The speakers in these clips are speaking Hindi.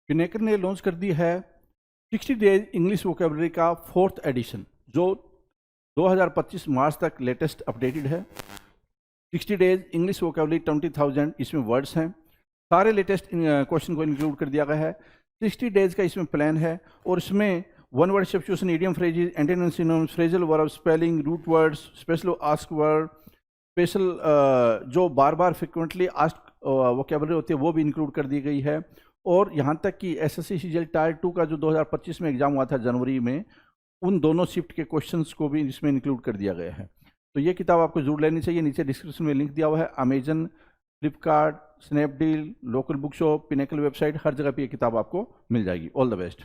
पिनेकर ने लॉन्च कर दी है 60 डेज इंग्लिश वोकेबलरी का 4th एडिशन, जो 2025 मार्च तक लेटेस्ट अपडेटेड है। 60 डेज इंग्लिश वोकेबलरी 20,000 इसमें वर्ड्स हैं। सारे लेटेस्ट क्वेश्चन को इंक्लूड कर दिया गया है। 60 डेज का इसमें प्लान है और इसमें one word substitution, idiom phrases, antonyms, synonyms, phrasal verb, spelling, root words, special ask word, special जो बार बार फ्रिक्वेंटली आस्क वोकेबलरी होती है वो भी इंक्लूड कर दी गई है। और यहाँ तक कि एसएससी सीजीएल टायर 2 का जो 2025 में एग्जाम हुआ था जनवरी में, उन दोनों शिफ्ट के क्वेश्चंस को भी इसमें इंक्लूड कर दिया गया है। तो ये किताब आपको जरूर लेनी चाहिए। नीचे डिस्क्रिप्शन में लिंक दिया हुआ है। Amazon, Flipkart, Snapdeal, local book shop, Pinnacle website, हर जगह पे ये किताब आपको मिल जाएगी। All the best.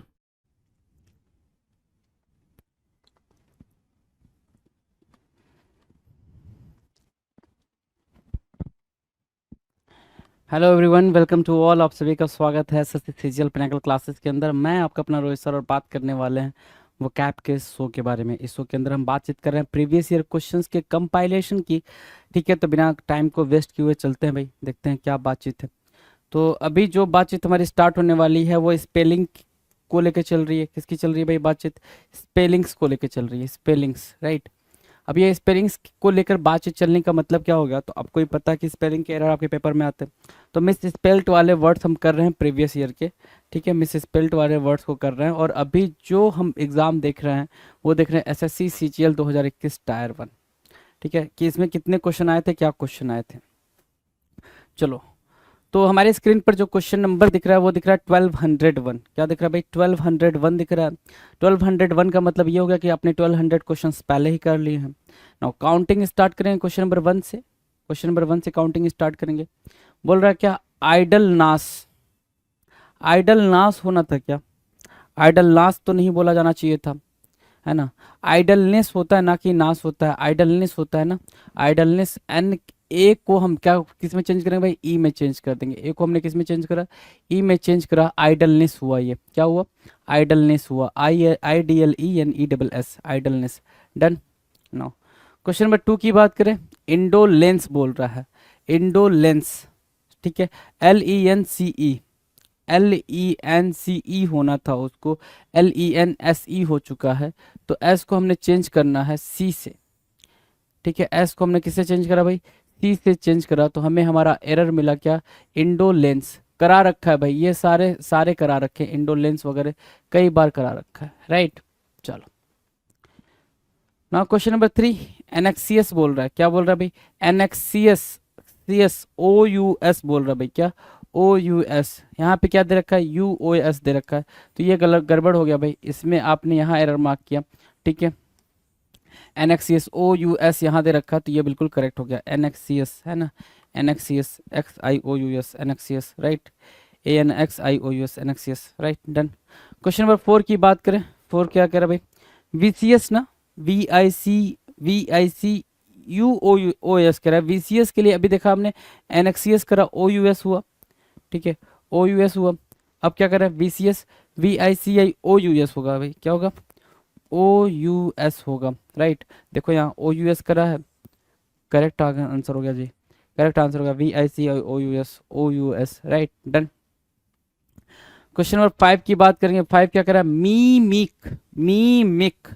Hello everyone, welcome to all. आप सभी का स्वागत है एसएससी सीजीएल पिनेकल क्लासेस के अंदर। मैं आपका अपना रोहित सर और बात करने वाले हैं वो कैप के शो के बारे में। इस शो के अंदर हम बातचीत कर रहे हैं प्रीवियस ईयर क्वेश्चंस के कंपाइलेशन की। ठीक है, तो बिना टाइम को वेस्ट किए हुए चलते हैं भाई, देखते हैं क्या बातचीत है। तो अभी जो बातचीत हमारी स्टार्ट होने वाली है वो स्पेलिंग को लेकर चल रही है। किसकी चल रही है भाई बातचीत? स्पेलिंग्स को लेकर चल रही है, स्पेलिंग्स, राइट। अब ये स्पेलिंग्स को लेकर बातचीत चलने का मतलब क्या हो गया? तो आपको ही पता है कि स्पेलिंग के एरर आपके पेपर में आते हैं। तो मिस स्पेल्ट वाले वर्ड्स हम कर रहे हैं प्रीवियस ईयर के। ठीक है, मिस स्पेल्ट वाले वर्ड्स को कर रहे हैं। और अभी जो हम एग्ज़ाम देख रहे हैं वो देख रहे हैं एसएससी सीजीएल 2021 टायर 1। ठीक है, कि इसमें कितने क्वेश्चन आए थे, क्या क्वेश्चन आए थे। चलो, तो हमारे स्क्रीन पर जो क्वेश्चन नंबर दिख रहा है वो दिख रहा है 1201। क्या दिख रहा है भाई? 1201 दिख रहा है। 1201 का मतलब ये हो गया कि आपने 1200 क्वेश्चंस पहले ही कर लिए हैं। नाउ काउंटिंग स्टार्ट करेंगे क्वेश्चन नंबर 1 से। क्वेश्चन नंबर 1 से काउंटिंग स्टार्ट करेंगे। बोल रहा है क्या? आइडल नाश। आइडल नाश होना था क्या? आइडल नाश तो नहीं बोला जाना चाहिए था, है ना। आइडलनेस होता है ना कि नाश होता है, आइडलनेस होता है ना। आइडलनेस, एन ए को हम क्या किस में चेंज करेंगे भाई? ई में चेंज कर देंगे। ए को हमने किस में चेंज करा? ई में चेंज करा। आइडलनेस हुआ, ये क्या हुआ? आइडलनेस हुआ। IDLENESS, idleness. Done. Now question number 2 की बात करें। इंडोलेंस बोल रहा है, इंडोलेंस। ठीक है, LENCE होना था, उसको LENSE हो चुका है। तो एस को हमने चेंज करना है सी से। ठीक है, एस को हमने किससे चेंज करा भाई? सी से चेंज करा। तो हमें हमारा एरर मिला क्या? इंडोलेंस करा रखा है भाई, ये सारे करा रखे हैं। इंडोलेंस वगैरह कई बार करा रखा है, राइट। चलो, नाउ क्वेश्चन नंबर 3। एनेक्सियस बोल रहा है। क्या बोल रहा है भाई? एनेक्सियस, OUS बोल रहा है भाई। क्या? OUS। यहाँ पे क्या दे रखा है? UOS दे रखा है। तो ये गलत, गड़बड़ हो गया भाई, इसमें आपने यहाँ एरर मार्क किया। ठीक है, एनेक्सियस OUS यहाँ दे रखा है, तो ये बिल्कुल करेक्ट हो गया। एनेक्सियस है ना, एनेक्सियस, XIOUS, एनेक्सियस, right. ANXIOUS, एनेक्सियस, right. Done. Question number 4 की बात करें। 4 क्या कह रहा है भाई? VCS ना, VICUOS कह रहा है। VCS के लिए अभी देखा हमने एनेक्सियस करा, OUS हुआ। ठीक है, OUS हुआ। अब क्या कर रहा है? VCS, VICIOUS होगा भाई। क्या होगा? OUS होगा, राइट। देखो यहाँ OUS करा है, करेक्ट आंसर हो गया जी, करेक्ट आंसर होगा VICIOUS, right. Done. Question number 5 की बात करेंगे। 5 क्या कर रहा है? मीमिक, मीमिक।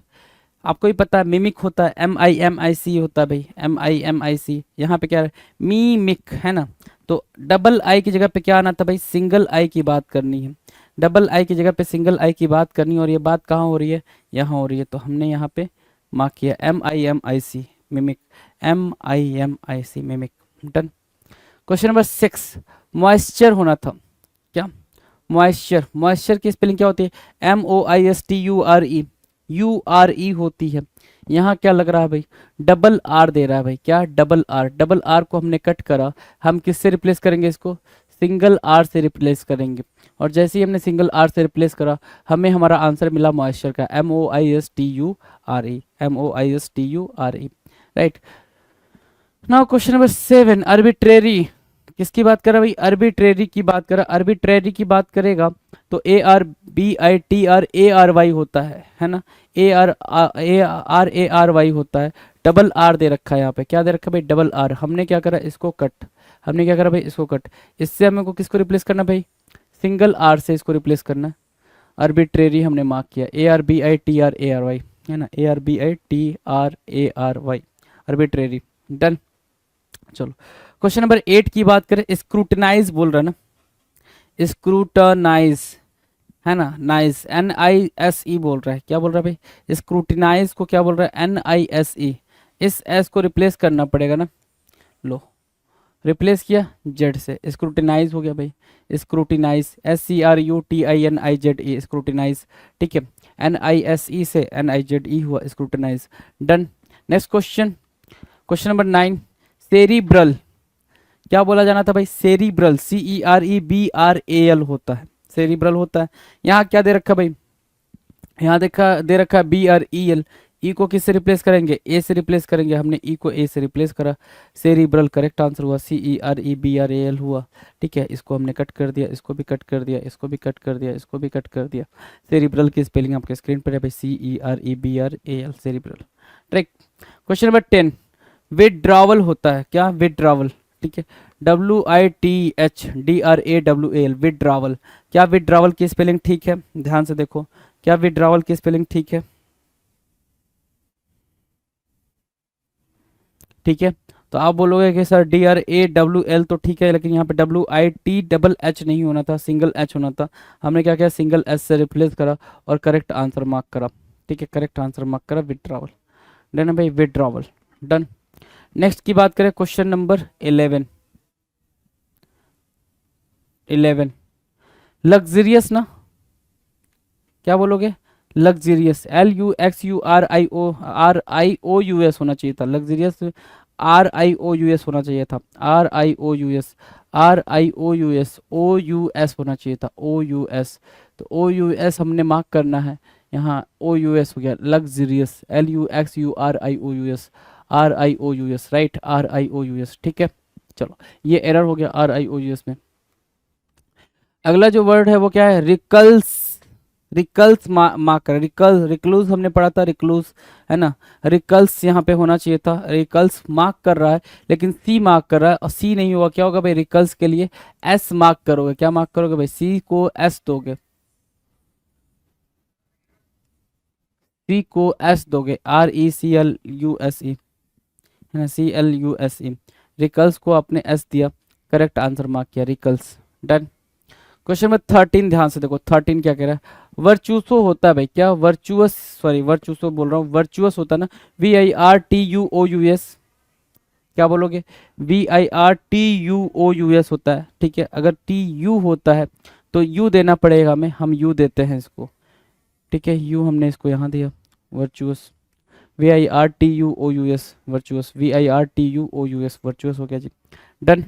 आपको ही पता है मिमिक होता है, MIMIC होता है भाई, MIMIC। यहाँ पे क्या है? मीमिक, है ना। तो डबल आई की जगह पे क्या आना था भाई? सिंगल आई की बात करनी है। डबल आई की जगह पे सिंगल आई की बात करनी है। और ये बात कहाँ हो रही है? यहाँ हो रही है। तो हमने यहाँ पे मार्क किया MIMIC, mimic, MIMIC, mimic. Done. Question number 6। Moisture होना था। क्या? मॉइस्चर, मॉइस्चर की स्पेलिंग क्या होती है? MOISTURE, URE होती है। यहाँ क्या लग रहा है भाई? डबल आर दे रहा है भाई। क्या? Double R. डबल आर को हमने कट करा, हम किससे रिप्लेस करेंगे इसको? सिंगल आर से रिप्लेस करेंगे। और जैसे ही हमने सिंगल आर से रिप्लेस करा, हमें हमारा आंसर मिला मॉइस्चर का, MOISTURE, MOISTURE, right. Now question number 7। Arbitrary, किसकी बात कर रहा है भाई? आर्बिट्रेरी की बात कर रहा है। आर्बिट्रेरी की बात करेगा तो ARBITRARY होता है ना। ARARY होता है। डबल आर दे रखा है यहाँ पे। क्या दे रखा है भाई? Double R. हमने क्या करा? इसको कट। हमने क्या करा भाई? इसको कट। इससे हमें को किसको रिप्लेस करना भाई? सिंगल आर से इसको रिप्लेस करना है। आर्बिट्रेरी हमने मार्क किया, ARBITRARY, है ना, ARBITRARY, आर्बिट्रेरी। डन। चलो क्वेश्चन नंबर 8 की बात करें, स्क्रूटनाइज बोल रहा है ना, स्क्रूटनाइज, है ना, नाइस, NISE बोल रहा है, क्या बोल रहा है भाई, स्क्रूटिनाइज को क्या बोल रहा है, NISE, इस S को रिप्लेस करना पड़ेगा ना, लो रिप्लेस किया जेड से, स्क्रूटिनाइज हो गया भाई, स्क्रूटिनाइज, SCRUTINIZE, स्क्रूटिनाइज, ठीक है। NISE से NIZE हुआ, scrutinise. Done. Next question, question number 9, cerebral, क्या बोला जाना था भाई, सेरिब्रल, CEREBRAL होता है, सेरिब्रल होता है। यहाँ क्या दे रखा भाई, यहाँ दे रखा है BREL, ई को किससे रिप्लेस करेंगे, ए से रिप्लेस करेंगे, हमने ई को ए से रिप्लेस करा, सेरिब्रल करेक्ट आंसर हुआ, CEREBRAL हुआ, ठीक है। इसको हमने कट कर दिया, इसको भी कट कर दिया, इसको भी कट कर दिया, इसको भी कट कर दिया। सेरिब्रल की स्पेलिंग आपके स्क्रीन पर है भाई, CEREBRAL, सेरिब्रल, ठीक। क्वेश्चन नंबर 10, विड्रॉवल होता है, क्या, विड्रॉवल, ठीक है, WITHDRAWAL, विड्रॉवल। क्या विड्रॉवल की स्पेलिंग ठीक है, ध्यान से देखो, क्या विड्रॉवल की स्पेलिंग ठीक है, ठीक है। तो आप बोलोगे कि सर DRAWL तो ठीक है, लेकिन यहाँ पे WITHH नहीं होना था, सिंगल H होना था। हमने क्या किया, सिंगल S से रिप्लेस करा और करेक्ट आंसर मार्क करा, ठीक है, करेक्ट आंसर मार्क करा, विड्रॉवल। डन है भाई, विड्रॉवल, डन। नेक्स्ट की बात करें, क्वेश्चन नंबर 11, लग्जरियस ना, क्या बोलोगे, लग्जरियस, LUXURIOUS होना चाहिए था, लग्जरियस RIOUS होना चाहिए था, RIOUS OUS होना चाहिए था, OUS। तो OUS हमने मार्क करना है, यहाँ OUS हो गया, luxurious, LUXURIOUS, RIOUS, right, RIOUS, ठीक है। चलो ये एरर हो गया RIOUS में। अगला जो वर्ड है वो क्या है, रिकल्स, रिकल्स मार्क कर, रिक्लूज हमने पढ़ा था, रिक्लूज, है ना, रिकल्स यहाँ पे होना चाहिए था, रिकल्स मार्क कर रहा है लेकिन सी मार्क कर रहा है, और सी नहीं हुआ, क्या होगा भाई, रिकल्स के लिए एस मार्क करोगे, क्या मार्क करोगे भाई, सी को एस दोगे, सी को एस दोगे, RECLUSE, है ना, CLUSE, रिकल्स को आपने एस दिया, करेक्ट आंसर मार्क किया, रिकल्स। डन। क्वेश्चन नंबर 13 ध्यान से देखो, 13 क्या कह रहा है, वर्चुसो होता है भाई, क्या, वर्चुअस, सॉरी वर्चुसो बोल रहा हूँ, वर्चुअस होता है ना, VIRTUOUS, क्या बोलोगे, VIRTUOUS होता है, ठीक है। अगर TU होता है तो U देना पड़ेगा हमें, हम U देते हैं इसको, ठीक है, U हमने इसको यहाँ दिया, virtuous, VIRTUOUS, virtuous, VIRTUOUS, virtuous हो गया जी। डन,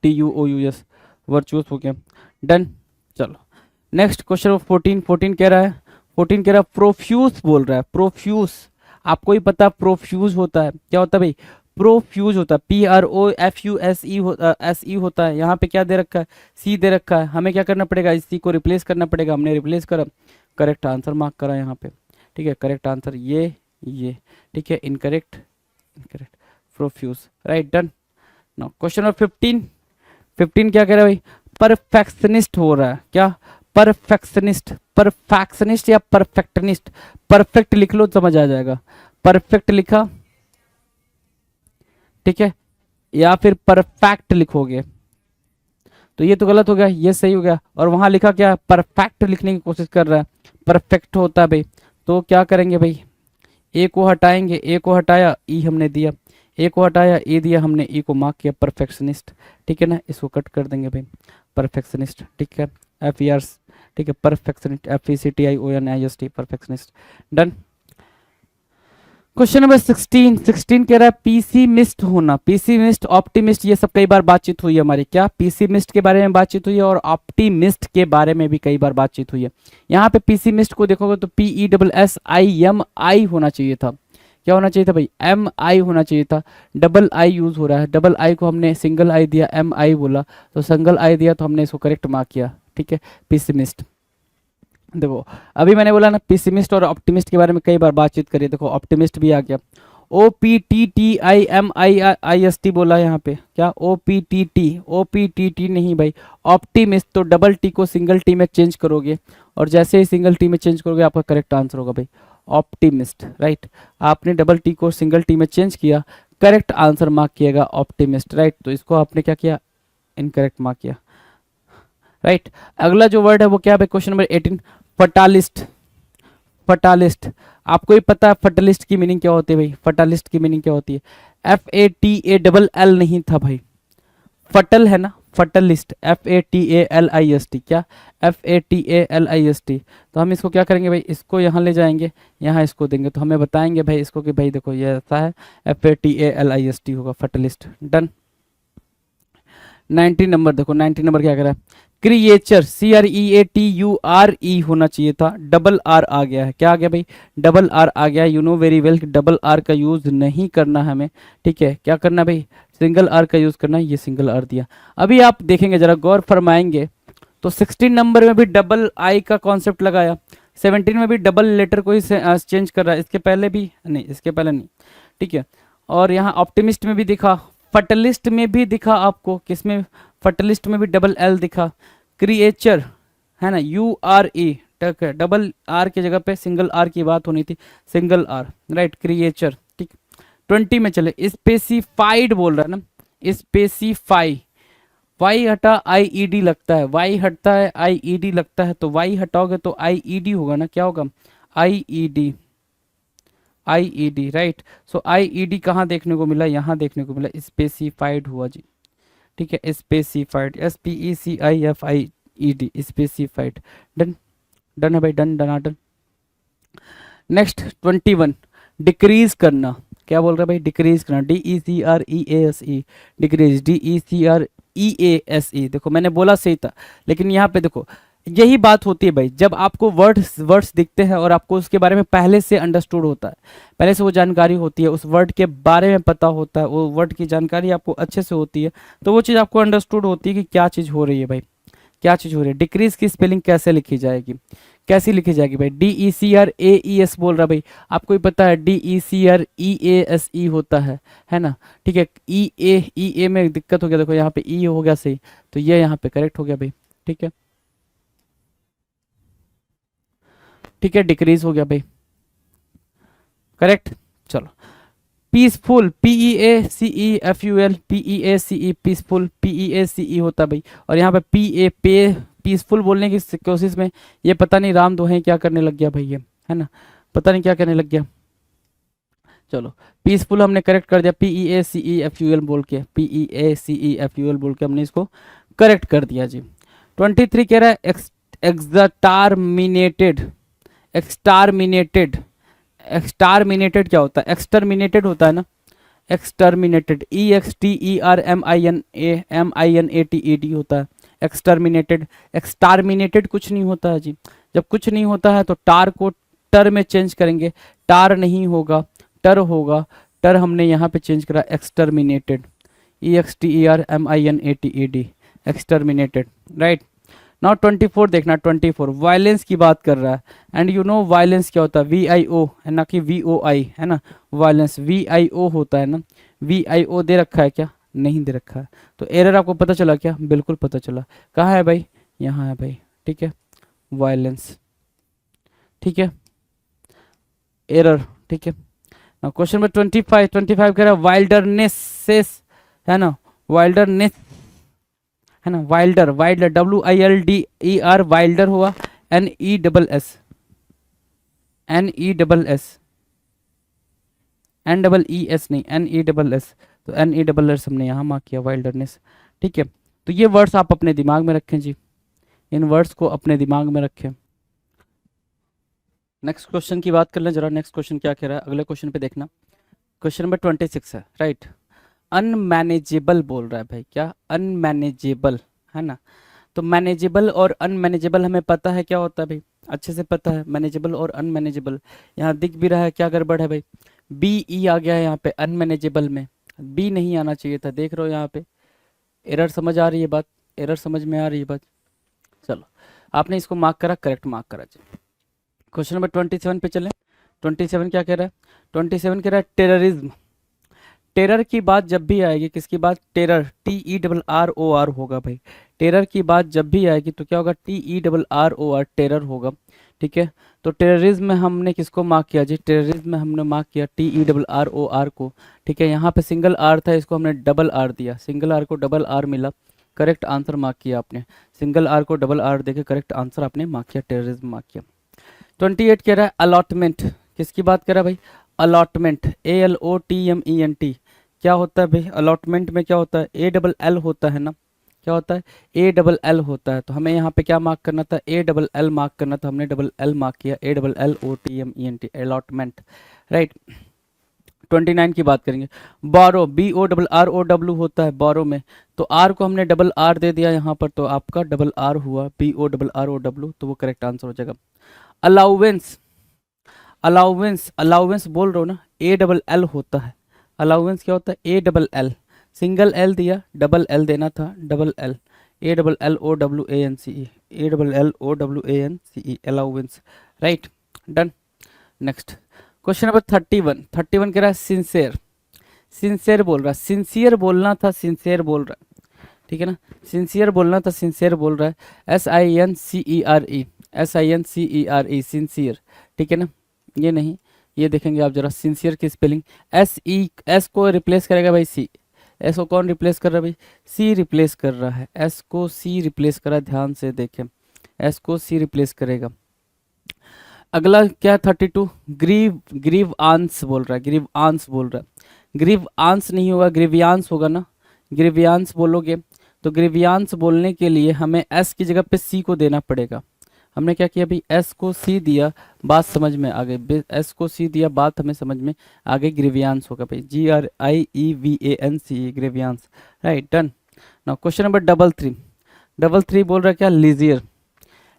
TUOUS, वर्चुअस हो गया, डन। चलो नेक्स्ट क्वेश्चन 14 कह रहा है, 14 कह रहा है प्रोफ्यूज बोल रहा है, प्रोफ्यूज, आपको ही पता प्रोफ्यूज होता है, क्या होता है भाई, प्रोफ्यूज होता है, PROFUSE होता है। यहाँ पे क्या दे रखा है, सी दे रखा है, हमें क्या करना पड़ेगा, इस सी को रिप्लेस करना पड़ेगा, हमने रिप्लेस करा, करेक्ट आंसर मार्क करा यहाँ पे, ठीक है, करेक्ट आंसर ये, ठीक है, incorrect, incorrect, profuse, right, done. Now question number 15 क्या कह रहा है भाई, परफेक्शनिस्ट हो रहा है, क्या, परफेक्शनिस्ट, परफेक्शनिस्ट या परफेक्टनिस्ट, परफेक्ट लिख लो समझ आ जाएगा, परफेक्ट लिखा, ठीक है, या फिर परफेक्ट लिखोगे तो ये तो गलत हो गया, ये सही हो गया, और वहां लिखा क्या, परफेक्ट लिखने की कोशिश कर रहा है, परफेक्ट होता है भाई, तो क्या करेंगे भाई, ए को हटाएंगे, ए को हटाया, ई हमने दिया, ए को हटाया, ए दिया हमने, ई को मार्क किया, परफेक्शनिस्ट, ठीक है ना, इसको कट कर देंगे भाई, परफेक्शनिस्ट, ठीक है, FER, ठीक है, perfectionist, FECTIONIST, perfectionist, done. Question number 16 कह रहा है पीसीमिस्ट होना, पीसीमिस्ट, ऑप्टिमिस्ट, ये सब कई बार बातचीत हुई है हमारी, क्या, पीसीमिस्ट के बारे में बातचीत हुई है और ऑप्टिमिस्ट के बारे में भी कई बार बातचीत हुई है। यहाँ पे पीसीमिस्ट को देखोगे तो PESSIMI होना चाहिए था, क्या होना चाहिए था भाई, MI होना चाहिए था, डबल आई यूज हो रहा है, डबल आई को हमने सिंगल आई दिया, MI बोला, तो सिंगल आई दिया तो हमने इसको करेक्ट मार्क किया, ठीक है, पीसीमिस्ट। देखो अभी मैंने बोला ना, पेसिमिस्ट और ऑप्टिमिस्ट के बारे में कई बार बातचीत करी, देखो ऑप्टिमिस्ट भी आ गया, OPTTIMIIST बोला यहाँ पे, क्या OPTT नहीं भाई, ऑप्टिमिस्ट। तो डबल टी को सिंगल टी में चेंज करोगे और जैसे ही सिंगल टी में चेंज करोगे आपका करेक्ट आंसर होगा भाई ऑप्टिमिस्ट, राइट। आपने डबल टी को सिंगल टी में चेंज किया, करेक्ट आंसर मार्क किएगा ऑप्टिमिस्ट, राइट। तो इसको आपने क्या किया, इनकरेक्ट मार्क किया, राइट। अगला जो वर्ड है वो क्या है भाई, क्वेश्चन नंबर 18, फटालिस्ट। फटालिस्ट, आपको ही पता है फटालिस्ट की मीनिंग क्या होती है भाई, फटालिस्ट की मीनिंग क्या होती है, FATALL नहीं था भाई, फटल है ना, फटलिस्ट, FATALIST, क्या FATALIST। तो हम इसको क्या करेंगे भाई, इसको यहाँ ले जाएंगे, यहाँ इसको देंगे तो हमें बताएंगे भाई इसको कि भाई देखो ये ऐसा है, FATALIST होगा फटलिस्ट, डन। 19 नंबर देखो, 19 नंबर क्या करा है, क्रिएचर, CREATURE होना चाहिए था, डबल आर आ गया है, क्या आ गया भाई, डबल आर आ गया। You know very well double R का यूज नहीं करना हमें, ठीक है, क्या करना भाई, सिंगल आर का यूज करना है, ये सिंगल आर दिया। अभी आप देखेंगे जरा गौर फरमाएंगे तो 16 नंबर में भी डबल आई का कॉन्सेप्ट लगाया, 17 में भी डबल लेटर को ही चेंज कर रहा है, इसके पहले भी नहीं, इसके पहले नहीं, ठीक है। और यहाँ ऑप्टिमिस्ट में भी दिखा, फटलिस्ट में भी दिखा आपको, किसमें, फटलिस्ट में भी डबल एल दिखा। क्रिएचर है ना, URE, ठीक है, डबल आर की जगह पे सिंगल आर की बात होनी थी, सिंगल आर, राइट, क्रिएचर, ठीक। 20 में चले, स्पेसिफाइड बोल रहा है ना, स्पेसिफाई, वाई हटा IED लगता है, वाई हटता है IED लगता है, तो वाई हटाओगे तो IED होगा ना, क्या होगा, IED, IED, राइट। सो IED कहाँ देखने को मिला, यहाँ देखने को मिला, स्पेसिफाइड हुआ जी, ठीक है, specified, SPECIFIED, specified, done, done है भाई, डन, डन। नेक्स्ट 21, डिक्रीज करना, क्या बोल रहा है भाई, डिक्रीज करना, DECREASE, डिक्रीज, DECREASE। देखो मैंने बोला सही था, लेकिन यहाँ पे देखो यही बात होती है भाई, जब आपको वर्ड्स दिखते हैं और आपको उसके बारे में पहले से अंडरस्टूड होता है, पहले से वो जानकारी होती है, उस वर्ड के बारे में पता होता है, वो वर्ड की जानकारी आपको अच्छे से होती है, तो वो चीज़ आपको अंडरस्टूड होती है कि क्या चीज़ हो रही है भाई, क्या चीज़ हो रही है। डिक्रीज की स्पेलिंग कैसे लिखी जाएगी, कैसी लिखी जाएगी भाई, DECRAES बोल रहा भाई, आपको ही पता है DECREASE होता है ना, ठीक है। EA में दिक्कत हो गया, देखो यहाँ पे E हो गया सही, तो ये यहाँ पे करेक्ट हो गया भाई, ठीक है, ठीक है, डिक्रीज हो गया भाई, करेक्ट। चलो, peaceful, PEACEFUL, PEACE, peaceful, PEACE होता भाई, और यहाँ पे पीसफुल बोलने की कोशिश में ये पता नहीं राम दोहे क्या करने लग गया भाई, ये है ना, पता नहीं क्या करने लग गया। चलो, पीसफुल हमने करेक्ट कर दिया, PEACEFUL बोल के, PEACEFUL बोल के हमने इसको करेक्ट कर दिया जी। 23 कह रहा है एक्सटरमिनेटेड, एक्सटरमिनेटेड, एक्सटरमिनेटेड क्या होता है, एक्सटरमिनेटेड होता है ना, एक्सटरमिनेटेड, EXTERMINATED होता है, एक्सटरमिनेटेड। एक्सटरमिनेटेड कुछ नहीं होता है जी, जब कुछ नहीं होता है तो टार को टर में चेंज करेंगे, टार नहीं होगा, टर होगा, टर हमने यहाँ पे चेंज करा, एक्सटरमिनेटेड, EXTERMINATED, एक्सटरमिनेटेड, राइट। नाउ 24 देखना, 24 वायलेंस की बात कर रहा है, एंड यू नो वायलेंस क्या होता है, VIO है ना कि VOI है ना, वायलेंस VIO होता है ना, VIO दे रखा है क्या, नहीं दे रखा है, तो एरर आपको पता चला क्या, बिल्कुल पता चला, कहाँ है भाई, यहाँ है भाई, ठीक है, वायलेंस, ठीक है, एरर, ठीक है। ना क्वेश्चन नंबर 25 कह रहा है वाइल्डरनेसेस, है ना, वाइल्डरनेस है ना, वाइल्डर, वाइल्डर, WILDER, वाइल्डर हुआ, NESS, NEES नहीं, NESS, तो NESS हमने यहाँ मार्क किया, वाइल्डरनेस, ठीक है। तो ये वर्ड्स आप अपने दिमाग में रखें जी, इन वर्ड्स को अपने दिमाग में रखें। नेक्स्ट क्वेश्चन की बात कर लें जरा, नेक्स्ट क्वेश्चन क्या कह रहा है, अगले क्वेश्चन पे देखना, क्वेश्चन नंबर 26 है, राइट। अनमैनेजेबल बोल रहा है भाई, क्या, अनमैनेजेबल, है ना, तो मैनेजेबल और अनमैनेजेबल हमें पता है क्या होता है भाई, अच्छे से पता है, मैनेजेबल और अनमैनेजेबल, यहाँ दिख भी रहा है, क्या गड़बड़ है भाई, BE आ गया है यहाँ पे, अनमैनेजेबल में B नहीं आना चाहिए था, देख रहे हो यहाँ पे, एरर समझ आ रही है बात, एरर समझ में आ रही है बात। चलो, आपने इसको मार्क करा, करेक्ट मार्क करा जी। क्वेश्चन नंबर 27 पे चलें, 27 क्या कह रहा है? 27 कह रहा है टेररिज्म। टेरर की बात जब भी आएगी, किसकी बात? टेरर, TERROR होगा भाई। टेरर की बात जब भी आएगी तो क्या होगा? TERROR, टेरर होगा। ठीक है, तो टेररिज्म में हमने किसको मार्क किया जी? टेररिज्म में हमने मार्क किया TERROR को। ठीक है, यहाँ पे सिंगल आर था, इसको हमने डबल आर दिया, सिंगल आर को डबल आर मिला, करेक्ट आंसर मार्क किया आपने। सिंगल आर को डबल आर देके करेक्ट आंसर आपने मार्क किया, टेररिज्म मार्क किया। 28 कह रहा है अलॉटमेंट। किसकी बात कर रहा है भाई? Allotment, ALOTMENT। क्या होता है भाई अलॉटमेंट में? क्या होता है? ALL होता है ना, क्या होता है? ALL होता है। तो हमें यहाँ पे क्या मार्क करना था? ALL मार्क करना था, हमने डबल एल मार्क किया, ALLOTMENT, अलॉटमेंट, राइट। 29 की बात करेंगे। बोरो, BORROW होता है बोरो में, तो आर को हमने डबल आर दे दिया यहाँ पर, तो आपका डबल आर हुआ, BORROW, तो वो करेक्ट आंसर हो जाएगा। अलाउवेंस, अलाउवेंस, अलाउवेंस बोल रहे हो ना, ALL होता है। अलाउवेंस क्या होता है? ALL, सिंगल एल दिया, डबल एल देना था, double L, ALLOWANCE, ALLOWANCE, allowance, right, done. Next question number 31। 31 कह रहा है सिंसेयर। सिंसेयर बोल रहा है, सिंसियर बोलना था, सिंसेयर बोल रहा है, ठीक है ना, सिंसियर बोलना था, सिंसियर बोल रहा है, SINCERE, SINCERE, सिंसियर, ठीक है ना, ये नहीं, ये देखेंगे आप जरा, सिंसियर की स्पेलिंग, S को रिप्लेस करेगा भाई C, S को कौन रिप्लेस कर रहा है भाई? C रिप्लेस कर रहा है, S को C रिप्लेस कर रहा है, ध्यान से देखें, S को C रिप्लेस करेगा। अगला क्या है? 32, ग्रीव आंस बोल रहा है, ग्रीव आंस बोल रहा है, ग्रीव आंस नहीं होगा, ग्रीवियांस होगा ना, ग्रीवियांस बोलोगे तो ग्रीवियांस बोलने के लिए हमें S की जगह पे C को देना पड़ेगा। हमने क्या किया भाई? S को C दिया, बात समझ में आ गई, S को C दिया, बात हमें समझ में आ गई, ग्रीवियांस होगा भाई, GRIEVANCE, grievance, right, done. Now question number 33। 33 बोल रहा है क्या? लीजियर,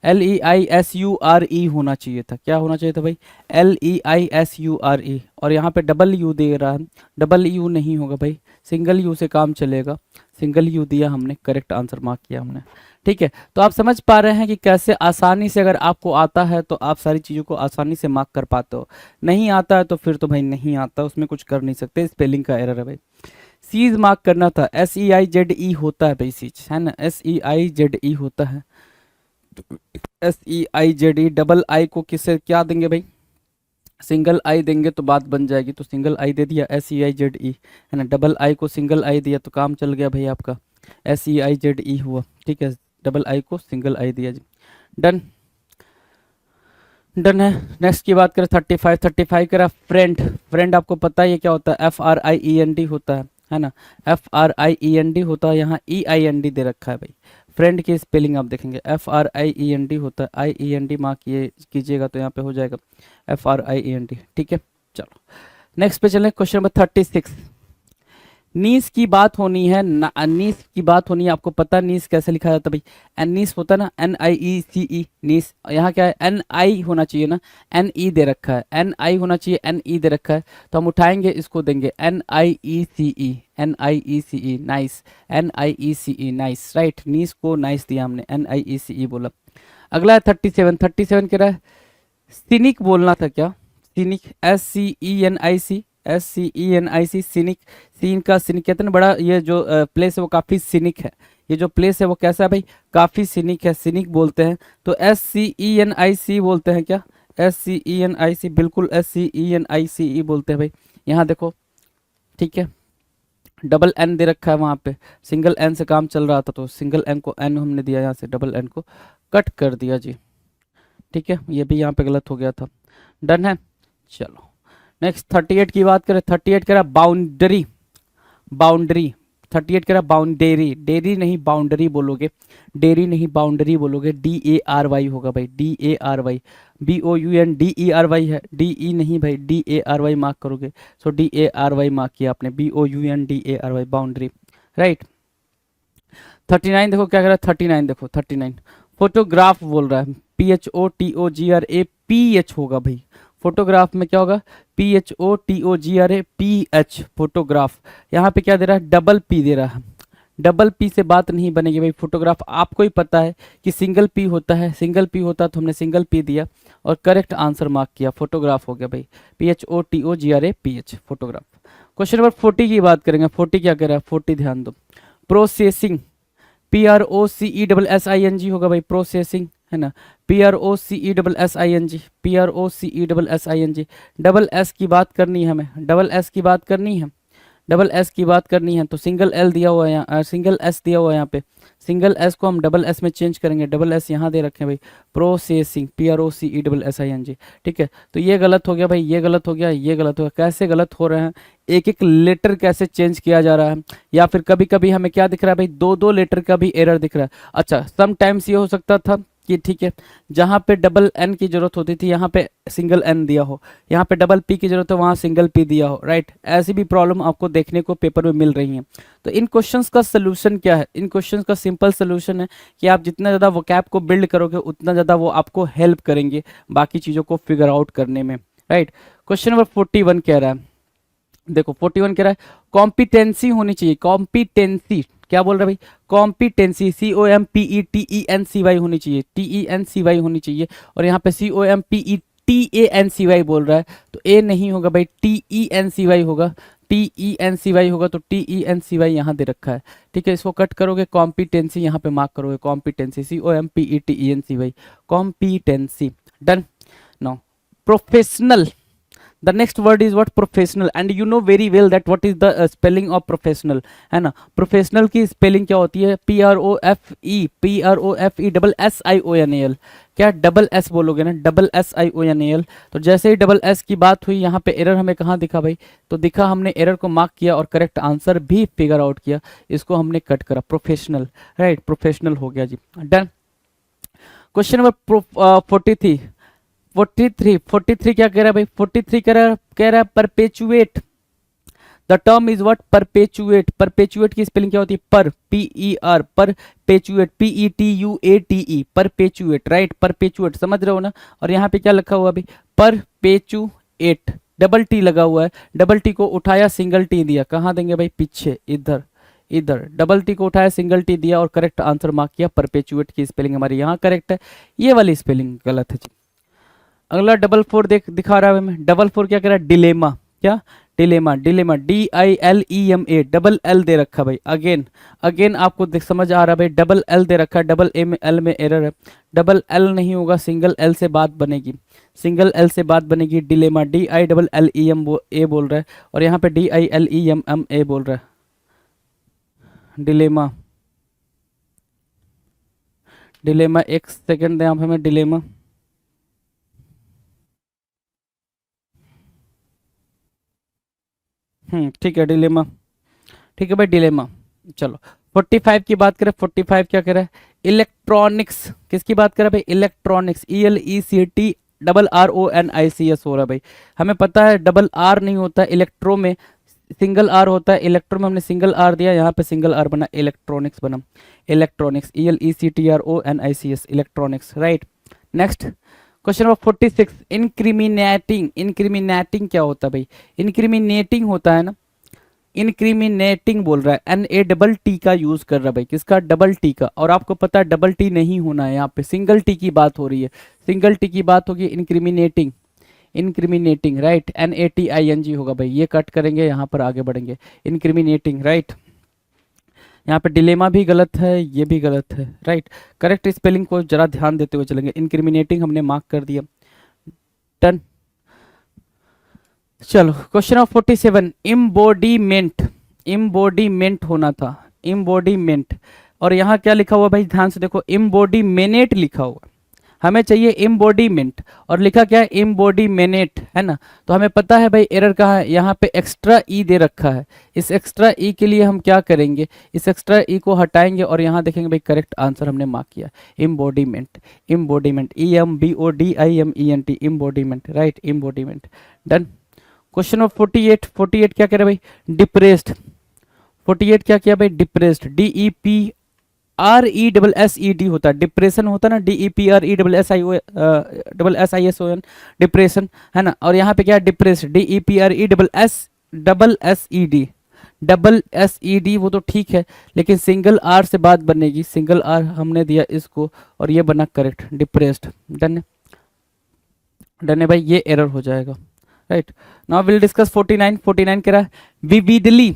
LEISURE होना चाहिए था, क्या होना चाहिए था भाई? LEISURE, और यहाँ पे डबल यू दे रहा है, डबल यू नहीं होगा भाई, सिंगल यू से काम चलेगा, सिंगल यू दिया हमने, करेक्ट आंसर मार्क किया हमने। ठीक है, तो आप समझ पा रहे हैं कि कैसे आसानी से, अगर आपको आता है तो आप सारी चीज़ों को आसानी से मार्क कर पाते हो, नहीं आता है तो फिर तो भाई नहीं आता, उसमें कुछ कर नहीं सकते, स्पेलिंग का एरर है भाई। सीज मार्क करना था, SEIZE होता है भाई, सीज है ना, SEIZE होता है, SEIZE, डबल आई को किससे क्या देंगे भाई? सिंगल आई देंगे तो बात बन जाएगी, तो सिंगल आई दे दिया, SEIZE, है ना, डबल आई को सिंगल आई दिया तो काम चल गया भाई आपका, SEIZE हुआ, ठीक है, डबल आई को सिंगल आई दिया जी, डन, डन है। नेक्स्ट की बात करें 35। 35 करा फ्रेंड। फ्रेंड आपको पता है ये क्या होता है? FRIEND होता है ना, FRIEND होता है, यहाँ EIND दे रखा है भाई, फ्रेंड की स्पेलिंग आप देखेंगे, FRIEND होता है, IEND मार्क कीजिएगा तो यहाँ पे हो जाएगा FRIEND, ठीक है। चलो नेक्स्ट पे चलें, क्वेश्चन नंबर 36। नीस की बात होनी है, नीस की बात होनी है, आपको पता नीस कैसे लिखा जाता है भाई? नीस होता है ना, NIECE, नीस, यहाँ क्या है? NI होना चाहिए ना, NE दे रखा है, NI होना चाहिए, NE दे रखा है, तो हम उठाएंगे, इसको देंगे NIECE, NIECE, nice, NIECE, nice, right, niece को नाइस दिया हमने, NIECE बोला। अगला है 37। 37 कह रहा है सिनिक बोलना था, क्या? सिनिक, SCENIC, सिनिक, सीन का सिनिक कहते हैं ना, बड़ा ये जो प्लेस है वो काफ़ी सिनिक है, ये जो प्लेस है वो कैसा है भाई? काफ़ी सिनिक है, सिनिक बोलते हैं, तो SCENIC बोलते हैं क्या? SCENIC, बिल्कुल SCENICE बोलते हैं भाई, यहाँ देखो, ठीक है, डबल एन दे रखा है वहाँ पे, सिंगल एन से काम चल रहा था, तो सिंगल एन को एन हमने दिया, यहाँ से डबल एन को कट कर दिया जी, ठीक है, ये भी यहाँ पे गलत हो गया था, डन है। चलो नेक्स्ट 38 की बात करें। 38 कह रहा बाउंड्री, बाउंड्री, 38 कह रहा बाउंडेरी, डेरी नहीं बाउंड्री बोलोगे, डेरी नहीं बाउंड्री बोलोगे, DARY होगा भाई, DARY, BOUNDERY है, DE नहीं भाई, DARY मार्क करोगे, सो DARY मार्क किया आपने, BOUNDERY, बाउंड्री, राइट। 39 देखो क्या कर रहा है, 39 देखो, 39 फोटोग्राफ बोल रहा है, PHOTOGRAPH होगा भाई, फोटोग्राफ में क्या होगा? PHOTOGRAPH, फोटोग्राफ, यहाँ पे क्या दे रहा है? डबल P दे रहा है, डबल पी से बात नहीं बनेगी भाई। फोटोग्राफ आपको ही पता है कि सिंगल पी होता है, सिंगल पी होता तो हमने सिंगल पी दिया और करेक्ट आंसर मार्क किया, फोटोग्राफ हो गया भाई। PHOTOGRAPH photograph. क्वेश्चन नंबर 40 की बात करेंगे। 40 क्या कह रहा है, 40 ध्यान दो। प्रोसेसिंग, PROCESSING होगा भाई, प्रोसेसिंग है ना, PROCESSING, PROCESSING। डबल एस की बात करनी है हमें, डबल एस की बात करनी है, डबल एस की बात करनी है तो सिंगल एल दिया हुआ है यहाँ, सिंगल एस दिया हुआ है यहाँ पे, सिंगल एस को हम डबल एस में चेंज करेंगे, डबल एस यहाँ दे रखे हैं भाई, प्रोसेसिंग, PROCESSING। ठीक है, तो ये गलत हो गया भाई, ये गलत हो गया, ये गलत हो गया। कैसे गलत हो रहे हैं, एक एक लेटर कैसे चेंज किया जा रहा है, या फिर कभी कभी हमें क्या दिख रहा है भाई, दो दो लेटर का भी एरर दिख रहा है। अच्छा, समटाइम्स ये हो सकता था कि ठीक है, जहाँ पे डबल एन की जरूरत होती थी यहाँ पे सिंगल एन दिया हो, यहाँ पे डबल पी की जरूरत है वहाँ सिंगल पी दिया हो, राइट। ऐसी भी प्रॉब्लम आपको देखने को पेपर में मिल रही है। तो इन क्वेश्चंस का सोल्यूशन क्या है, इन क्वेश्चंस का सिंपल सोल्यूशन है कि आप जितना ज़्यादा वोकैब को बिल्ड करोगे उतना ज़्यादा वो आपको हेल्प करेंगे बाकी चीज़ों को फिगर आउट करने में, राइट। क्वेश्चन नंबर 41 कह रहा है, देखो 41 कह रहा है कॉम्पिटेंसी होनी चाहिए, कॉम्पिटेंसी क्या बोल रहा है भाई, कॉम्पिटेंसी, COMPETENCY होनी चाहिए, TENCY होनी चाहिए, और यहाँ पे COMPETANCY बोल रहा है, तो ए नहीं होगा भाई, TENCY होगा, TENCY होगा, तो TENCY यहाँ दे रखा है। ठीक है, इसको कट करोगे, कॉम्पिटेंसी यहाँ पे मार्क करोगे, competency, COMPETENCY, competency, done. Now professional, the next word is what, professional, and you know very well that what is the spelling of professional, है ना। प्रोफेशनल की स्पेलिंग क्या होती है, PROFESSIONAL, क्या डबल एस बोलोगे ना, डबल SIONAL। तो जैसे ही डबल एस की बात हुई यहाँ पे एरर हमें कहाँ दिखा भाई, तो दिखा, हमने एरर को मार्क किया और करेक्ट आंसर भी फिगर आउट किया, इसको हमने कट करा, प्रोफेशनल, राइट, प्रोफेशनल हो गया जी, डन। क्वेश्चन नंबर 43 क्या कह रहा है भाई, 43 कह रहा है perpetuate, the term is what, perpetuate. Perpetuate की स्पेलिंग क्या होती है, पर, PER, perpetuate, PETUATE, perpetuate, right, perpetuate, समझ रहे हो ना। और यहाँ पे क्या लिखा हुआ अभी, परपेचुएट, डबल टी लगा हुआ है, डबल टी को उठाया सिंगल टी दिया, कहाँ देंगे भाई, पीछे, इधर, इधर डबल टी को उठाया सिंगल टी दिया और करेक्ट आंसर मार्क किया। परपेचुएट की स्पेलिंग हमारी यहाँ करेक्ट है, ये वाली स्पेलिंग गलत है जी। अगला डबल फोर दिखा रहा है हमें, डबल फोर क्या कह रहा है, डिलेमा, क्या, dilemma, dilemma, DILEMA, double L दे रखा भाई, अगेन अगेन आपको समझ आ रहा है भाई, डबल एल दे रखा है, डबल ए में एल में एरर है, डबल एल नहीं होगा, सिंगल एल से बात बनेगी, सिंगल एल से बात बनेगी, डिलेमा, DILLEMA बोल रहा है, और यहाँ पे DILEMMA बोल रहा है, डिलेमा, डिलेमा, एक सेकेंड दें आप हमें, डिलेमा, ठीक है, डिलेमा, ठीक है भाई, डिलेमा। चलो 45 की बात करें, 45 क्या कह रहा है, इलेक्ट्रॉनिक्स, किसकी बात कर रहा है भाई, इलेक्ट्रॉनिक्स, ELECTRONICS हो रहा है भाई। हमें पता है डबल आर नहीं होता, इलेक्ट्रो में सिंगल आर होता है, इलेक्ट्रो में हमने सिंगल आर दिया, यहाँ पे सिंगल आर बना, इलेक्ट्रॉनिक्स बना, electronics, ELECTRONICS, electronics, right. Next question number 46, incriminating, incriminating क्या होता है भाई, इंक्रिमिनेटिंग होता है ना, इंक्रिमिनेटिंग बोल रहा है, NATT का यूज कर रहा है भाई, किसका, डबल टी का, और आपको पता है डबल टी नहीं होना है, यहाँ पे सिंगल टी की बात हो रही है, सिंगल टी की बात होगी, इंक्रिमिनेटिंग, इंक्रिमिनेटिंग, राइट, NATING होगा भाई, ये कट करेंगे, यहाँ पर आगे बढ़ेंगे, इंक्रिमिनेटिंग, राइट। यहाँ पे डिलेमा भी गलत है, ये भी गलत है, राइट। करेक्ट स्पेलिंग को जरा ध्यान देते हुए चलेंगे, इंक्रिमिनेटिंग हमने मार्क कर दिया, डन। चलो क्वेश्चन ऑफ 47, इम्बॉडीमेंट, इम्बॉडीमेंट होना था, इम्बॉडीमेंट, और यहाँ क्या लिखा हुआ भाई, ध्यान से देखो, इम्बॉडीमेनेट लिखा हुआ, हमें चाहिए इम्बॉडीमेंट, और लिखा क्या है, इम्बॉडीमेनेट, है ना। तो हमें पता है भाई एरर कहाँ है, यहाँ पे एक्स्ट्रा ई दे रखा है, इस एक्स्ट्रा ई के लिए हम क्या करेंगे, इस एक्स्ट्रा ई को हटाएंगे और यहाँ देखेंगे भाई करेक्ट आंसर हमने मार्क किया, embodiment, embodiment, EMBODIMENT, embodiment, right, embodiment, done. Question of 48, 48 क्या कह रहे भाई, डिप्रेस्ड, 48 क्या किया भाई, डिप्रेस्ड, DEPRESSED होता है, डिप्रेशन होता है ना, DEPRESSION, डिप्रेशन, है ना। और यहाँ पे क्या है, depressed, DEPRESSED, double S E D वो तो ठीक है, लेकिन सिंगल आर से बात बनेगी, सिंगल आर हमने दिया इसको और ये बना करेक्ट, डिप्रेस्ड। डन है, डन है भाई, ये एरर हो जाएगा। Right, now will discuss 49। 49 कह रहा है विविधली,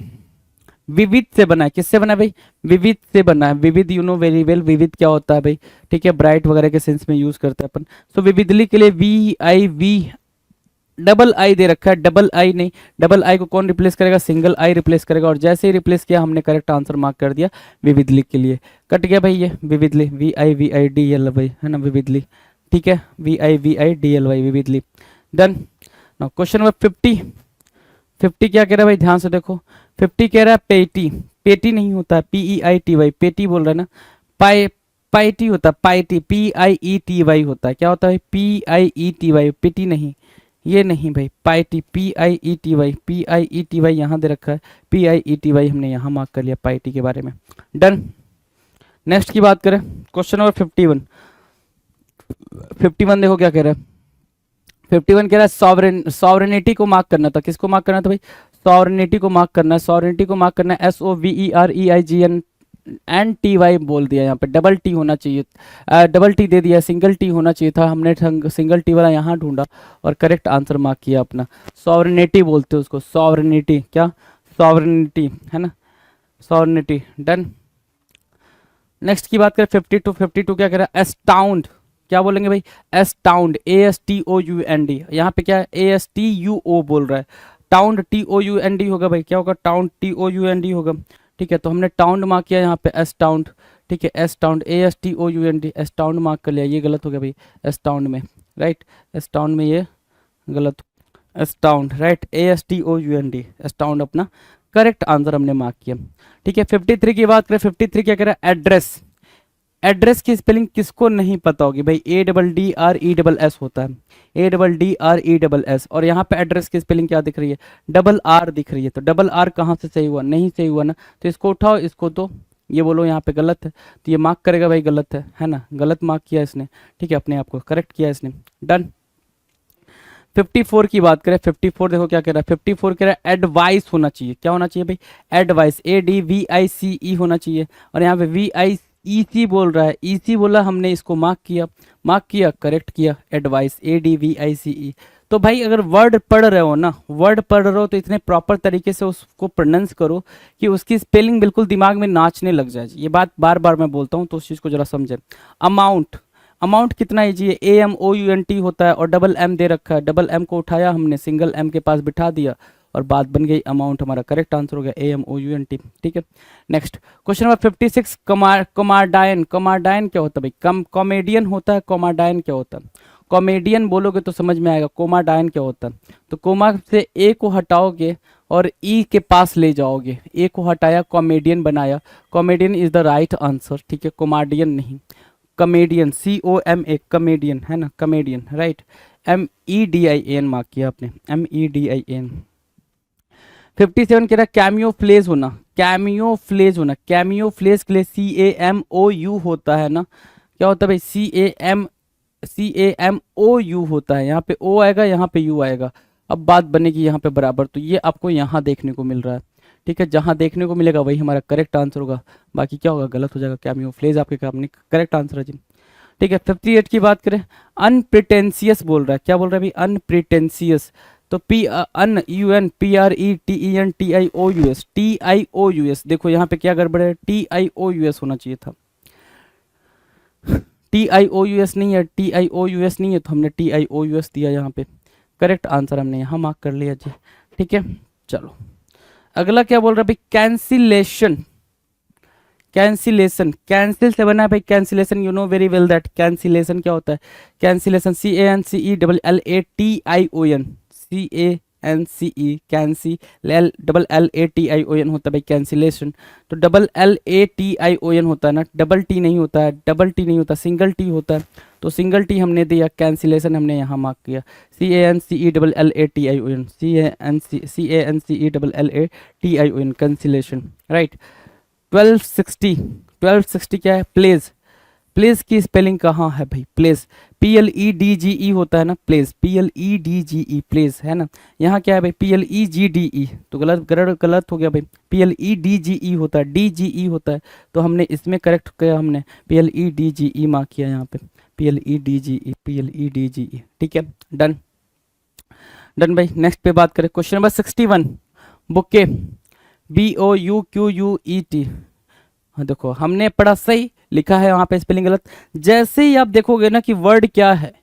विविध से बना है, किससे बना है भाई, विविध से बना है। विविध यू नो वेरी वेल, विविध क्या होता है भाई, ठीक है, ब्राइट वगैरह के सेंस में यूज करते हैं अपन। सो विविधली के लिए V I, V double I दे रखा है, डबल आई नहीं, डबल आई को कौन रिप्लेस करेगा, सिंगल आई रिप्लेस करेगा, और जैसे ही रिप्लेस किया हमने करेक्ट आंसर मार्क कर दिया विविधली के लिए। कट गया भाई ये vividly, V I D L Y है ना विविधली, ठीक है, V I D L Y vividly. Done. Now question number 50। 50 क्या कह रहा है भाई, ध्यान से देखो। 50 कह रहा है पेटी, पेटी नहीं होता है, PEITY, पेटी बोल रहा है ना, पाई पाईटी होता है, पाईटी PIETY होता है, क्या होता है PIETY, पेटी नहीं, ये नहीं भाई, पाईटी PIETY यहाँ दे रखा है, PIETY हमने यहाँ मार्क कर लिया पाईटी के बारे में। डन। नेक्स्ट की बात करें, क्वेश्चन नंबर 51। 51 देखो क्या कह रहा है। 51 कह रहा है सॉवरेन, सॉवरेनिटी को मार्क करना था, किसको मार्क करना था भाई, सॉवरेनिटी को मार्क करना है, सॉवरेनिटी को मार्क करना है, SOVEREIGN बोल दिया, यहाँ पे डबल टी होना चाहिए, डबल टी दे दिया, सिंगल टी होना चाहिए था, हमने सिंगल टी वाला यहाँ ढूंढा और करेक्ट आंसर मार्क किया अपना। सॉवरेनिटी बोलते हैं उसको, सॉवरेनिटी, क्या सॉवरेनिटी है ना, सॉवरेनिटी। डन। नेक्स्ट की बात करें 52। 52 क्या कह रहा है, एस्टाउंड, क्या बोलेंगे भाई, एस्टाउंड, ASTOUND, यहाँ पे क्या है ASTUO बोल रहा है, टाउंड TOUND होगा भाई, क्या होगा टाउंड TOUND होगा, ठीक है, तो हमने टाउंड मार्क किया यहाँ पे एस्टाउंड, ठीक है, एस्टाउंड ASTOUND, एस्टाउंड मार्क कर लिया, ये गलत हो गया भाई, एस्टाउंड में, राइट, एस्टाउंड में ये गलत, एस्टाउंड, राइट, ASTOUND, एस्टाउंड अपना करेक्ट आंसर हमने मार्क किया, ठीक है। 53 की बात करें, 53 क्या कह रहा है, एड्रेस, एड्रेस की स्पेलिंग किसको नहीं पता होगी भाई, ADDRESS होता है, ADDRESS, और यहाँ पे एड्रेस की स्पेलिंग क्या दिख रही है, डबल आर दिख रही है, तो डबल आर कहाँ से सही हुआ, नहीं सही हुआ ना, तो इसको उठाओ, इसको तो ये बोलो यहाँ पे गलत है, तो ये मार्क करेगा भाई गलत है ना, गलत मार्क किया इसने, ठीक है, अपने आप को करेक्ट किया इसने। डन। 54 की बात करें, 54 देखो क्या कह रहा है, 54 कह रहा है एडवाइस होना चाहिए, क्या होना चाहिए भाई, एडवाइस, ADVICE होना चाहिए, और यहाँ पे VIEC बोल रहा है, EC बोला, हमने इसको मार्क किया, करेक्ट किया, एडवाइस ADVICE। तो भाई अगर वर्ड पढ़ रहे हो ना, वर्ड पढ़ रहे हो तो इतने प्रॉपर तरीके से उसको प्रोनाउंस करो कि उसकी स्पेलिंग बिल्कुल दिमाग में नाचने लग जाए। ये बात बार बार मैं बोलता हूँ, तो उस चीज़ को जरा समझे। अमाउंट, अमाउंट कितना ईजी है, AMOUNT होता है, और डबल M दे रखा है, डबल M को उठाया हमने, सिंगल M के पास बिठा दिया और बात बन गई अमाउंट, हमारा करेक्ट आंसर हो गया AMOUNT, ठीक है। Next question number 56। कॉमाडायन, कॉमाडायन क्या होता है भाई, कॉमेडियन होता है, कॉमाडायन क्या होता है, कॉमेडियन बोलोगे तो समझ में आएगा, कोमाडायन क्या होता है, तो कोमा से ए को हटाओगे और ई के पास ले जाओगे, ए को हटाया कॉमेडियन बनाया, comedian is the right answer, ठीक है, कोमाडियन नहीं, कमेडियन, COMA, कमेडियन है ना, कमेडियन, राइट, MEDIAN मार्क किया आपने, MEDIAN। 57 कह रहा है कैमियो फ्लेज होना, कैमियो फ्लेज होना, कैमियो फ्लेज के लिए CAMOU होता है ना, क्या होता है भाई, CAMOU होता है, यहाँ पे O आएगा, यहाँ पे U आएगा, अब बात बनेगी यहाँ पे बराबर, तो ये आपको यहाँ देखने को मिल रहा है, ठीक है, जहाँ देखने को मिलेगा वही हमारा करेक्ट आंसर होगा, बाकी क्या होगा गलत हो जाएगा, कैमियो फ्लेज आपके काम करेक्ट आंसर है जी, ठीक है। 58 की बात करें, अनप्रिटेंशियस बोल रहा है, क्या बोल रहा है भाई, अनप्रिटेंशियस, तो TIOUS, देखो यहाँ पे क्या गड़बड़ है, TIOUS होना चाहिए था, TIOUS नहीं है, TIOUS नहीं है, तो हमने TIOUS दिया यहाँ पे, करेक्ट आंसर हमने यहाँ मार्क कर लिया जी, ठीक है। चलो अगला क्या बोल रहा है भाई, कैंसिलेशन, कैंसिलेशन, कैंसिल से बना है भाई, cancellation, you know very well that cancellation क्या होता है, कैंसिलेशन CANCELLATION, CANCE होता है भाई कैंसिलेशन, तो LLATION होता है ना, डबल टी नहीं होता है, डबल टी नहीं होता, सिंगल टी होता है, तो सिंगल टी हमने दिया, कैंसिलेशन हमने यहाँ मार्क किया, CANCELLATION, कैंसिलेशन, राइट। 1260 क्या है, प्लेज, प्लेस की स्पेलिंग कहाँ है भाई? प्लेस PLEDGE होता है ना, प्लेस PLEDGE प्लेस है ना। यहाँ क्या है भाई? PLEGDE, तो गलत गलत गलत हो गया भाई। PLEDGE होता है, DGE होता है, तो हमने इसमें करेक्ट किया, हमने PLEDGE मार्क किया यहाँ पे, PLEDGE, ठीक है, डन डन भाई। नेक्स्ट पे बात करें, क्वेश्चन नंबर 61, बुके, BOUQUET। हाँ देखो, हमने पढ़ा सही, लिखा है वहां पे स्पेलिंग गलत। जैसे ही आप देखोगे ना कि वर्ड क्या है,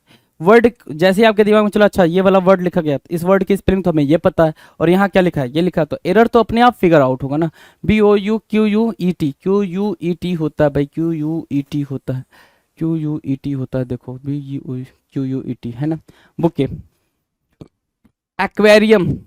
वर्ड जैसे ही आपके दिमाग में चला, अच्छा ये वाला वर्ड लिखा गया, इस वर्ड की स्पेलिंग तो हमें ये पता है, और यहाँ क्या लिखा है, ये लिखा है, तो एरर तो अपने आप फिगर आउट होगा ना। BOUQUET होता है भाई, QUET होता है, QUET होता है, देखो BUQUET है ना। बुके, एक्वेरियम,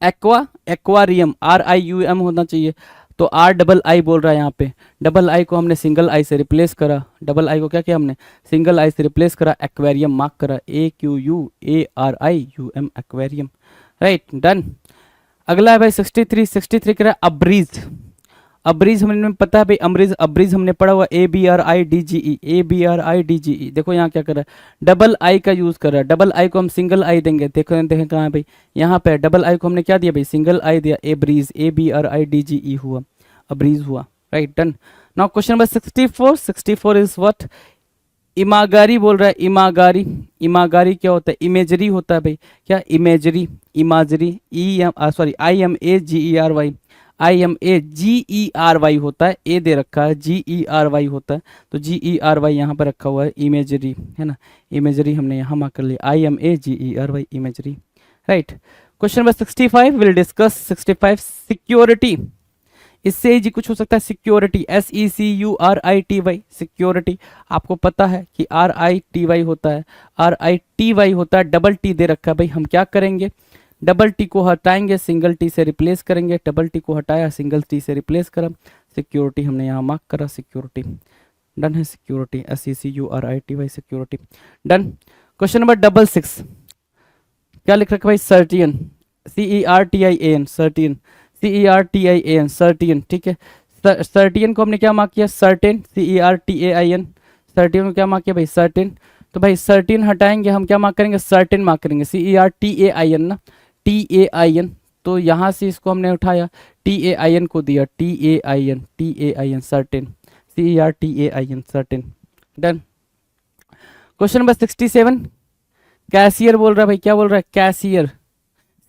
एक्वारियम, RIUM होना चाहिए, तो RII बोल रहा है यहाँ पे। डबल आई को हमने सिंगल आई से रिप्लेस करा, डबल आई को क्या किया हमने, सिंगल आई से रिप्लेस करा, एक्वेरियम मार्क करा, AQUARIUM, एक्वेरियम, राइट, डन। अगला है भाई 63 करा अब्रीज। अब्रीज हमें पता है भाई, अब्रीज हमने पढ़ा हुआ, ABRIDGE, देखो यहाँ क्या कर रहा है, डबल आई का यूज कर रहा है, डबल आई को हम सिंगल आई देंगे, देखो देखें कहाँ है भाई, यहाँ पे डबल आई को हमने क्या दिया भाई, सिंगल आई दिया, एब्रीज, ABRIDGE हुआ, अब्रीज हुआ, right, done. Now question number 64 is what? Imagery बोल रहा है, इमागारी, इमागारी क्या होता है? इमेजरी होता है भाई, क्या इमेजरी, इमाजरी, IMAGERY होता है, ए दे रखा है, GERY होता है, तो GERY यहाँ पर रखा हुआ है, इमेजरी है ना, इमेजरी हमने यहाँ मार्क कर लिया, IMAGERY, imagery, right. Question number 65 will discuss 65 security. इससे जी कुछ हो सकता है, सिक्योरिटी, SECURITY, सिक्योरिटी, आपको पता है कि RITY होता है, RITY होता है, डबल टी दे रखा है भाई, हम क्या करेंगे, डबल टी को हटाएंगे, सिंगल टी से रिप्लेस करेंगे, डबल टी को हटाया, सिंगल टी से रिप्लेस करा, सिक्योरिटी हमने यहाँ मार्क करा, सिक्योरिटी, डन है, security, SECURITY, security, done. Question number 66, क्या लिख रखा भाई, सर्टियन, CERTIAN, सर्टियन, CERTIAN, सर्टियन, ठीक है। सर्टियन को हमने क्या मार्क किया, सर्टेन, CERTAIN, सर्टियन को क्या मार्क किया भाई, सर्टेन, तो भाई सर्टिन हटाएंगे, हम क्या मार्क करेंगे, सर्टेन मार्क करेंगे, CERTAIN ना, TAIN, तो यहाँ से इसको हमने उठाया, TAIN को दिया, TAIN, certain, CERTAIN, certain, done. Question number 67, cashier बोल रहा है भाई, क्या बोल रहा है, कैशियर,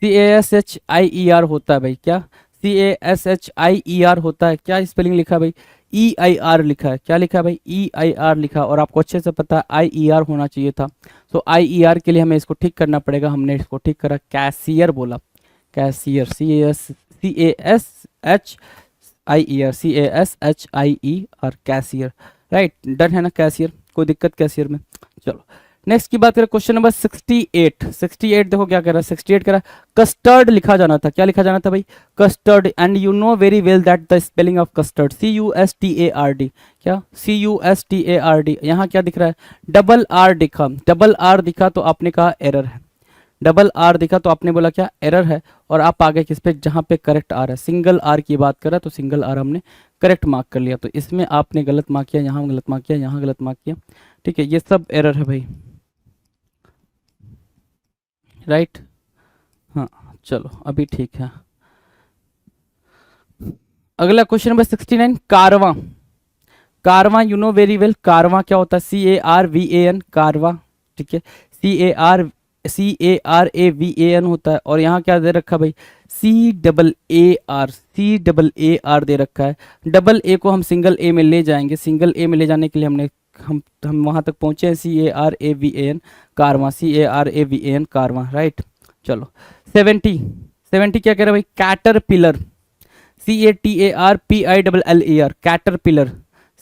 CASHIER होता है भाई, क्या CASHIER होता है, क्या स्पेलिंग लिखा है भाई, EIR लिखा है, क्या लिखा है भाई, EIR लिखा, और आपको अच्छे से पता है IER होना चाहिए था, तो IER के लिए हमें इसको ठीक करना पड़ेगा, हमने इसको ठीक करा, कैशियर बोला, cashier, CASHIER, cashier, right, done है ना, कैशियर, कोई दिक्कत कैशियर में। चलो नेक्स्ट की बात करें, क्वेश्चन नंबर 68 देखो क्या कर रहा है, 68 कह रहा है कस्टर्ड लिखा जाना था, क्या लिखा जाना था भाई, custard, and you know very well that the spelling of custard, CUSTARD, क्या CUSTARD, यहाँ क्या दिख रहा है, डबल आर दिखा, डबल आर दिखा तो आपने कहा एरर है, डबल आर दिखा तो आपने बोला क्या एरर है, और आप आगे किस पे, जहाँ पे करेक्ट आर है, सिंगल आर की बात करा तो सिंगल आर हमने करेक्ट मार्क कर लिया, तो इसमें आपने गलत मार्क किया, यहाँ गलत मार्क किया, यहाँ गलत मार्क किया, ठीक है, ये सब एरर है भाई, राइट, हाँ चलो अभी ठीक है। अगला क्वेश्चन नंबर 69, कारवा, कारवा यू नो वेरी वेल, कारवा क्या होता है, CARVAN, कारवा, ठीक है, CARAVAN होता है, और यहाँ क्या दे रखा भाई, CAAR दे रखा है, डबल ए को हम सिंगल ए में ले जाएंगे, सिंगल ए में ले जाने के लिए हमने हम वहां तक पहुंचे हैं, CARAVAN, कारवा, CARAVAN, कारवा, राइट। चलो 70 क्या कह रहा है भाई, caterpillar, CATARPILLER, caterpillar,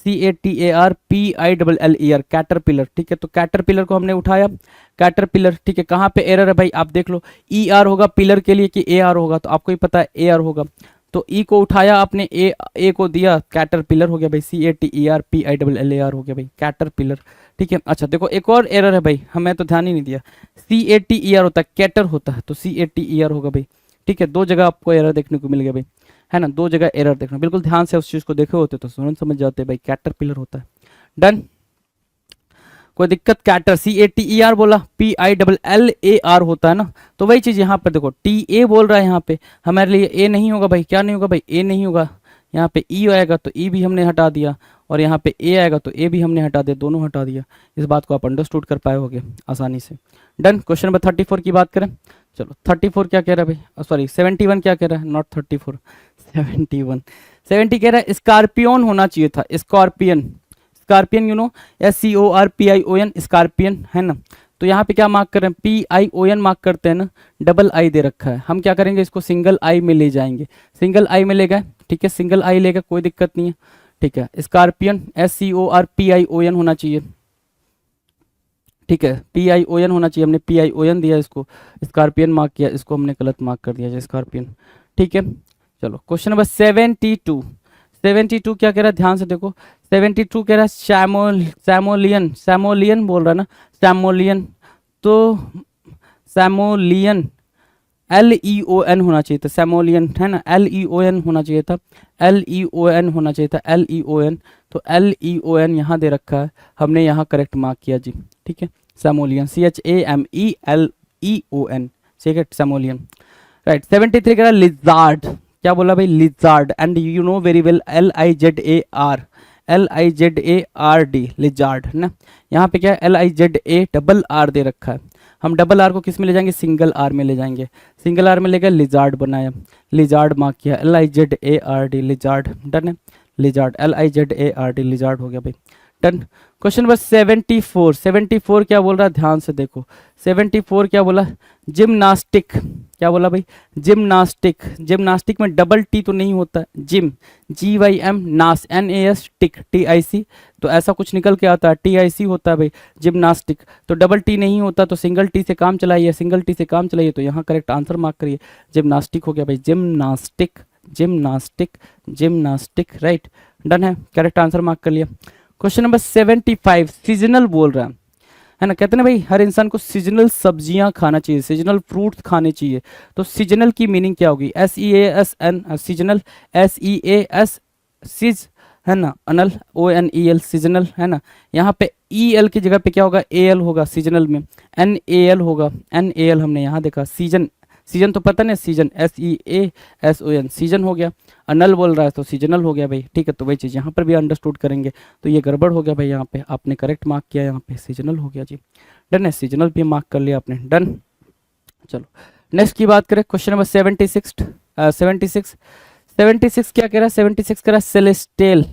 CATARPILLER, caterpillar, ठीक है, तो कैटरपिलर को हमने उठाया, कैटरपिलर, ठीक है, कहाँ पे एरर है भाई, आप देख लो, ER होगा पिलर के लिए कि AR होगा, तो आपको ही पता है AR होगा, तो E को उठाया आपने, A को दिया, कैटरपिलर हो गया भाई, CATERPILLER हो गया भाई, कैटरपिलर, ठीक है। अच्छा देखो एक और एरर है भाई, हमें तो ध्यान ही नहीं दिया, CATER होता है, कैटर होता है, तो CATER होगा भाई, ठीक है, दो जगह आपको एरर देखने को मिल गया भाई, है ना, दो जगह एरर देखना, बिल्कुल ध्यान से उस चीज को देखे होते तो तुरंत समझ जाते भाई, कैटरपिलर होता है, डन। कोई दिक्कत? कैटर, CATER बोला, PILLAR होता है ना, तो वही चीज यहाँ पर देखो TA बोल रहा है यहाँ पे, हमारे लिए ए नहीं होगा भाई, क्या नहीं होगा भाई, ए नहीं होगा, यहाँ पे ई आएगा तो ई भी हमने हटा दिया, और यहाँ पे ए आएगा तो ए भी हमने हटा दिया, दोनों हटा दिया। इस बात को आप अंडरस्टूड कर पाए होगे आसानी से। डन। क्वेश्चन नंबर 34 की बात करें, चलो 34 क्या कह रहा है भाई, सॉरी 71 क्या कह रहा है, नॉट 34, 71, 70 कह रहा है स्कॉर्पियन होना चाहिए था, scorpion, scorpion you know, SCORPION, scorpion है ना। तो यहाँ पे क्या मार्क कर रहे हैं, PION मार्क करते हैं ना, डबल आई दे रखा है, हम क्या करेंगे इसको सिंगल आई में ले जाएंगे, सिंगल आई में ले गए, ठीक है, सिंगल आई लेगा, कोई दिक्कत नहीं है, ठीक है। स्कॉर्पियन SCORPION होना चाहिए, ठीक है, PION होना चाहिए, हमने PION दिया इसको, स्कॉर्पियन मार्क किया, इसको हमने गलत मार्क कर दिया स्कॉर्पियन, ठीक है। चलो क्वेश्चन नंबर 72, 72 क्या कह रहा है, ध्यान से देखो, 72 कह रहा है सैमोलियन, सैमोलियन बोल रहा है ना, सैमोलियन, तो सैमोलियन LEON होना चाहिए था, सैमोलियन है ना, LEON होना चाहिए था, LEON होना चाहिए था, LEON, तो LEON यहाँ दे रखा है, हमने यहाँ करेक्ट मार्क किया जी, ठीक है। सैमोलियन, CHAMELEON, ठीक है, सैमोलियन, राइट। 73 कह रहा है लिजार्ड, क्या बोला भाई, lizard, and you know very well LIZARD, lizard है ना। यहाँ पे क्या है, LIZA दे रखा है, हम डबल आर को किस में ले जाएंगे, सिंगल आर में ले जाएंगे, सिंगल आर में लेकर लिजार्ड बनाया, लिजार्ड मार्क किया, LIZARD, लिजार्ड, डन है, लिजार्ड, LIZARD, लिजार्ड हो गया भाई, डन। क्वेश्चन नंबर 74, 74 क्या बोल रहा है, ध्यान से देखो, 74 क्या बोला, जिम्नास्टिक, क्या बोला भाई, जिम्नास्टिक, जिम्नास्टिक में डबल टी तो नहीं होता है, जिम, GYM, नास, NAS, टिक, TIC, तो ऐसा कुछ निकल के आता है, TIC होता है भाई, जिम्नास्टिक, तो डबल टी नहीं होता, तो सिंगल टी से काम चलाइए, सिंगल टी से काम चलाइए, तो यहाँ करेक्ट आंसर मार्क करिए, जिम्नास्टिक हो गया भाई, gymnastic, gymnastic, gymnastic, right, done है, करेक्ट आंसर मार्क कर लिया। क्वेश्चन नंबर 75, सीजनल बोल रहा है ना, कहते हैं ना भाई हर इंसान को सीजनल सब्जियां खाना चाहिए, सीजनल फ्रूट्स खाने चाहिए, तो सीजनल की मीनिंग क्या होगी, SEASN, सीजनल, SEAS, सीज है ना, अनल, ONEL, सीजनल है ना, यहाँ पे EL की जगह पे क्या होगा, AL होगा, सीजनल में NAL होगा, NAL हमने यहाँ देखा, सीजन, सीजन तो पता नहीं, सीजन SEASON, सीजन हो गया, अनल बोल रहा है तो सीजनल हो गया भाई, ठीक है, तो वही चीज़ यहाँ पर भी अंडरस्टूड करेंगे, तो ये गड़बड़ हो गया भाई, यहाँ पे आपने करेक्ट मार्क किया, यहाँ पे सीजनल हो गया जी, डन है, सीजनल भी मार्क कर लिया आपने, डन। चलो नेक्स्ट की बात करें, क्वेश्चन नंबर 76, 76, 76 क्या कह रहा है, 76 कह रहा है सेलेस्टियल,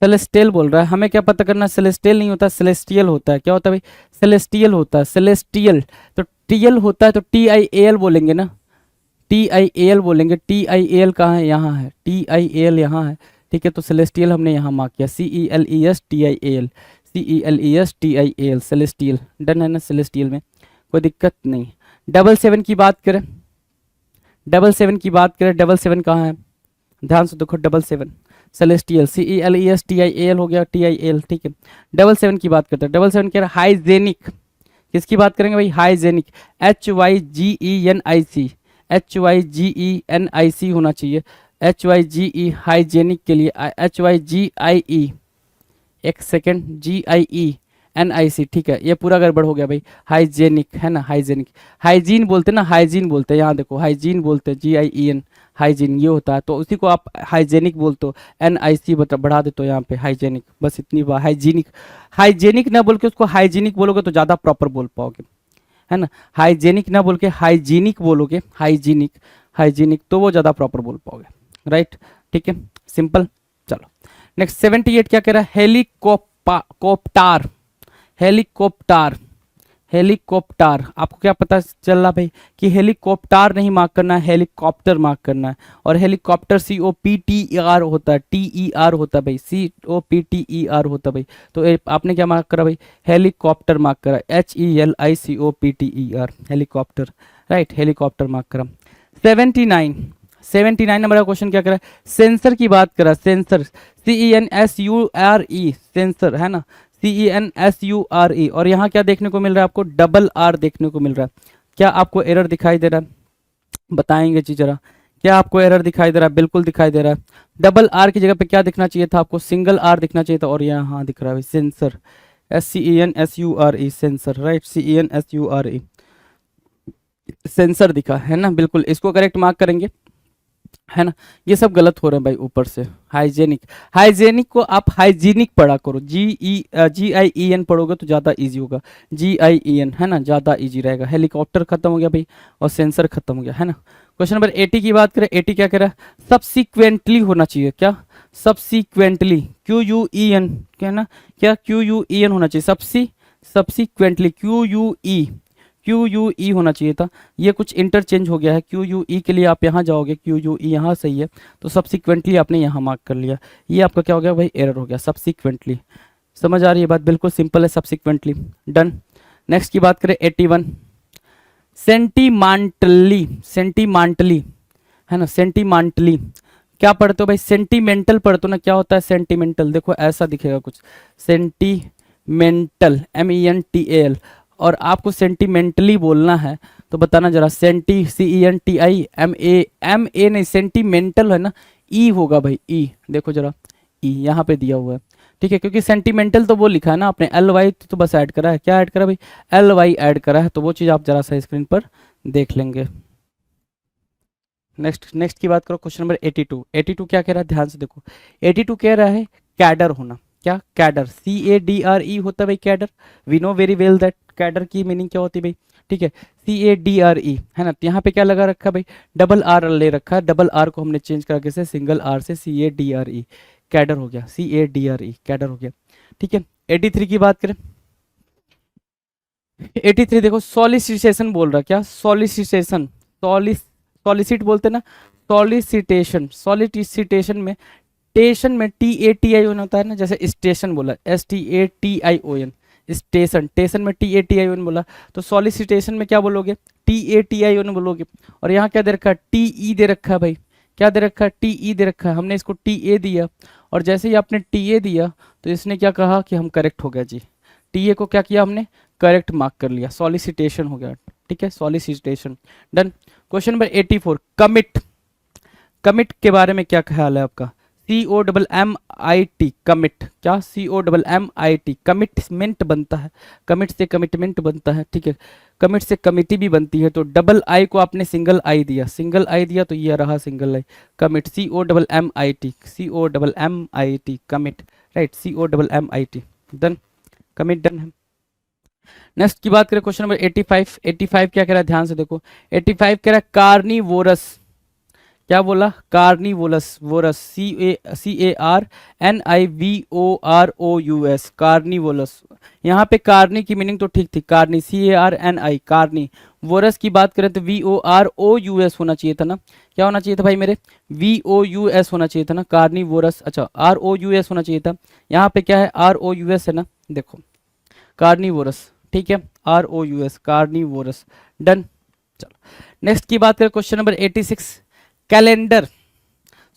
सेलेस्टियल बोल रहा है, हमें क्या पता करना है, सेलेस्टियल नहीं होता, सेलेस्टियल होता है, क्या होता है भाई, सेलेस्टियल होता है, सेलेस्टियल, तो टीएल होता है तो TIAL बोलेंगे ना, TIAL बोलेंगे, TIAL कहाँ है, यहाँ है, TIAL यहाँ है, ठीक है, तो सेलेस्टियल हमने यहाँ मार्क किया, CELESTIAL, CELESTIAL, सेलेस्टियल, डन है ना, सेलेस्टियल में कोई दिक्कत नहीं। 77 की बात करें, 77 की बात करें, 77 कहाँ है, ध्यान से देखो, 77 सेलेस्टियल, CELESTIAL हो गया, TIAL, ठीक है। 77 की बात करते हैं, 77 कह रहा है हाइजेनिक, किसकी बात करेंगे भाई, हाइजेनिक, HYGENIC, HYGENIC होना चाहिए, HYGE, हाइजेनिक के लिए HYGIE, एक सेकेंड, GIENIC, ठीक है, ये पूरा गड़बड़ हो गया भाई, हाइजेनिक है ना, हाइजेनिक, हाइजीन बोलते ना, हाइजीन बोलते हैं, यहाँ देखो हाइजीन बोलते हैं, GIEN, हाइजीन ये होता है, तो उसी को आप हाइजेनिक बोलते हो, NIC बढ़ा देते हो यहाँ पे, हाइजेनिक, बस इतनी बात, हाइजीनिक, हाइजेनिक ना बोल के उसको हाइजीनिक बोलोगे तो ज़्यादा प्रॉपर बोल पाओगे, है ना, हाइजेनिक ना बोल के हाइजीनिक बोलोगे, हाइजीनिक, हाइजीनिक, तो वो ज़्यादा प्रॉपर बोल पाओगे, राइट, ठीक है, सिंपल। चलो नेक्स्ट 78 क्या कह रहा है, हेलीकॉप्टार, हेलीकॉप्टार, हेलीकॉप्टर, आपको क्या पता चल रहा भाई कि हेलीकॉप्टर नहीं मार्क करना है, हेलीकॉप्टर मार्क करना है, और हेलीकॉप्टर COPTER होता है, TER होता है भाई, COPTER होता है भाई, तो आपने क्या मार्क करा भाई, हेलीकॉप्टर मार्क करा, HELICOPTER, helicopter, right, helicopter mark करा। 79, 79 नंबर का क्वेश्चन क्या करा, सेंसर की बात करा, सेंसर, CENSURE, सेंसर है ना, CENSURE, और यहाँ क्या देखने को मिल रहा है आपको, डबल आर देखने को मिल रहा है, क्या आपको एरर दिखाई दे रहा है, बताएंगे जी जरा, क्या आपको एरर दिखाई दे रहा है? बिल्कुल दिखाई दे रहा है। डबल आर की जगह पे क्या दिखना चाहिए था आपको? सिंगल आर दिखना चाहिए था, और यहाँ दिख रहा है sensor, SCENSURE, sensor, right, CENSURE, sensor दिखा है ना, बिल्कुल इसको करेक्ट मार्क करेंगे, है ना। ये सब गलत हो रहे हैं भाई ऊपर से। हाइजेनिक, हाइजेनिक को आप हाइजीनिक पढ़ा करो, GIEN पढ़ोगे तो ज़्यादा इजी होगा, GIEN, है ना, ज़्यादा इजी रहेगा। हेलीकॉप्टर खत्म हो गया भाई, और सेंसर खत्म हो गया, है ना। क्वेश्चन नंबर 80 की बात करें, 80 क्या कह रहा है? सबसीक्वेंटली होना चाहिए, क्या? सबसीक्वेंटली, QUEN, क्या है ना, क्या QUEN होना चाहिए, सबसीक्वेंटली, QUE होना चाहिए था। ये कुछ इंटरचेंज हो गया है, QUE के लिए आप यहाँ जाओगे, QUE यहाँ सही है, तो सब्सिक्वेंटली आपने यहाँ मार्क कर लिया, ये आपका क्या हो गया भाई? एरर हो गया, सब्सिक्वेंटली। समझ आ रही है बात? बिल्कुल सिंपल है, सब्सिक्वेंटली, डन। नेक्स्ट की बात करें 81, सेंटीमांटली, सेंटीमांटली, है ना, सेंटीमांटली क्या पढ़ते हो भाई? सेंटीमेंटल पढ़ते हो ना, क्या होता है सेंटीमेंटल? देखो ऐसा दिखेगा कुछ, सेंटीमेंटल, MENTAL, और आपको सेंटीमेंटली बोलना है तो बताना जरा, CENTIMA नहीं, सेंटीमेंटल है ना, ई होगा भाई, ई, देखो जरा, ई यहाँ पे दिया हुआ है, ठीक है, क्योंकि सेंटीमेंटल तो वो लिखा है ना आपने, LY तो बस ऐड करा है, क्या ऐड करा भाई? LY ऐड करा है, तो वो चीज़ आप जरा सा स्क्रीन पर देख लेंगे। नेक्स्ट की बात करो, क्वेश्चन नंबर 82, 82 क्या कह रहा है? ध्यान से देखो, 82 कह रहा है कैडर होना, क्या? कैडर, CADRE होता है भाई cadre, we know very well that cadre की मीनिंग क्या होती है भाई, ठीक है, CADRE, है ना। तो यहाँ पे क्या लगा रखा भाई? डबल आर ले रखा है, डबल आर को हमने चेंज करा कैसे? सिंगल आर से, CADRE, कैडर हो गया, CADRE, कैडर हो गया, ठीक है। 83 की बात करें, 83 देखो, सॉलिसिटेशन बोल रहा, क्या? सॉलिसिटेशन, सॉलिसिट बोलते ना, सॉलिसिटेशन, सॉलिसिटेशन में, टेशन में TATION होता है ना, जैसे स्टेशन बोला, STATION, स्टेशन, टेशन में TATION बोला, तो सॉलिसिटेशन में क्या बोलोगे? TATION बोलोगे। और यहाँ क्या दे रखा है? TE दे रखा है भाई, क्या दे रखा है? TE दे रखा है, हमने इसको TA दिया, और जैसे ही आपने TA दिया तो इसने क्या कहा कि हम करेक्ट हो गया जी, TA को क्या किया हमने? करेक्ट मार्क कर लिया, सॉलिसिटेशन हो गया, ठीक है, solicitation, done. Question number 84, commit, commit के बारे में क्या ख्याल है आपका? COMMIT, कमिट, क्या? COMMIT, कमिटमेंट बनता है, कमिट से कमिटमेंट बनता है, ठीक है, कमिट से कमिटी भी बनती है, तो डबल आई को आपने सिंगल आई दिया, सिंगल आई दिया तो ये रहा single I, commit, COMMIT, COMMIT, commit, right, COMMIT, done, commit done है। नेक्स्ट की बात करें, क्वेश्चन नंबर 85, 85 क्या कह रहा है? ध्यान से देखो, 85 कह रहा है कार्निवोरस, क्या बोला? Carnivorous, vores, CARNIVOROUS, carnivorous. यहाँ पे कार्नी की मीनिंग तो ठीक थी, कार्नी, CARNI, कार्नी। वोरस की बात करें तो VOROUS होना चाहिए था ना, क्या होना चाहिए था भाई मेरे? VOUS होना चाहिए था ना, कार्निवोरस, अच्छा ROUS होना चाहिए था, यहाँ पे क्या है? ROUS है ना, देखो, कार्निवोरस, ठीक है, ROUS, कार्निवोरस, डन। चलो नेक्स्ट की बात करें, क्वेश्चन नंबर 86, कैलेंडर।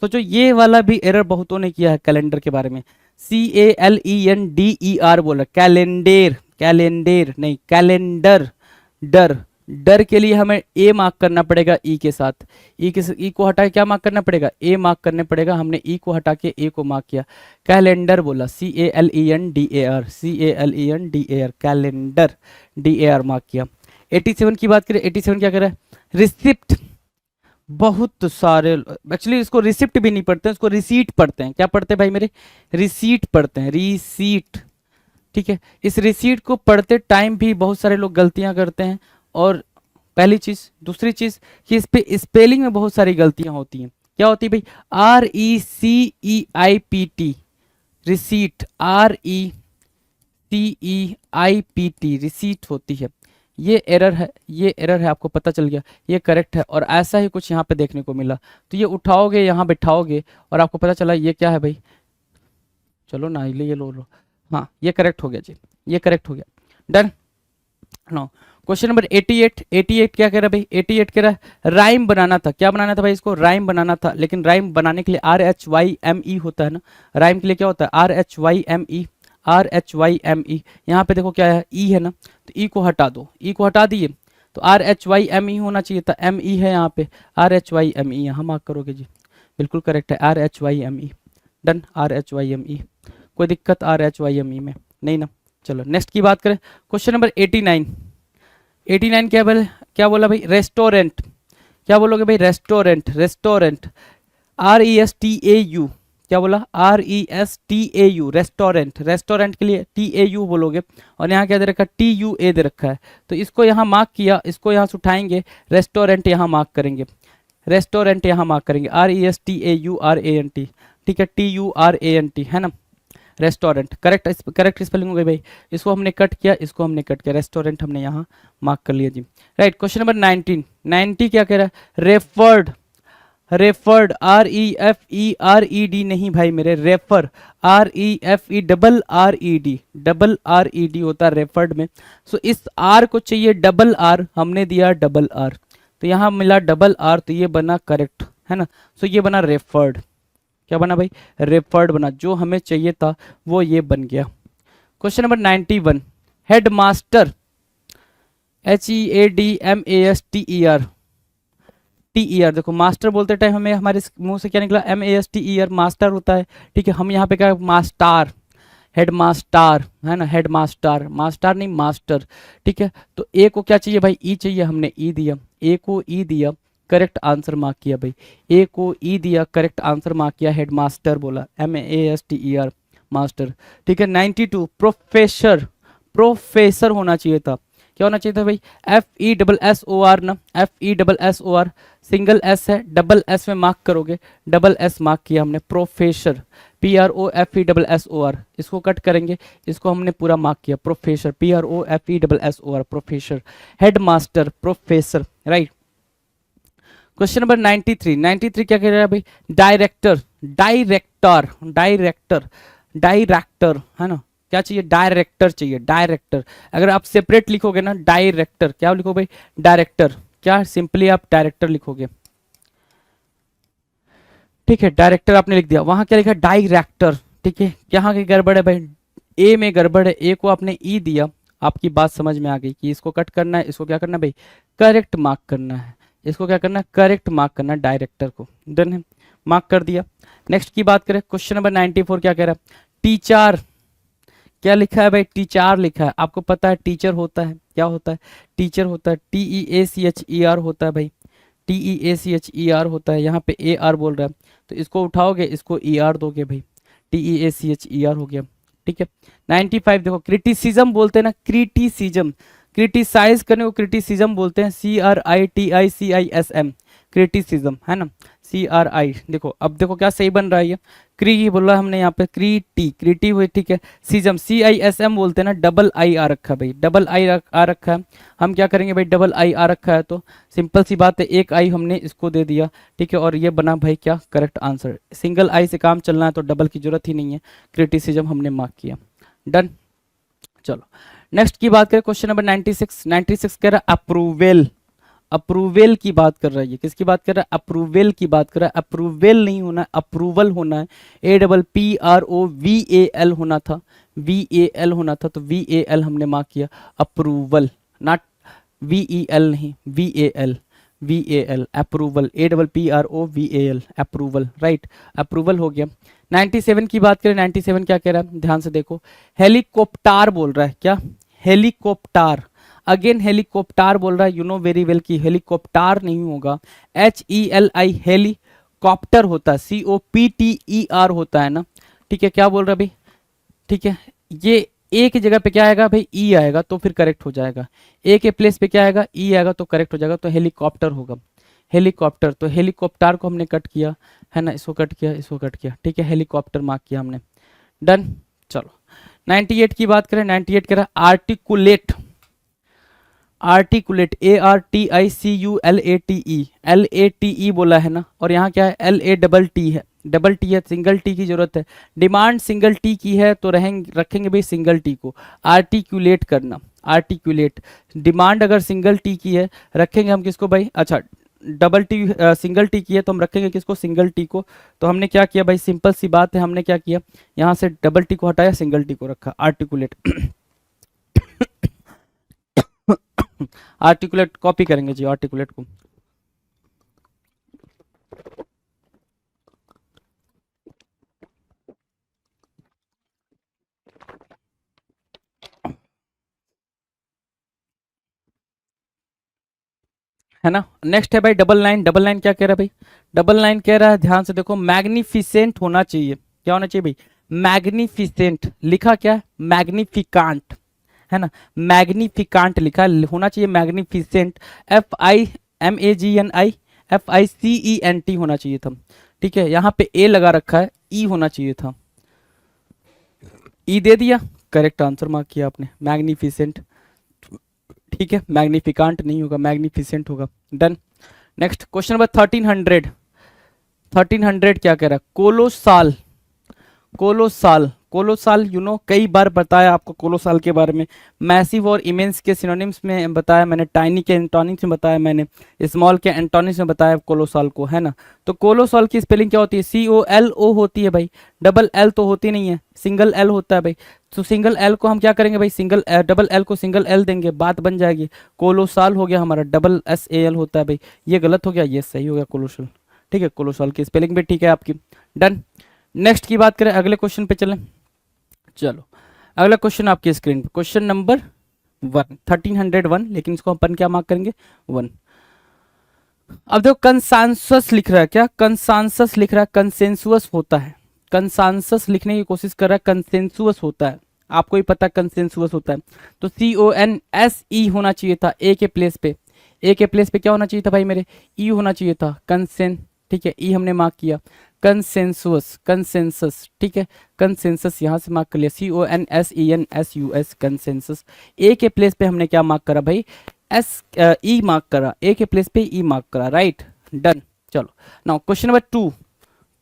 सोचो ये वाला भी एरर बहुतों ने किया है कैलेंडर के बारे में, CALENDER बोला, कैलेंडर, कैलेंडर नहीं, कैलेंडर, डर, डर के लिए हमें ए मार्क करना पड़ेगा ई के साथ, ई को हटा के क्या मार्क करना पड़ेगा? ए मार्क करने पड़ेगा, हमने ई को हटा के ए को मार्क किया, कैलेंडर बोला, CALENDAR, CALENDAR, calendar, DAR mark किया। 87 की बात करें, 87 क्या कर रहा है? रिसिप्ट, बहुत सारे, एक्चुअली इसको रिसिप्ट भी नहीं पढ़ते हैं, इसको रिसीट पढ़ते हैं, क्या पढ़ते हैं भाई मेरे? रिसीट पढ़ते हैं, रिसीट, ठीक है। इस रिसीट को पढ़ते टाइम भी बहुत सारे लोग गलतियां करते हैं, और पहली चीज, दूसरी चीज कि इस पे स्पेलिंग में बहुत सारी गलतियां होती हैं, क्या होती है भाई? RECEIPT, रिसीट, RECEIPT, रिसीट होती है, ये एरर है, ये एरर है, आपको पता चल गया, ये करेक्ट है, और ऐसा ही कुछ यहाँ पे देखने को मिला, तो ये उठाओगे, यहाँ बैठाओगे, और आपको पता चला ये क्या है भाई? चलो ना, ये लो, हाँ ये करेक्ट हो गया जी, ये करेक्ट हो गया, डन। नो, क्वेश्चन नंबर 88, 88 क्या कह रहा है भाई? 88 कह रहा है राइम बनाना था, क्या बनाना था भाई? इसको राइम बनाना था, लेकिन राइम बनाने के लिए RHYME होता है ना, राइम के लिए क्या होता है? RHYME, RHYME, यहाँ पे देखो क्या है? ई है ना, तो ई को हटा दो, ई को हटा दिए, तो RHYME होना चाहिए था, ME है यहाँ पे, RHYME यहाँ मार्क करोगे जी, बिल्कुल करेक्ट है, RHYME। Done, RHYME। कोई दिक्कत RHYME में नहीं ना? चलो नेक्स्ट की बात करें, क्वेश्चन नंबर 89। 89 क्या बोला भाई? रेस्टोरेंट। क्या बोलोगे भाई? रेस्टोरेंट। Restaurant, RESTAU। क्या बोला? RESTAU, restaurant. रेस्टोरेंट के लिए TAU बोलोगे, और यहाँ क्या दे रखा है? TUA दे रखा है। तो इसको यहाँ मार्क किया, इसको यहाँ से उठाएंगे, रेस्टोरेंट यहाँ मार्क करेंगे, रेस्टोरेंट यहाँ मार्क करेंगे, RESTAURANT, ठीक है, TURANT है ना, रेस्टोरेंट। करेक्ट स्पेलिंग हो गई भाई। इसको हमने कट किया, इसको हमने कट किया, रेस्टोरेंट हमने यहाँ मार्क कर लिया जी। Right, question number 19। 90 क्या कह रहा है? रेफर्ड। रेफर्ड, REFERED नहीं भाई मेरे, रेफर, REFE डबल RED होता है रेफर्ड में। सो इस R को चाहिए डबल R, हमने दिया डबल R, तो यहाँ मिला डबल R, तो ये बना करेक्ट है ना। सो ये बना रेफर्ड। क्या बना भाई? रेफर्ड बना, जो हमें चाहिए था वो ये बन गया। Question number 91। Headmaster, HEADMASTER, TER। देखो मास्टर बोलते टाइम हमें हमारे मुंह से क्या निकला? MASTER, मास्टर होता है, ठीक है। हम यहाँ पे क्या? मास्टर, हेडमास्टर है ना, हेडमास्टर, मास्टर नहीं मास्टर, ठीक है। तो ए को क्या चाहिए भाई? ई चाहिए, हमने ई दिया, ए को ई दिया, करेक्ट आंसर मार्क किया भाई, ए को ई दिया, करेक्ट आंसर मार्क किया, हेडमास्टर बोला, MASTER, मास्टर, ठीक है। 92। प्रोफेसर, प्रोफेसर होना चाहिए था, क्या होना चाहिए था भाई? FESSOR ना, FESSOR, सिंगल एस है, डबल एस में मार्क करोगे, डबल एस मार्क किया हमने, प्रोफेसर, PROFESSOR। इसको कट करेंगे, इसको हमने पूरा मार्क किया, professor, PROFESSOR, professor. Headmaster, professor, right. Question number 93। 93 क्या कह रहा है भाई? डायरेक्टर, डायरेक्टर, डायरेक्टर, डायरेक्टर है ना, क्या चाहिए? डायरेक्टर चाहिए, डायरेक्टर। अगर आप सेपरेट लिखोगे ना, डायरेक्टर, क्या लिखो भाई? डायरेक्टर, क्या सिंपली आप डायरेक्टर लिखोगे, ठीक है, डायरेक्टर आपने लिख दिया। वहां क्या लिखा? डायरेक्टर, ठीक है। यहाँ की गड़बड़ है भाई, ए में गड़बड़ है, ए को आपने ई दिया, आपकी बात समझ में आ गई कि इसको कट करना है, इसको क्या करना है भाई? करेक्ट मार्क करना है, इसको क्या करना है? करेक्ट मार्क करना है, डायरेक्टर को। डन है, मार्क कर दिया। नेक्स्ट की बात करें, क्वेश्चन नंबर 94 क्या कह रहा है? टीचर, क्या लिखा है भाई? टीचर लिखा है। आपको पता है टीचर होता है, क्या होता है? टीचर होता है, TEACHER होता है भाई, TEACHER होता है। यहाँ पे AR बोल रहा है, तो इसको उठाओगे, इसको ER दोगे भाई, TEACHER हो गया, ठीक है। 95 देखो, क्रिटिसिज्म बोलते हैं ना, क्रिटिसिज्म, क्रिटिसाइज करने को क्रिटिसिज्म बोलते हैं, CRITICISM, क्रिटिसिज्म है ना, CRI। देखो अब देखो क्या सही बन रहा है, ये क्री बोला हमने यहाँ पे, क्रीटी, क्रीटी हुई, ठीक है। सिज्म, CISM बोलते हैं ना, डबल आई आ रखा है भाई, डबल आई आ रखा है। हम क्या करेंगे भाई? डबल आई आ रखा है तो सिंपल सी बात है, एक आई हमने इसको दे दिया, ठीक है, और ये बना भाई क्या? Correct answer. सिंगल आई से काम चलना है तो डबल की जरूरत ही नहीं है, क्रिटिसिज्म हमने मार्क किया। डन, चलो नेक्स्ट की बात करें, क्वेश्चन नंबर 96। 96 कह रहा है अप्रूवल, अप्रूवल की बात कर रहा है, ये किसकी बात कर रहा है? अप्रूवल की बात कर रहा है। अप्रूवल नहीं होना है, अप्रूवल होना है, APPROVAL होना था, VAL होना था, तो VAL हमने मार्क किया, अप्रूवल, नॉट VEL नहीं, VAL, VAL, approval, APPROVAL, approval, right, approval हो गया। 97 की बात करें, 97 क्या कह रहा है? ध्यान से देखो, हेलीकॉप्टर बोल रहा है, क्या? हेलीकॉप्टर, अगेन हेलीकॉप्टर बोल रहा है, यू नो वेरी वेल कि हेलीकॉप्टर नहीं होगा, HELI, हेलीकॉप्टर होता है, COPTER होता है ना, ठीक है। क्या बोल रहा है भाई? ठीक है, ये ए की जगह पे क्या आएगा भाई? ई आएगा, तो फिर करेक्ट हो जाएगा। ए के प्लेस पे क्या आएगा? ई आएगा, तो करेक्ट हो जाएगा, तो हेलीकॉप्टर होगा, हेलीकॉप्टर। तो हेलीकॉप्टर को हमने कट किया है ना, इसको कट किया, इसको कट किया, ठीक है, हेलीकॉप्टर मार्क किया हमने। डन, चलो 98 की बात करें, 98 कह रहा है आर्टिकुलेट, आर्टिकुलेट, ARTICULATE, LATE बोला है ना, और यहाँ क्या है? LATT है, डबल टी है, सिंगल टी की जरूरत है। डिमांड सिंगल टी की है तो रखेंगे भाई सिंगल टी को। आर्टिकुलेट करना, आर्टिकुलेट, डिमांड अगर सिंगल टी की है रखेंगे हम किसको भाई? अच्छा, डबल टी सिंगल टी की है तो हम रखेंगे किसको? सिंगल टी को। तो हमने क्या किया भाई? सिंपल सी बात है, हमने क्या किया, यहाँ से डबल टी को हटाया, सिंगल टी को रखा, आर्टिकुलेट। आर्टिकुलेट कॉपी करेंगे जी, आर्टिकुलेट को। है ना। नेक्स्ट है भाई डबल नाइन। डबल नाइन क्या कह रहा है भाई? डबल नाइन कह रहा है, ध्यान से देखो, मैग्निफिसेंट होना चाहिए। क्या होना चाहिए भाई? मैग्निफिसेंट। लिखा क्या है? मैग्निफिकांट, है ना। मैग्निफिकांट लिखा है, होना चाहिए मैग्निफिसेंट। FIMAGNI FICENT होना चाहिए था। ठीक है, यहाँ पे ए लगा रखा है, ई होना चाहिए था। ई दे दिया, करेक्ट आंसर मार्क किया आपने, मैग्निफिसेंट। ठीक है, मैग्निफिकांट नहीं होगा, मैग्निफिसेंट होगा। डन। Next question number 1300। 1300 क्या कह रहा है? कोलोसाल। कोलोसाल, कोलोसाल यू नो, कई बार बताया आपको कोलोसाल के बारे में। मैसिव और इमेंस के सिनोनिम्स में बताया मैंने, टाइनी के एंटोनिम्स में बताया मैंने, स्मॉल के एंटोनिम्स में बताया कोलोसाल को, है ना। तो कोलोसाल की स्पेलिंग क्या होती है? COLO होती है भाई, डबल एल तो होती नहीं है, सिंगल एल होता है भाई। तो सिंगल एल को हम क्या करेंगे भाई? सिंगल डबल एल को सिंगल एल देंगे, बात बन जाएगी। कोलोसाल हो गया हमारा, डबल SAL होता है भाई। ये गलत हो गया, ये सही हो गया, कोलोसाल। ठीक है, कोलोसाल की स्पेलिंग भी ठीक है आपकी। डन। नेक्स्ट की बात करें, अगले क्वेश्चन पे चलें। चलो, अगला क्वेश्चन आपकी स्क्रीन पे, क्वेश्चन नंबर 1, 1301, लेकिन इसको अपन क्या मार्क करेंगे? 1। अब देखो, कंसेंसस लिख रहा है, क्या कंसेंसस लिख रहा है? कंसेंसुअस होता है, कंसेंसस लिखने की कोशिश कर रहा है, कंसेंसुअस होता है। आपको ही पता कंसेंसुअस होता है, तो CONSE होना चाहिए था ए के प्लेस पे। ए के प्लेस पे क्या होना चाहिए था भाई मेरे? ई होना चाहिए था, कंसेन। ठीक है, ई हमने मार्क किया। कंसेंसुअस, कंसेंसस, ठीक है, कंसेंसस यहाँ से मार्क कर लिया, CONSENSUS, कंसेंसस। ए के प्लेस पे हमने क्या मार्क करा भाई? ई मार्क करा, ए के प्लेस पे ई मार्क करा, राइट। डन। चलो, now question number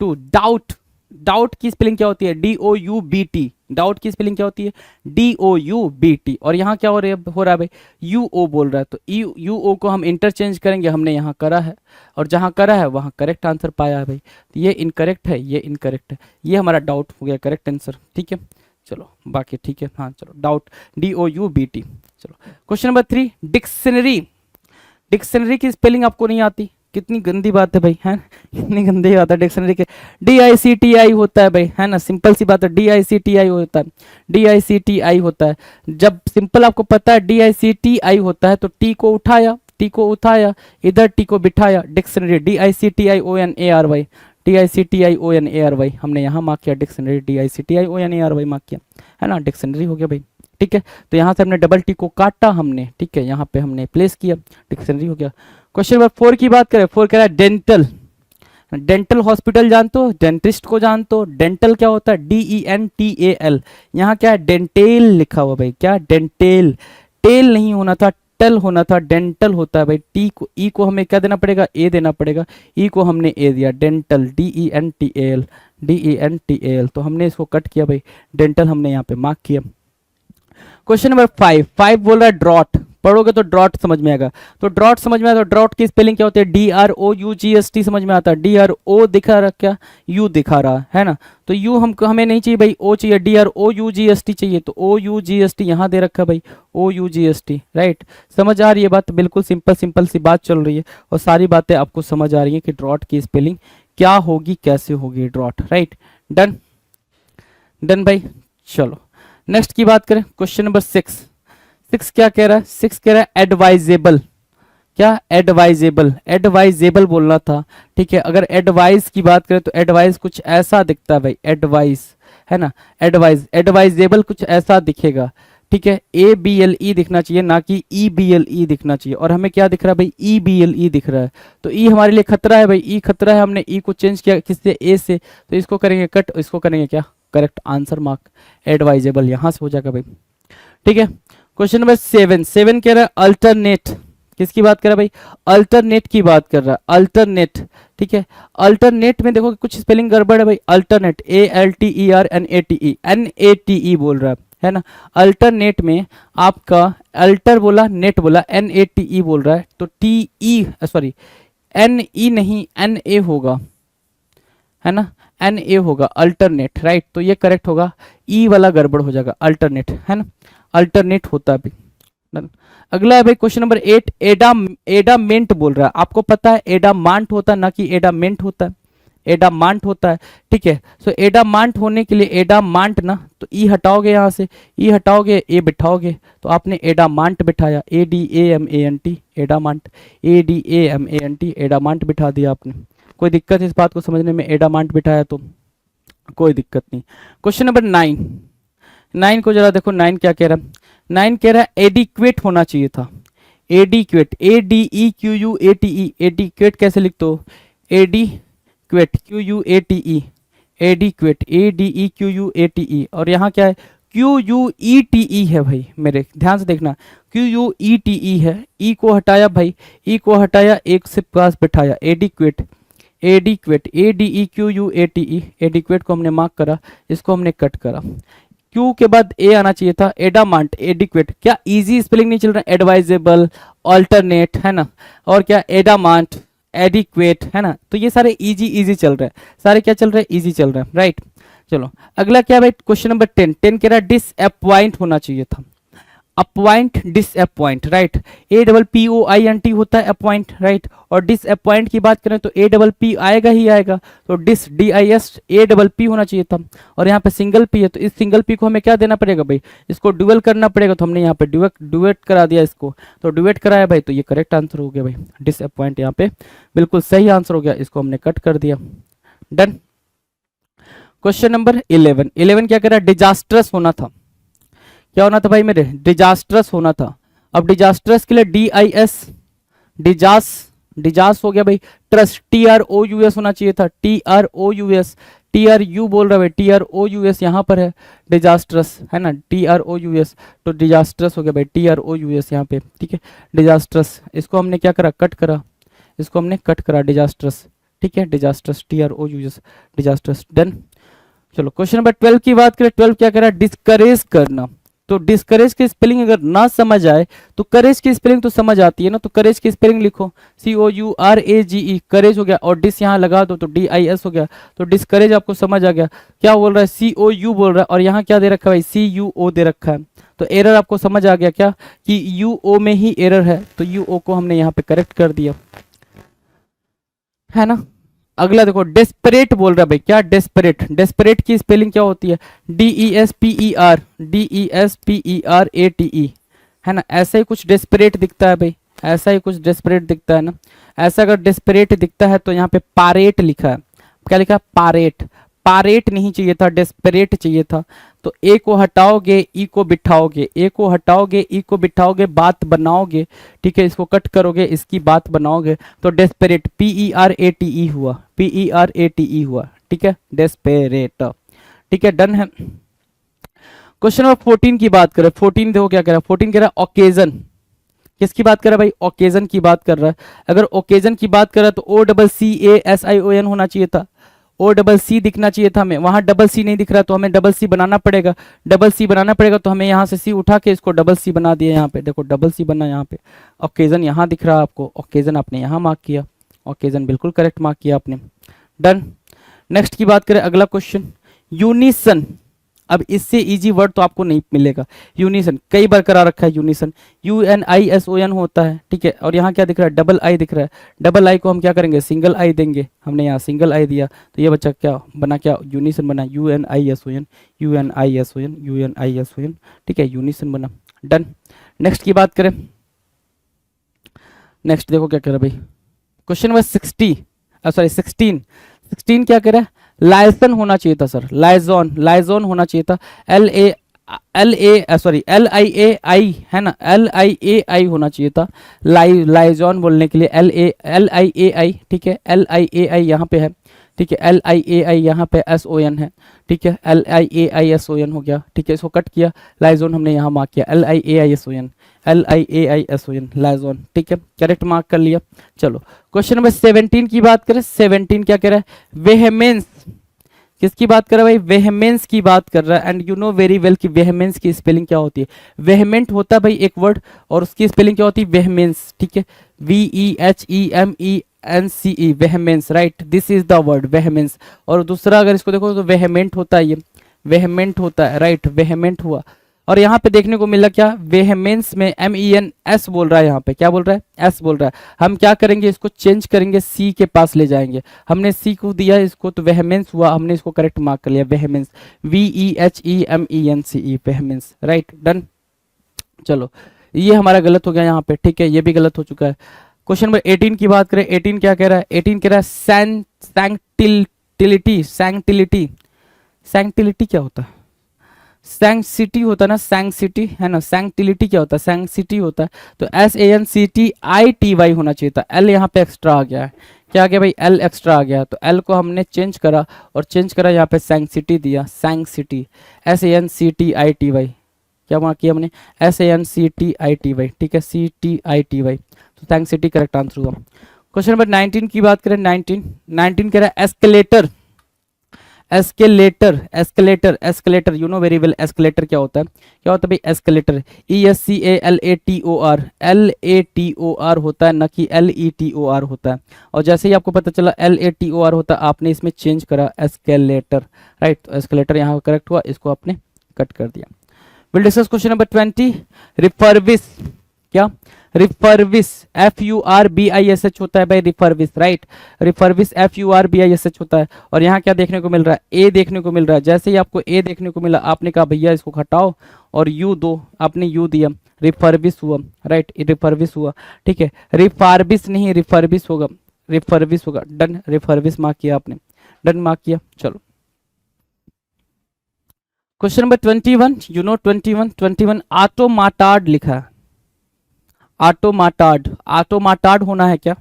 2। Doubt. Doubt की स्पेलिंग क्या होती है? DOUBT। डाउट की स्पेलिंग क्या होती है? DOUBT। और यहाँ क्या हो रहा है भाई? UO बोल रहा है, तो UO को हम इंटरचेंज करेंगे, हमने यहाँ करा है, और जहाँ करा है वहाँ करेक्ट आंसर पाया है भाई। तो ये इनकरेक्ट है, ये इनकरेक्ट है, ये हमारा डाउट हो गया करेक्ट आंसर। ठीक है, चलो बाकी ठीक है। हाँ चलो, डाउट DOUBT। चलो, क्वेश्चन नंबर 3, डिक्शनरी। डिक्शनरी की स्पेलिंग आपको नहीं आती? कितनी गंदी बात है भाई, है कितनी गंदी बात है। डिक्शनरी के DICTI होता है भाई, है ना, सिंपल सी बात है, DICTI होता है, DICTI होता है। जब सिंपल आपको पता है DICTI होता है, तो टी को उठाया, टी को उठाया, इधर टी को बिठाया, डिक्शनरी DICTIONARY, DICTIONARY हमने यहाँ मार्क किया, डिक्शनरी DICTIONARY मार्क किया, है ना, डिक्शनरी हो गया भाई। ठीक है, तो यहाँ से हमने डबल टी को काटा हमने, ठीक है, यहाँ पे हमने प्लेस किया, डिक्शनरी हो गया। क्वेश्चन नंबर 4 की बात करें, 4 कह रहा है डेंटल। डेंटल हॉस्पिटल जानते हो, डेंटिस्ट को जानते हो। डेंटल क्या होता है? DENTAL। यहाँ क्या है? डेंटेल लिखा हुआ भाई, क्या डेंटेल? टेल नहीं होना था, टल होना था, डेंटल होता है भाई। टी को, ई को हमें क्या देना पड़ेगा? ए देना पड़ेगा, ई को हमने ए दिया, डेंटल DENTAL, DENTAL। तो हमने इसको कट किया भाई, डेंटल हमने यहाँ पे मार्क किया। क्वेश्चन नंबर 5 बोल रहा है ड्रॉट। पढ़ोगे तो ड्रॉट समझ में आएगा। तो ड्रॉट समझ में आता है, तो ड्रॉट की स्पेलिंग क्या होती है? DROUGST समझ में आता है। DRO दिखा रहा, क्या यू दिखा रहा है ना, तो यू हमको, हमें नहीं चाहिए भाई, ओ चाहिए, DROUGST चाहिए, तो OUGST यहाँ दे रखा है भाई, OUGST, राइट। समझ आ रही है बात? बिल्कुल सिंपल सिंपल सी बात चल रही है, और सारी बातें आपको समझ आ रही है कि ड्रॉट की स्पेलिंग क्या होगी, कैसे होगी ड्रॉट, राइट। डन, डन भाई। चलो, नेक्स्ट की बात करें, क्वेश्चन नंबर 6 क्या कह रहा है? 6 कह रहा है एडवाइजेबल। क्या? एडवाइजेबल, एडवाइजेबल बोलना था। ठीक है, अगर एडवाइस की बात करें तो एडवाइस कुछ ऐसा दिखता है भाई, एडवाइस, है ना, एडवाइस, एडवाइजेबल कुछ ऐसा दिखेगा। ठीक है, ABLE दिखना चाहिए, ना कि EBLE दिखना चाहिए। और हमें क्या दिख रहा है भाई? EBLE दिख रहा है, तो ई हमारे लिए खतरा है भाई, ई खतरा है। हमने ई को चेंज किया किससे? ए से, तो इसको करेंगे कट, इसको करेंगे क्या? करेक्ट आंसर मार्क, एडवाइजेबल यहां से हो जाएगा भाई। ठीक है, क्वेश्चन नंबर 7 कह रहा है अल्टरनेट। किसकी बात कर रहा है भाई? अल्टरनेट की बात कर रहा है, अल्टरनेट। ठीक है, अल्टरनेट में देखो कुछ स्पेलिंग गड़बड़ है भाई, अल्टरनेट ALTERNATE बोल रहा है ना। अल्टरनेट में आपका अल्टर बोला, नेट बोला, NATE बोल रहा है, तो TE सॉरी NE नहीं NA होगा, है ना, NA होगा, अल्टरनेट, राइट। तो ये करेक्ट होगा, ई वाला गड़बड़ हो जाएगा, अल्टरनेट, है ना, अल्टरनेट होता है। डन। अगला है भाई क्वेश्चन नंबर 8, एडामेंट बोल रहा है। आपको पता है एडामांट होता है ना कि एडामेंट होता है, एडामांट होता है, ठीक है। सो एडामांट होने के लिए एडामांट ना, तो ई हटाओगे यहाँ से, ई हटाओगे ए बिठाओगे, तो आपने एडामांट बिठाया, ADAMANT, एडामांट, ADAMANT, एडामांट बिठा दिया आपने। कोई दिक्कत है इस बात को समझने में, एडामांट बिठाया तो कोई दिक्कत नहीं। क्वेश्चन नंबर 9, 9 को जरा देखो, 9 क्या कह रहा है, 9 कह रहा है एडिक्वेट होना चाहिए था, एडिक्वेट, ADEQUATE, एडिक्वेट कैसे लिखते हो, एडिक्वेट, QUATE, एडिक्वेट, ADEQUATE, और यहाँ क्या है, QUETE है भाई, मेरे ध्यान से देखना, QUETE है, ई को हटाया भाई, ई को हटाया, एक से पास बैठाया, एडिक्वेट, एडिक्वेट, ADEQUATE, एडिक्वेट को हमने मार्क करा, इसको हमने कट करा। क्यू के बाद ए आना चाहिए था, एडामांट, एडिक्वेट, क्या इजी स्पेलिंग नहीं चल रहा है, एडवाइजेबल, ऑल्टरनेट है ना, और क्या एडामांट, एडिक्वेट है ना, तो ये सारे इजी इजी चल रहे हैं, सारे क्या चल रहे हैं, इजी चल रहे हैं, राइट। चलो अगला क्या भाई, क्वेश्चन नंबर 10, 10 कह रहा है डिसअपॉइंट होना चाहिए था, अपॉइंट, डिसअपॉइंट, राइट, APPOINT होता है अपॉइंट, राइट, और डिसअपॉइंट की बात करें तो APP आएगा ही आएगा, तो DIS होना चाहिए था, और यहाँ पे सिंगल पी है, तो इस सिंगल पी को हमें क्या देना पड़ेगा भाई, इसको डुअल करना पड़ेगा, तो हमने यहाँ पे डुएट करा दिया इसको, तो डुएट कराया भाई, तो ये करेक्ट आंसर हो गया भाई, डिसअपॉइंट यहाँ पे बिल्कुल सही आंसर हो गया, इसको हमने कट कर दिया, डन। क्वेश्चन नंबर 11, 11 क्या कह रहा है, डिजास्ट्रस होना था, क्या होना था भाई मेरे, डिजास्ट्रस होना था। अब डिजास्ट्रस के लिए DIS, डिजास हो गया भाई, ट्रस्ट, TROUS होना चाहिए था, TROUS, TRU बोल रहा है भाई, TROUS यहाँ पर है, डिजास्ट्रस है ना, TROUS, तो डिजास्ट्रस हो गया भाई, TROUS यहाँ पे, ठीक है, डिजास्ट्रस, इसको हमने क्या करा, कट करा, इसको हमने कट करा, डिजास्ट्रस, ठीक है, डिजास्ट्रस, TROUS, डिजास्ट्रस, डन। चलो क्वेश्चन नंबर 12 की बात करें, 12 क्या कह रहा है, डिस्करेज करना, तो डिस्करेज की स्पेलिंग अगर ना समझ आए तो करेज की स्पेलिंग तो समझ आती है ना, तो करेज की स्पेलिंग लिखो, COURAGE, करेज हो गया, और डिस यहाँ लगा दो तो DIS हो गया, तो डिस्करेज आपको समझ आ गया। क्या बोल रहा है, COU बोल रहा है, और यहाँ क्या दे रखा है भाई, CUO दे रखा है, तो एरर आपको समझ आ गया क्या, कि UO में ही एरर है, तो UO को हमने यहाँ पे करेक्ट कर दिया, है ना। अगला देखो, डेस्परेट बोल रहा है भाई, क्या डेस्परेट, डेस्परेट की स्पेलिंग क्या होती है, DESPER, है ना, ऐसा ही कुछ डेस्परेट दिखता है भाई, ऐसा ही कुछ डेस्परेट दिखता है ना, ऐसा अगर डेस्परेट दिखता है तो यहाँ पे पारेट लिखा है, क्या लिखा है, पारेट, पारेट नहीं चाहिए था, डेस्परेट चाहिए था, तो ए को हटाओगे, ई को बिठाओगे, ए को हटाओगे, ई को बिठाओगे, बात बनाओगे, ठीक है, इसको कट करोगे, इसकी बात बनाओगे, तो डेस्परेट, PERATE हुआ, PERATE हुआ, ठीक है, डेस्परेट, ठीक है, डन है। क्वेश्चन नंबर 14 की बात करें, 14 देखो क्या कह रहा है, 14 कह रहा है ओकेजन, किसकी बात कर रहा है भाई, ओकेजन की बात कर रहा है, अगर ओकेजन की बात कर रहा है तो OCCASION होना चाहिए था, OCC दिखना चाहिए था हमें, वहां CC नहीं दिख रहा, तो हमें CC बनाना पड़ेगा, CC बनाना पड़ेगा, तो हमें यहाँ से C उठा के इसको CC बना दिया, यहाँ पे देखो CC बना, यहाँ पे ओकेजन यहाँ दिख रहा है आपको, ओकेजन आपने यहाँ मार्क किया, ओकेजन बिल्कुल करेक्ट मार्क किया आपने, डन। नेक्स्ट की बात करें, अगला क्वेश्चन, यूनिसन, अब इससे इजी वर्ड तो आपको नहीं मिलेगा, यूनिसन कई बार करा रखा है, यूनिसन, UNISON होता है, ठीक है, और यहाँ क्या दिख रहा है, डबल आई दिख रहा है, डबल आई को हम क्या करेंगे, सिंगल आई देंगे, हमने यहाँ सिंगल आई दिया, तो ये बच्चा क्या बना, क्या यूनिसन बना, UNISON, UNISON, UNISON, ठीक है, यूनिसन बना, डन। नेक्स्ट की बात करें, नेक्स्ट देखो क्या कह रहा है भाई, क्वेश्चन नंबर 16 क्या कह रहा है, लाइसन होना चाहिए था सर, लाइजॉन, लाइजॉन होना चाहिए था, LIAI है ना, LIAI होना चाहिए था, लाइजॉन बोलने के लिए, LIAI, ठीक है, LIAI यहाँ पे है, ठीक है, LIAI यहाँ पे SON है, ठीक है, LIAISON हो गया, ठीक है, इसको कट किया, लाइजोन हमने यहाँ मार्क किया, LIAISON, लाइजोन, ठीक है, करेक्ट मार्क कर लिया। चलो क्वेश्चन नंबर 17 की बात करें, 17 क्या कह रहा है, वेहेमेंस, किसकी बात कर रहा है भाई, वेहेमेंस की बात कर रहा है, and you know very well कि वेहेमेंस की स्पेलिंग क्या होती है, वेहेमेंट होता है भाई एक वर्ड, और उसकी स्पेलिंग क्या होती है, वेहेमेंस, ठीक है, VEHEMENCE, vehemence, right, this is the word vehemence. और दूसरा अगर इसको देखो तो वेहेमेंट होता है, ये वेहेमेंट होता है, राइट, वेहेमेंट हुआ, और यहाँ पे देखने को मिला क्या, वेहेमेंस में MENS बोल रहा है, यहाँ पे क्या बोल रहा है, S बोल रहा है। हम क्या करेंगे, इसको चेंज करेंगे, C के पास ले जाएंगे। हमने C को दिया इसको, तो वेहेमेंस हुआ, हमने इसको करेक्ट मार्क कर लिया, वेहेमेंस, VEHEMENCE, वेहेमेंस, राइट, डन। चलो ये हमारा गलत हो गया यहाँ पे, ठीक है, ये भी गलत हो चुका है। क्वेश्चन नंबर 18 की बात करें, 18 क्या कह रहा है, 18 कह रहा है सैंक्टिलिटी, सैंक्टिलिटी, सैंक्टिलिटी क्या होता है, सैंक्सिटी होता है ना, सैंक्सिटी है ना, सैंक्टिलिटी क्या होता है, सैंक्सिटी होता है। तो SANCTITY होना चाहिए था, L यहाँ पे एक्स्ट्रा आ गया है, क्या आ गया भाई, L एक्स्ट्रा आ गया, तो L को हमने चेंज करा और चेंज करा यहाँ पे सैंक्सिटी दिया, सैंक्सिटी, SANCTITY, क्या वहाँ किया हमने, SANCTITY, ठीक है, CTITY, तो सैंक्सिटी करेक्ट आंसर हुआ। क्वेश्चन नंबर 19 की बात करें, 19 कह रहा है escalator, escalator, escalator, escalator, you know very well escalator क्या होता है, क्या होता है भाई एस्केलेटर, ESCALATOR, LATOR होता है, न कि LETOR होता है। और जैसे ही आपको पता चला LATOR होता है, आपने इसमें चेंज करा एस्केलेटर, राइट, तो एस्केलेटर यहाँ करेक्ट हुआ, इसको आपने कट कर दिया। Will discuss question number 20, refurbish, क्या, रिफर्बिश, FURBISH होता है भाई, रिफर्बिश, राइट, रिफर्बिश FURBISH होता है। और यहाँ क्या देखने को मिल रहा है, A देखने को मिल रहा है। जैसे ही आपको A देखने को मिला, आपने कहा भैया इसको हटाओ और U दो, आपने U दिया, रिफर्बिश हुआ, राइट, रिफर्बिश हुआ, ठीक है, रिफार्बिश नहीं, रिफर्बिश होगा, रिफर्बिश होगा, डन, रिफर्बिश मार्क किया आपने, डन मार्क किया। चलो क्वेश्चन नंबर 21, यू नो 21 ऑटोमाटार्ड लिखा है, ऑटोमाटार्ड, ऑटोमाटार्ड होना है क्या,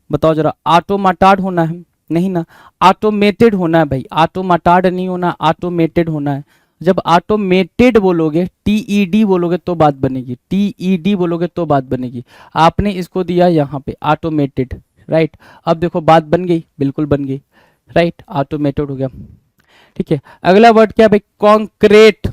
बताओ जरा, ऑटोमाटार्ड होना है, नहीं ना, ऑटोमेटेड होना है भाई, ऑटोमाटार्ड नहीं होना, ऑटोमेटेड होना है। जब ऑटोमेटेड बोलोगे, TED बोलोगे तो बात बनेगी, TED बोलोगे तो बात बनेगी। आपने इसको दिया यहाँ पे ऑटोमेटेड, राइट, अब देखो बात बन गई, बिल्कुल बन गई, राइट, ऑटोमेटेड हो गया, ठीक है। अगला वर्ड क्या भाई, कॉन्क्रीट,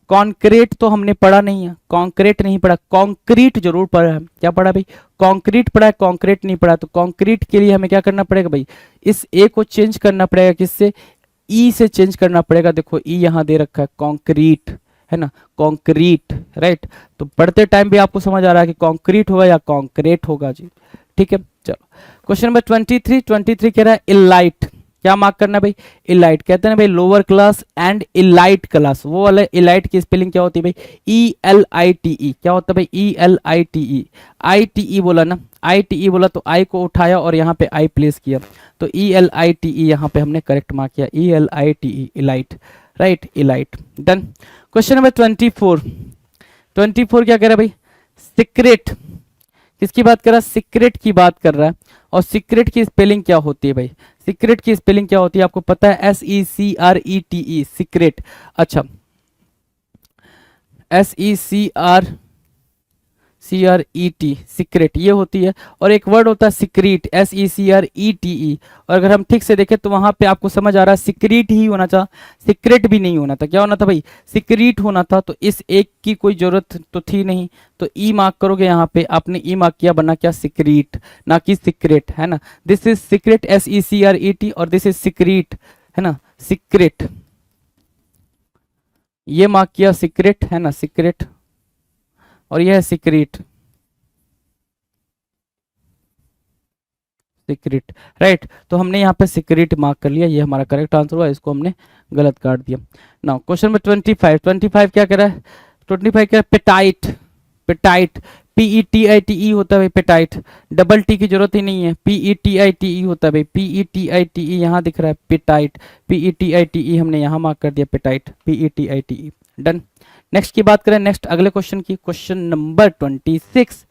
कॉन्क्रीट तो हमने पढ़ा नहीं है, कॉन्क्रीट नहीं पढ़ा, कॉन्क्रीट जरूर पढ़ा है, क्या पढ़ा भाई, कॉन्क्रीट पढ़ा है, कॉन्क्रीट नहीं पढ़ा। तो कॉन्क्रीट के लिए हमें क्या करना पड़ेगा भाई, इस ए को चेंज करना पड़ेगा, किससे, ई से चेंज करना पड़ेगा। देखो ई यहाँ दे रखा है, कॉन्क्रीट है ना, कॉन्क्रीट, राइट, तो पढ़ते टाइम भी आपको समझ आ रहा है कि कॉन्क्रीट होगा या कॉन्क्रीट होगा जी, ठीक है। चलो क्वेश्चन नंबर 23 कह रहा है इलाइट, क्या मार्क करना है भाई, इलाइट, कहते हैं भाई lower class and elite class, वो वाले इलाइट की स्पेलिंग क्या होती है भाई, ELITE, क्या होता है भाई, ELITE, ITE बोला ना, ITE बोला तो आई को उठाया और यहाँ पे आई प्लेस किया, तो ELITE यहाँ पे हमने करेक्ट मार्क किया, ELITE, elite, right, elite, done. Question number 24 क्या कह रहा है भाई, सीक्रेट, किसकी बात कर रहा है, सीक्रेट की बात कर रहा है। और सीक्रेट की स्पेलिंग क्या होती है भाई, सीक्रेट की स्पेलिंग क्या होती है आपको पता है, SECRETE, सीक्रेट, अच्छा, SECRET, सीक्रेट ये होती है। और एक वर्ड होता है सिक्रीट, SECRETE, और अगर हम ठीक से देखें तो वहां पे आपको समझ आ रहा है सिक्रीट ही होना था, सीक्रेट भी नहीं होना था, क्या होना था भाई, सीक्रीट होना था। तो इस एक की कोई जरूरत तो थी नहीं, तो ई मार्क करोगे यहाँ पे, आपने ई मार्क किया, बना क्या, सीक्रेट, ना कि सीक्रेट, है ना, दिस इज सीक्रेट SECRET और दिस इज सीक्रेट, है ना, सीक्रेट, ये मार्क किया सीक्रेट, है ना, सीक्रेट, और यह है सीक्रेट, सीक्रेट, राइट, तो हमने यहाँ पे सीक्रेट मार्क कर लिया, ये हमारा करेक्ट आंसर हुआ, इसको हमने गलत काट दिया। नाउ क्वेश्चन नंबर 25 क्या कह रहा है, 25 कह रहा है पेटाइट, पेटाइट, PETITE होता है भाई, पेटाइट, डबल टी की जरूरत ही नहीं है, PETITE होता है भाई, PETITE यहाँ दिख रहा है, पेटाइट, PETITE हमने यहाँ मार्क कर दिया, पेटाइट, PETITE, डन। नेक्स्ट की बात करें, नेक्स्ट अगले क्वेश्चन की, क्वेश्चन नंबर 26,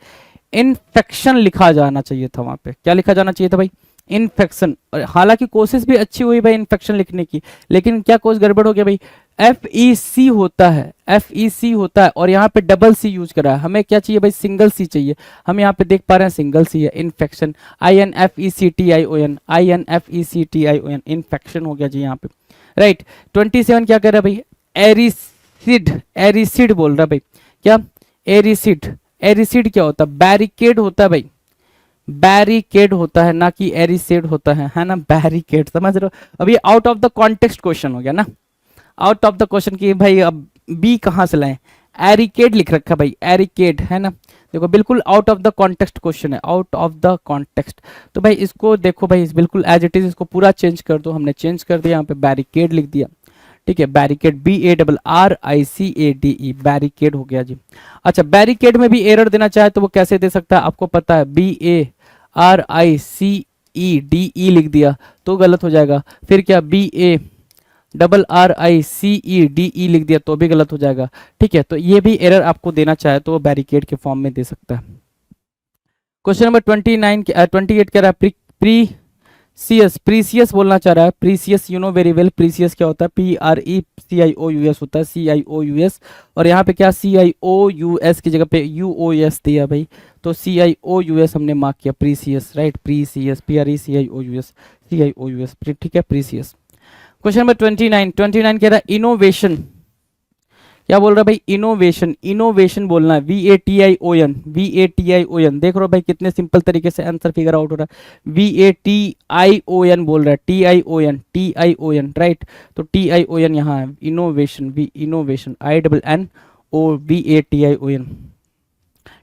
इन्फेक्शन लिखा जाना चाहिए था, वहां पे क्या लिखा जाना चाहिए था भाई, इन्फेक्शन। हालांकि कोशिश भी अच्छी हुई भाई इन्फेक्शन लिखने की, लेकिन क्या कुछ गड़बड़ हो गया भाई, FEC होता है, FEC होता है, और यहाँ पे डबल C यूज करा है, हमें क्या चाहिए भाई, सिंगल C चाहिए, हम यहाँ पे देख पा रहे हैं सिंगल C है, इन्फेक्शन, INFECTION, इन्फेक्शन हो गया जी यहाँ पे, राइट। 27 क्या कर रहा है भाई, एरिसिड, एरिसिड बोल रहा है भाई, क्या, एरिसिड, एरिसिड क्या होता है, बैरिकेड होता है भाई, बैरिकेड होता है, ना कि एरिसिड होता है ना, बैरिकेड, समझ रहे हो। अब ये out of the context question हो गया ना, आउट ऑफ द क्वेश्चन की भाई, अब बी कहाँ से लाएं, एरिकेड लिख रखा भाई, एरिकेड है ना, देखो बिल्कुल out of the context question है, आउट ऑफ द कॉन्टेक्स्ट। तो भाई इसको देखो भाई, बिल्कुल एज इट इज इसको पूरा चेंज कर दो, हमने चेंज कर दिया, यहाँ पे बैरिकेड लिख दिया, ठीक है, बैरिकेड BARRICADE, बैरिकेड हो गया जी। अच्छा, बैरिकेड में भी एरर देना चाहे तो वो कैसे दे सकता है, आपको पता है, BARICEDE लिख दिया तो गलत हो जाएगा, फिर क्या BARRICEDE लिख दिया तो भी गलत हो जाएगा, ठीक है। तो ये भी एरर आपको देना चाहे तो वो बैरिकेड के फॉर्म में दे सकता है। क्वेश्चन नंबर 28 कह रहा है प्रीसियस बोलना चाह रहा है, precious, you know very well precious क्या होता है, PRECIOUS होता है, CIOUS, और यहाँ पे क्या CIOUS की जगह पे UOS दिया भाई, तो CIOUS हमने मार्क किया, प्रीसियस, राइट, प्रीसियस, PRECIOUS, ठीक है, प्रीसियस। क्वेश्चन नंबर 29 कह रहा है इनोवेशन, क्या बोल रहा है भाई, इनोवेशन, इनोवेशन बोलना है, VATION, देख रहे हो भाई कितने सिंपल तरीके से आंसर फिगर आउट हो रहा है, VATION बोल रहा है, TION, राइट, तो TION यहाँ है, इनोवेशन, इनोवेशन, INNOVATION,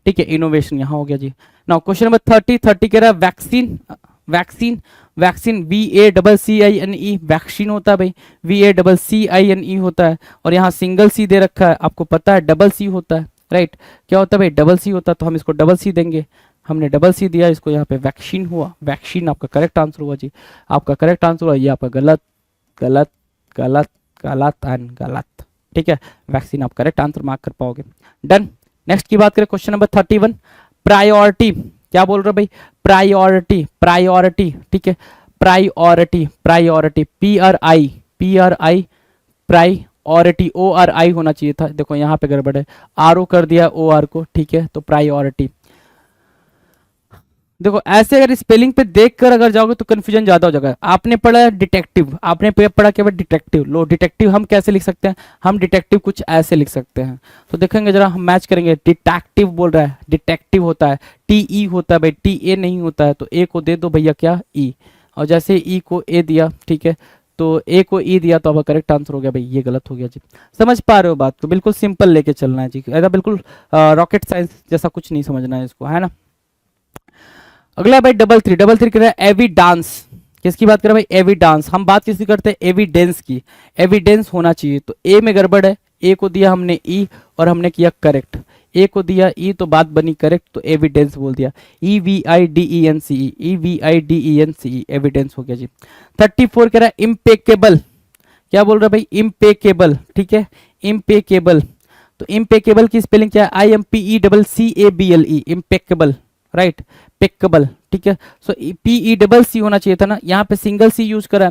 ठीक है, इनोवेशन यहाँ हो गया जी। नाउ क्वेश्चन नंबर 30 कह रहा है वैक्सीन, वैक्सीन VACCINE, वैक्सीन होता है भाई, VACCINE होता है, और यहाँ सिंगल सी दे रखा है, आपको पता है डबल सी होता है, राइट, क्या होता है भाई, डबल सी होता है, तो हम इसको डबल सी देंगे, हमने डबल सी दिया इसको, यहाँ पे वैक्सीन हुआ, वैक्सीन आपका करेक्ट आंसर हुआ जी, आपका करेक्ट आंसर हुआ, ये आपका गलत गलत गलत गलत एंड गलत, ठीक है, वैक्सीन आप करेक्ट आंसर मार्क कर पाओगे। डन। नेक्स्ट की बात करें, क्वेश्चन नंबर 31, प्रायोरिटी, क्या बोल रहे भाई, प्रायोरिटी, ठीक है, प्रायोरिटी, PRI, प्रायोरिटी, ORI होना चाहिए था, देखो यहाँ पे गड़बड़ है, RO कर दिया OR को, ठीक है, तो प्रायोरिटी। देखो ऐसे अगर स्पेलिंग पे देखकर अगर जाओगे तो कंफ्यूजन ज्यादा हो जाएगा। आपने पढ़ा डिटेक्टिव, आपने पढ़ा केवल डिटेक्टिव, लो डिटेक्टिव हम कैसे लिख सकते हैं, हम डिटेक्टिव कुछ ऐसे लिख सकते हैं, तो देखेंगे जरा, हम मैच करेंगे, डिटेक्टिव बोल रहा है, डिटेक्टिव होता है, TE होता है भाई, TA नहीं होता है, तो A को दे दो भैया क्या, E, और जैसे E को A दिया, ठीक है, तो A को E दिया तो अब करेक्ट आंसर हो गया भाई, ये गलत हो गया जी। समझ पा रहे हो बात को, बिल्कुल सिंपल लेके चलना है जी, ऐसा बिल्कुल रॉकेट साइंस जैसा कुछ नहीं समझना है इसको, है ना। अगला भाई डबल थ्री कर रहा है एविडांस, किसकी बात कर रहा है भाई, एविडांस, हम बात किसकी करते हैं, एविडेंस की, एविडेंस होना चाहिए, तो ए में गड़बड़ है, ए को दिया हमने ई और हमने किया करेक्ट, ए को दिया ई तो बात बनी करेक्ट, तो एविडेंस बोल दिया, EVIDENCE, एविडेंस हो गया जी। 34 कह रहा है इम्पेकेबल, क्या बोल रहा है भाई, इम्पेकेबल, ठीक है, इम्पेकेबल, तो इम्पेकेबल की स्पेलिंग क्या है, IMPECCABLE, इम्पेकेबल, राइट, पेकेबल, ठीक है, सो PECC होना चाहिए था ना, यहाँ पे सिंगल सी यूज करा,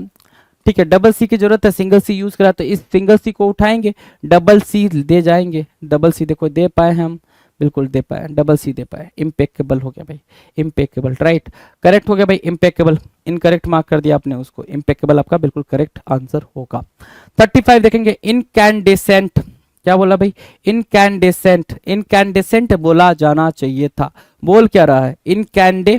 ठीक है, डबल सी की जरूरत है, सिंगल सी यूज करा, तो इस सिंगल सी को उठाएंगे, डबल सी दे जाएंगे, डबल सी देखो दे पाए हम, बिल्कुल दे पाए, डबल सी दे पाए, इम्पेकेबल हो गया भाई, इम्पेकेबल, राइट, करेक्ट हो गया भाई, इम्पेकेबल, इनकरेक्ट मार्क कर दिया आपने उसको, इम्पेकेबल आपका बिल्कुल करेक्ट आंसर होगा। 35 देखेंगे इनकैंडेसेंट, क्या बोला भाई, इनकैंडेसेंट बोला जाना चाहिए था, बोल क्या रहा है, इनकैंडे,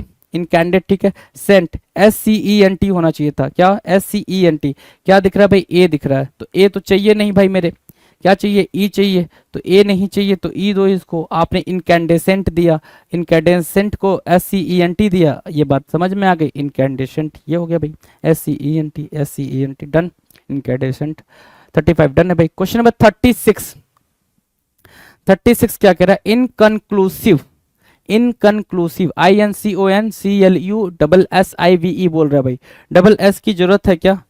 ठीक है, सेंट, SCENT होना चाहिए था, क्या SCENT, क्या दिख रहा है भाई, ए दिख रहा है, तो ए तो चाहिए नहीं भाई मेरे, क्या चाहिए, ई चाहिए, तो ए नहीं चाहिए, तो ई दो इसको, आपने इनकैंडेसेंट दिया, इनकैंडेसेंट को SCENT दिया, ये बात समझ में आ गई, इनकैंडेसेंट ये हो गया भाई, SCENT, डन, इनकैंडेसेंट, 35 डन है भाई। क्वेश्चन नंबर 36 क्या कह रहा है, इनकनक्लूसिव, INCONCLUSSIVE बोल रहा है भाई, डबल एस की जरूरत है क्या,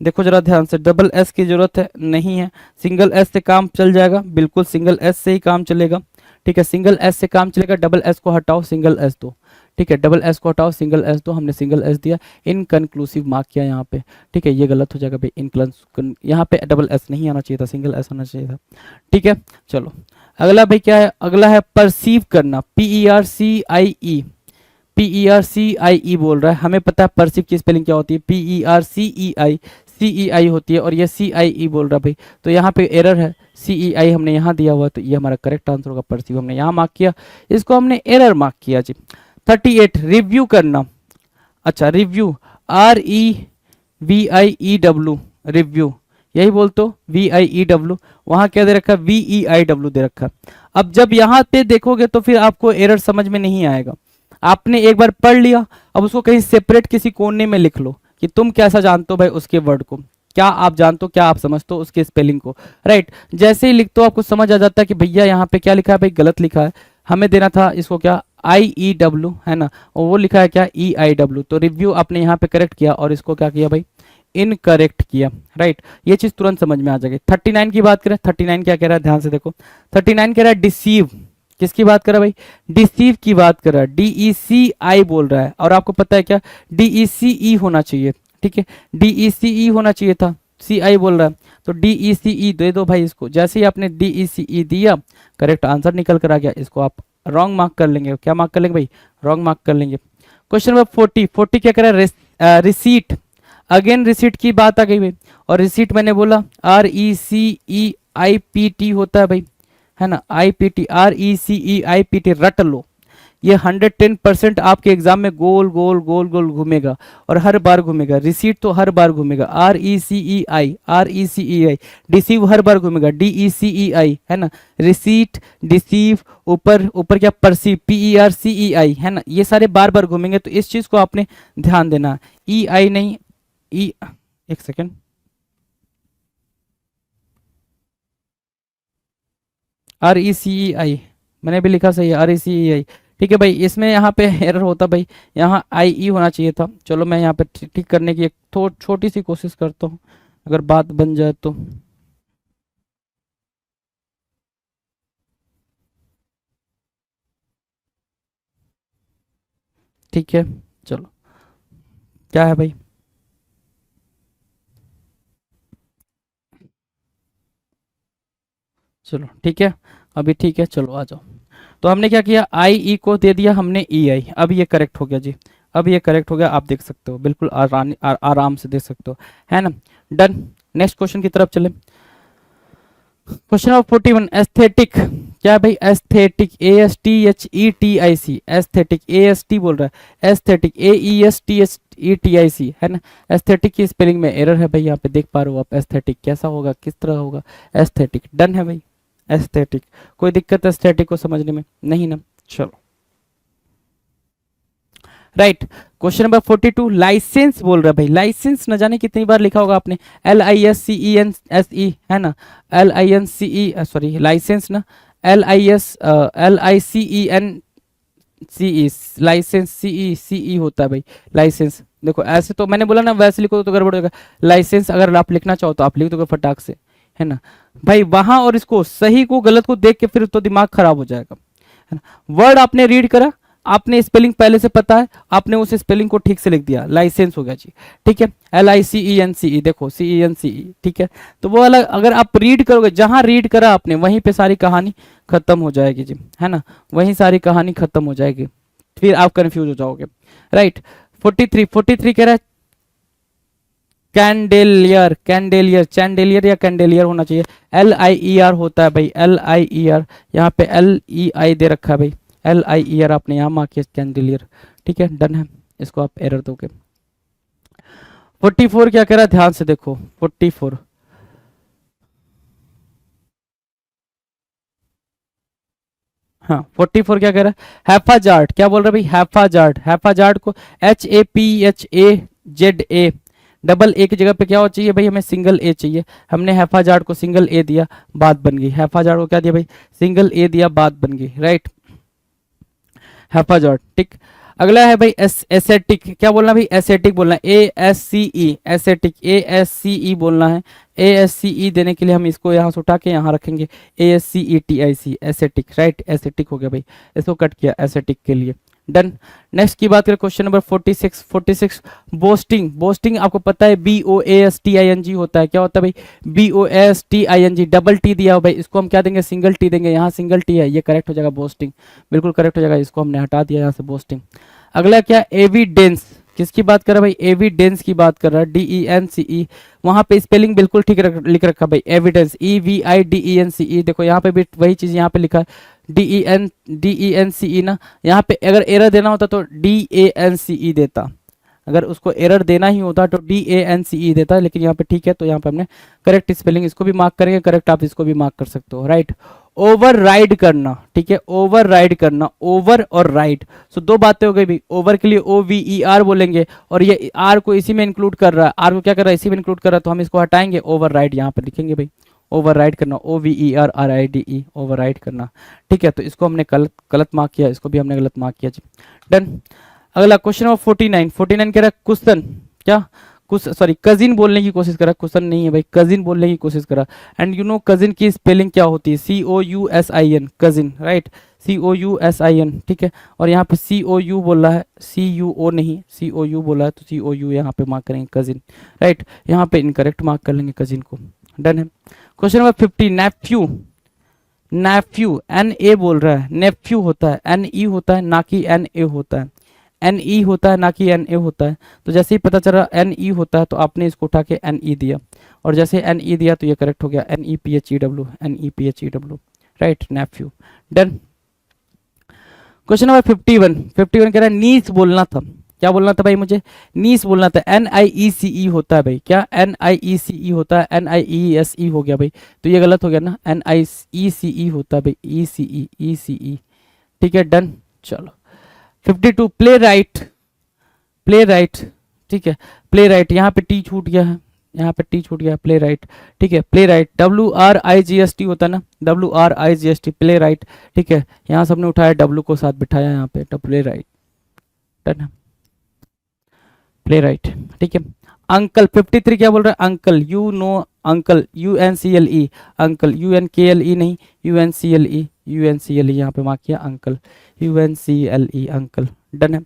देखो जरा ध्यान से, डबल एस की जरूरत है, नहीं है, सिंगल एस से काम चल जाएगा, बिल्कुल सिंगल एस से ही काम चलेगा, ठीक है, सिंगल एस से काम चलेगा, डबल एस को हटाओ, सिंगल एस दो, ठीक है, डबल एस को हटाओ, सिंगल एस दो, हमने सिंगल एस दिया, इनकनक्लूसिव मार्क किया यहाँ पे, ठीक है, ये गलत हो जाएगा भाई, यहाँ पे डबल एस नहीं आना चाहिए था, सिंगल एस आना चाहिए था, ठीक है। चलो अगला भाई क्या है, अगला है परसीव करना, PERCIE बोल रहा है, हमें पता है परसीव की स्पेलिंग क्या होती है, PERCEI होती है, और ये CIE बोल रहा है भाई, तो यहाँ पे एरर है, CEI हमने यहाँ दिया हुआ, तो ये हमारा करेक्ट आंसर होगा, परसीव हमने यहाँ मार्क किया, इसको हमने एरर मार्क किया जी। 38 रिव्यू करना, अच्छा रिव्यू, REVIEW, रिव्यू यही बोलते हो VIEW, वहां क्या दे रखा है VEIW दे रखा है। अब जब यहाँ पे देखोगे तो फिर आपको एरर समझ में नहीं आएगा। आपने एक बार पढ़ लिया, अब उसको कहीं सेपरेट किसी कोने में लिख लो कि तुम कैसा जानते हो भाई उसके वर्ड को, क्या आप जानते हो, क्या आप समझते हो उसके स्पेलिंग को, राइट। जैसे ही लिखते हो आपको समझ आ जाता है कि भैया यहाँ पे क्या लिखा है भाई, गलत लिखा है, हमें देना था इसको क्या IEW, है ना, और वो लिखा है क्या EIW। तो रिव्यू आपने यहाँ पे करेक्ट किया और इसको क्या किया भाई, इनकरेक्ट किया, राइट। ये चीज तुरंत समझ में आ जाएगी। 39 की बात करें, 39 क्या कह रहा है, ध्यान से देखो। 39 कह रहा है डिसीव, किसकी बात कर रहा है भाई, डिसीव की बात कर रहा है, DECI बोल रहा है। और आपको पता है क्या, DECE होना चाहिए, ठीक है, DECE होना चाहिए था, CI बोल रहा है, तो DECE दे दो भाई इसको। जैसे ही आपने DECE दिया, करेक्ट आंसर निकल कर आ गया। इसको आप रॉन्ग मार्क कर लेंगे, क्या मार्क कर लेंगे भाई, रॉन्ग मार्क कर लेंगे। क्वेश्चन नंबर 40 क्या कर रहा है, रिसीट, अगेन रिसीट की बात आ गई भाई। और रिसीट मैंने बोला RECEIPT होता है भाई, है ना, IPT, RECEIPT रट लो। ये 110% आपके एग्जाम में गोल गोल गोल गोल घूमेगा और हर बार घूमेगा। रिसीट तो हर बार घूमेगा, RECEI, डिसीव हर बार घूमेगा, DECEI, है ना, रिसीट, डिसीव, ऊपर ऊपर क्या परसीव, PERCEI, है ना, ये सारे बार बार घूमेंगे। तो इस चीज को आपने ध्यान देना, EI नहीं, एक सेकेंड, RECEI मैंने भी लिखा सही है, RECEI, ठीक है भाई। इसमें यहाँ पे एरर होता भाई, यहाँ IE होना चाहिए था। चलो मैं यहाँ पे ठीक करने की एक छोटी सी कोशिश करता हूँ, अगर बात बन जाए तो। ठीक है, चलो क्या है भाई, चलो ठीक है, अभी ठीक है, चलो आ जाओ। तो हमने क्या किया, IE को दे दिया हमने EI, अब ये करेक्ट हो गया जी, अब ये करेक्ट हो गया, आप देख सकते हो, बिल्कुल आराम से देख सकते हो, है ना। डन, नेक्स्ट क्वेश्चन की तरफ चले। क्वेश्चन नंबर 41, एस्थेटिक, क्या भाई, एस्थेटिक, ASTHETIC, एस्थेटिक, AST बोल रहा है, एस्थेटिक, AESTHETIC, है ना। एस्थेटिक की स्पेलिंग में एरर है भाई, यहाँ पे देख पा रहे हो आप, एस्थेटिक कैसा होगा, किस तरह होगा, एस्थेटिक। डन है भाई, एस्थेटिक, कोई दिक्कत एस्थेटिक को समझने में नहीं ना, चलो राइट। क्वेश्चन नंबर 42, लाइसेंस बोल रहा है भाई, लाइसेंस न जाने कितनी बार लिखा होगा आपने, LISCENSE, है ना, LINCE, सॉरी लाइसेंस ना, LICENCE, लाइसेंस, CE होता है भाई, लाइसेंस। देखो ऐसे तो मैंने बोला ना, वैसे लिखो तो गड़बड़ होगा। लाइसेंस अगर आप लिखना चाहो तो आप लिख दोगे फटाक से, है ना भाई, वहां और इसको सही को गलत को देख के फिर तो दिमाग खराब हो जाएगा, है ना। वर्ड आपने रीड करा, आपने स्पेलिंग पहले से पता है, आपने उस स्पेलिंग को ठीक से लिख दिया, लाइसेंस हो गया जी, ठीक है। LICENCE, देखो CENCE, ठीक है। तो वो अलग, अगर आप रीड करोगे, जहां रीड करा आपने वहीं पे सारी कहानी खत्म हो जाएगी जी, है ना, वहीं सारी कहानी खत्म हो जाएगी, फिर आप कंफ्यूज हो जाओगे, राइट। 43 कह रहा है कैंडेलियर, कैंडेलियर, चैंडेलियर या कैंडेलियर होना चाहिए, LIER होता है भाई, LIER, यहाँ पे LEI दे रखा है भाई, LIER आपने यहाँ मार्क किया, कैंडेलियर, ठीक है, डन है, इसको आप एरर दोगे। 44 क्या कह रहा है, ध्यान से देखो, 44, हाँ 44 क्या कह रहा है, हैफाजार्ड, क्या बोल रहा है भाई, हैफाजार्ड, हैफाजार्ड को HAPHAZA, डबल ए की जगह पे क्या हो चाहिए भाई, हमें सिंगल ए चाहिए, हमने हैफाजार्ड को सिंगल ए दिया, बात बन गई। हैफाजार्ड को क्या दिया भाई, सिंगल ए दिया, बात बन गई, राइट, हैफाजार्ड, ठीक। अगला है भाई एसेटिक, क्या बोलना भाई, एसेटिक बोलना है, ASCE, एसेटिक, ASCE बोलना है, ASCE देने के लिए हम इसको यहाँ से उठा के यहाँ रखेंगे, ASCETIC, एसेटिक, राइट, एसेटिक हो गया भाई, इसको कट किया एसेटिक के लिए, डन। नेक्स्ट की बात करें, क्वेश्चन नंबर 46, बोस्टिंग, बोस्टिंग आपको पता है BOASTING होता है, क्या होता है भाई, BOASTING, डबल टी दिया हो भाई, इसको हम क्या देंगे, सिंगल टी देंगे, यहाँ सिंगल टी है, ये करेक्ट हो जाएगा, बोस्टिंग, बिल्कुल करेक्ट हो जाएगा, इसको हमने हटा दिया यहाँ से, बोस्टिंग। अगला क्या, एविडेंस, किसकी बात कर रहा है भाई, एविडेंस की बात कर रहा है, DENCE, वहां पे स्पेलिंग बिल्कुल ठीक लिख रखा भाई, एविडेंस, EVIDENCE, देखो यहाँ पे भी वही चीज यहाँ पे लिखा है, DENCE ना, यहाँ पे अगर एरर देना होता तो DANCE देता, अगर उसको एरर देना ही होता तो DANCE देता, लेकिन यहाँ पे ठीक है, तो यहाँ पे हमने करेक्ट स्पेलिंग इसको भी मार्क करेंगे, करेक्ट आप इसको भी मार्क कर सकते हो, राइट। ओवर राइड करना, ठीक है, ओवर राइड करना, ओवर और राइड, सो दो बातें हो गई भाई। ओवर के लिए OVER बोलेंगे, और ये आर को इसी में इंक्लूड कर रहा है, आर को क्या कर रहा है, इसी में इंक्लूड कर रहा है, तो हम इसको हटाएंगे, ओवर राइड यहाँ पे लिखेंगे भाई, ओवर राइड करना, OVERRIDE, ओवर राइड करना, ठीक है। तो इसको हमने गलत मार्क किया, इसको भी हमने गलत मार्क किया जी, डन। अगला क्वेश्चन नंबर 49 कह रहा है क्वेश्चन क्या, कुछ सॉरी कजिन बोलने की कोशिश करा, क्वेश्चन नहीं है भाई, कजिन बोलने की कोशिश करा। एंड यू नो कजिन की स्पेलिंग क्या होती है, COUSIN, कजिन, राइट, COUSIN, ठीक है। और यहाँ पे COU बोला है, CUO नहीं, COU बोला है, तो COU यहाँ पे मार्क करेंगे, कजिन, राइट। यहाँ पे इनकरेक्ट मार्क कर लेंगे कजिन को, डन है। Question number 50, nephew, nephew, NA बोल रहा है, नेफ्यू होता है, NE होता है ना कि NA होता है, NE होता है ना कि NA होता है। तो जैसे ही पता चला NE होता है तो आपने इसको उठा के NE दिया, और जैसे NE दिया तो ये करेक्ट हो गया, NEPHEW, NEPHEW, right, nephew, done. Question number 51 कह रहा है नीस बोलना था, क्या बोलना था भाई मुझे, नीस बोलना था, NIECE होता है भाई, क्या NIECE होता है, NIESE हो गया भाई, तो ये गलत हो गया ना, NIECE होता है भाई, ECE, ठीक है, डन। चलो 52, प्ले राइट, प्ले राइट, ठीक है, प्ले राइट, यहाँ पे टी छूट गया है, यहाँ पे टी छूट गया, प्ले राइट, ठीक है, प्ले राइट, WRIGST होता है ना, WRIGST, प्ले राइट, ठीक है, यहाँ सबने उठाया, W को साथ बिठाया यहाँ पे, तो play right, done, play right, ठीक है। अंकल 53 क्या बोल रहा है, uncle, you know uncle, UNCLE, uncle, UNKLE नहीं, UNCLE, यहाँ पे मार्क किया, अंकल, UNCLE, अंकल, डन है।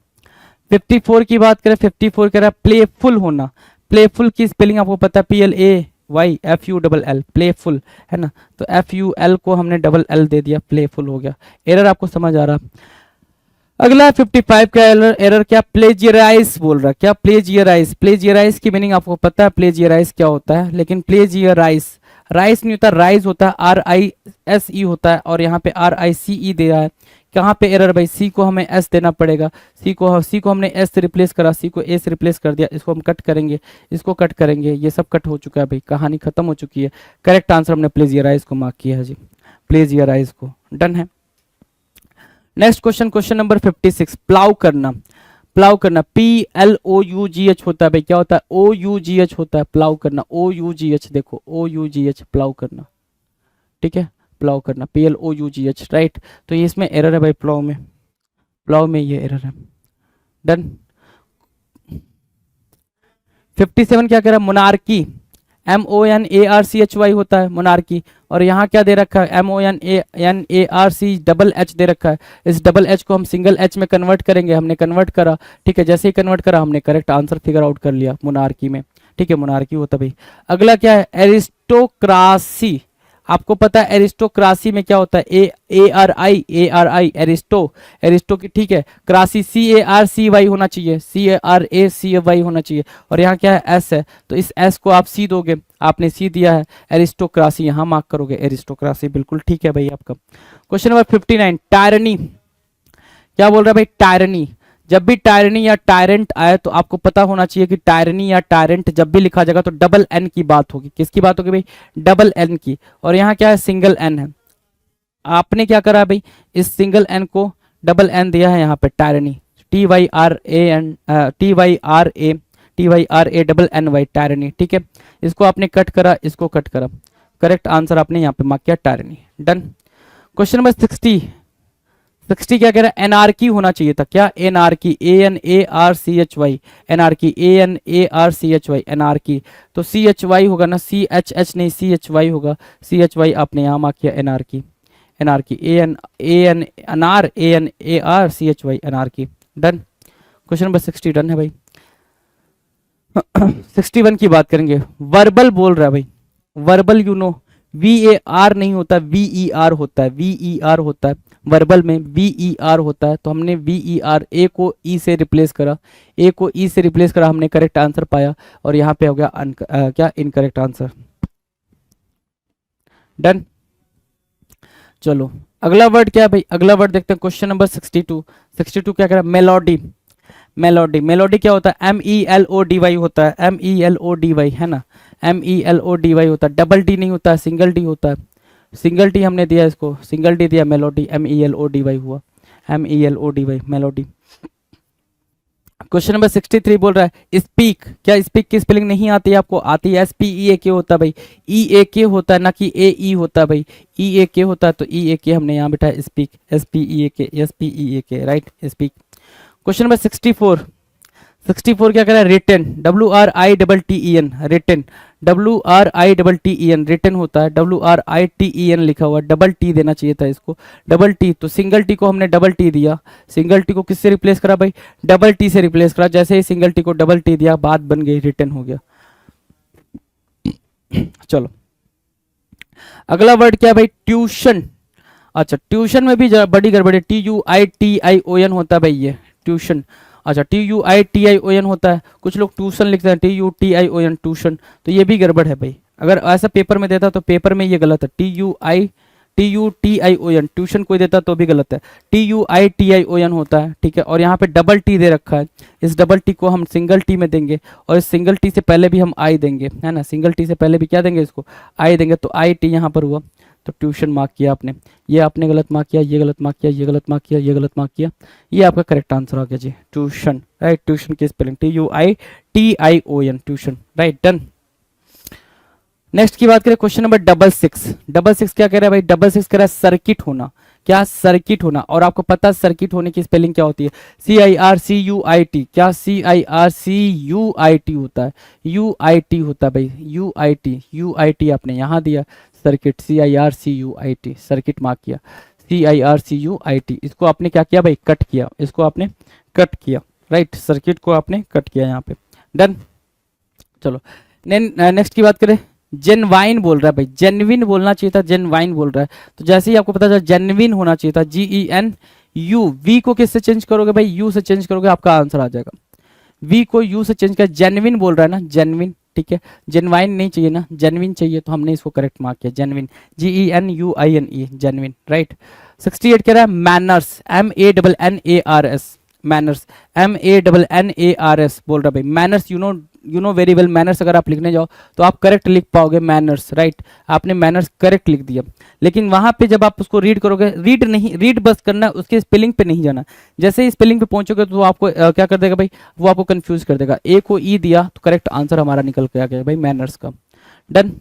54 की बात करें, 54 कह रहा है प्लेफुल होना, प्लेफुल की स्पेलिंग आपको पता है, PLAYFULL, प्लेफुल है ना, तो FUL को हमने डबल L दे दिया, प्लेफुल हो गया, एरर आपको समझ आ रहा। अगला 55 का एरर क्या, प्लेजियराइज बोल रहा है, क्या प्लेजियराइज, प्लेजियराइज की मीनिंग आपको पता है, प्लेजियराइज क्या होता है, लेकिन प्लेजियराइज, राइस नहीं होता, राइज होता है, RISE होता है, और यहाँ पे RICE दे रहा है, कहाँ पे एरर भाई, सी को हमें S देना पड़ेगा, सी को हमने S से रिप्लेस करा, सी को A से रिप्लेस कर दिया, इसको हम कट करेंगे, इसको कट करेंगे, ये सब कट हो चुका है भाई, कहानी खत्म हो चुकी है, करेक्ट आंसर हमने प्लेजियराइज को मार्क किया है जी, प्लेजियराइज को, डन है। Next question, question number 56, plough करना, प्लाउ करना, PLOUGH होता है भाई, क्या होता है, OUGH होता है, प्लाउ करना, OUGH, देखो OUGH, प्लाउ करना, ठीक है, प्लाउ करना, PLOUGH, राइट। तो ये इसमें एरर है भाई, प्लाउ में, प्लाउ में ये एरर है, डन। 57 क्या कह रहा है, मोनार्की, MONARCHY होता है, मोनार्की, और यहाँ क्या दे रखा है, MONANARC डबल H दे रखा है, इस डबल H को हम सिंगल H में कन्वर्ट करेंगे, हमने कन्वर्ट करा, ठीक है, जैसे ही कन्वर्ट करा हमने करेक्ट आंसर फिगर आउट कर लिया, मोनार्की में, ठीक है, मोनार्की होता भाई। अगला क्या है, एरिस्टोक्रासी, आपको पता है एरिस्टोक्रासी में क्या होता है, ARI, एरिस्टो की, ठीक है, क्रासी CARCY होना चाहिए, CARACY होना चाहिए, और यहाँ क्या है, S है, तो इस S को आप C दोगे, आपने C दिया है, एरिस्टोक्रासी यहाँ मार्क करोगे, एरिस्टोक्रासी, बिल्कुल ठीक है भाई आपका। क्वेश्चन नंबर 59, टायरनी, क्या बोल रहा है भाई, टायरनी, जब भी टायरनी या टायरेंट आए तो आपको पता होना चाहिए कि टायरनी या टायरेंट जब भी लिखा जाएगा तो डबल N की बात होगी, किसकी बात होगी भाई, डबल N की, और यहाँ क्या है, सिंगल N है, आपने क्या करा है भाई, इस सिंगल N को डबल N दिया है यहाँ पे, tyranny, TYRA double NY, tyranny, ठीक है, इसको आपने कट करा, इसको कट करा, करेक्ट आंसर आपने यहाँ पे मार्क किया, टायरनी, डन। क्वेश्चन नंबर 60 क्या कह रहा है, एनार्की होना चाहिए था, क्या, anarchy, ANARCHY, anarchy, ANARCHY, anarchy, तो CHY होगा ना, CHH नहीं, CHY होगा, CHY आपने यहाँ मार्क किया, anarchy, anarchy, ANARCHY, anarchy, done. Question number 60 done है भाई। 61 की बात करेंगे, वर्बल बोल रहा है भाई, वर्बल यू नो, VAR नहीं होता, VER होता है, VER होता है, वर्बल में VER होता है, तो हमने VER, A को E से रिप्लेस करा, A को E से रिप्लेस करा, हमने करेक्ट आंसर पाया, और यहाँ पे हो गया क्या, इनकरेक्ट आंसर, डन। चलो अगला वर्ड क्या है भाई, अगला वर्ड देखते हैं, क्वेश्चन नंबर 62 क्या कह रहा है, मेलोडी, मेलोडी, मेलोडी क्या होता है? MELODY होता है, MELODY है ना, MELODY होता है, डबल डी नहीं होता है, सिंगल डी होता है, सिंगल टी हमने दिया इसको, सिंगल टी दिया, मेलोडी MELODY हुआ, MELODY मेलोडी। क्वेश्चन नंबर 63 बोल रहा है स्पीक, क्या स्पीक की स्पेलिंग नहीं आती है आपको? आती है, SPEAK होता है भाई, EAK होता है ना कि AE होता है भाई, EAK होता है, तो EAK हमने यहाँ बिठाया, speak SPEAK right, speak. Question number 64, 64 क्या कह रहा है? Written, WRITTEN, written, WRITTEN written होता है, WRITEN लिखा हुआ, डबल टी देना चाहिए था इसको, डबल टी, तो सिंगल टी को हमने डबल टी दिया, सिंगल टी को किससे रिप्लेस करा भाई? डबल टी से रिप्लेस करा, जैसे ही सिंगल टी को डबल टी दिया बात बन गई, रिटन हो गया। चलो अगला वर्ड क्या है भाई? ट्यूशन। अच्छा ट्यूशन में भी बड़ी गड़बड़ी, TUITION होता है भाई ये ट्यूशन। अच्छा TUITION होता है, कुछ लोग ट्यूशन लिखते हैं, TUTION ट्यूशन, तो ये भी गड़बड़ है भाई। अगर ऐसा पेपर में देता तो पेपर में ये गलत है, TUTION ट्यूशन कोई देता तो भी गलत है, TUITION होता है, ठीक है। और यहाँ पे डबल टी दे रखा है, इस डबल टी को हम सिंगल टी में देंगे, और इस सिंगल टी से पहले भी हम आई देंगे, है ना, सिंगल टी से पहले भी क्या देंगे इसको? आई देंगे, तो IT यहाँ पर हुआ, तो ट्यूशन मार्क किया आपने, ये आपने गलत मार्क किया, ये गलत मार्क किया, ये गलत मार्क किया, ये गलत मार्क किया, ये आपका करेक्ट आंसर आ गया जी, ट्यूशन राइट। ट्यूशन की spelling TUITION tuition right, done. Next की बात करें, क्वेश्चन नंबर 66, 66 क्या कह रहा है भाई? 66 कह रहा है सर्किट होना, क्या? सर्किट होना। और आपको पता है सर्किट होने की स्पेलिंग क्या होती है? CIRCUIT, क्या CIRCUIT होता है? UIT होता है भाई, UIT आपने यहाँ दिया, सर्किट CIRCUIT, सर्किट मार्क किया, CIRCUIT, इसको आपने क्या किया भाई? कट किया, इसको आपने कट किया राइट, सर्किट को आपने कट किया यहाँ पे, डन। चलो नेक्स्ट की बात करें, जेनवाइन बोल रहा है भाई, जेनविन बोलना चाहिए था, जेनवाइन बोल रहा है, तो जैसे ही आपको पता चला जेनविन होना चाहिए था, GENU, V को किससे चेंज करोगे भाई? U से चेंज करोगे, आपका आंसर आ जाएगा। V को U से चेंज कर, जेनविन बोल रहा है ना, जेनविन, ठीक है, जेनवाइन नहीं चाहिए ना, जेनविन चाहिए, तो हमने इसको करेक्ट मार्क किया, जेनविन, GENUINE, जेनविन राइट। 68 कह रहा है मैनर्स, MANNARS, मैनर्स, MANNARS बोल रहा है भाई, manners, you know very well, manners अगर आप लिखने जाओ तो आप करेक्ट लिख पाओगे, मैनर्स राइट, आपने मैनर्स करेक्ट लिख दिया, लेकिन वहां पे जब आप उसको रीड करोगे, रीड नहीं, रीड बस करना, उसके स्पेलिंग पे नहीं जाना, जैसे ही स्पेलिंग पे पहुंचोगे तो आपको क्या कर देगा भाई? वो आपको कंफ्यूज कर देगा। ए को ई दिया तो करेक्ट आंसर हमारा निकल के आ गया भाई, मैनर्स का, डन।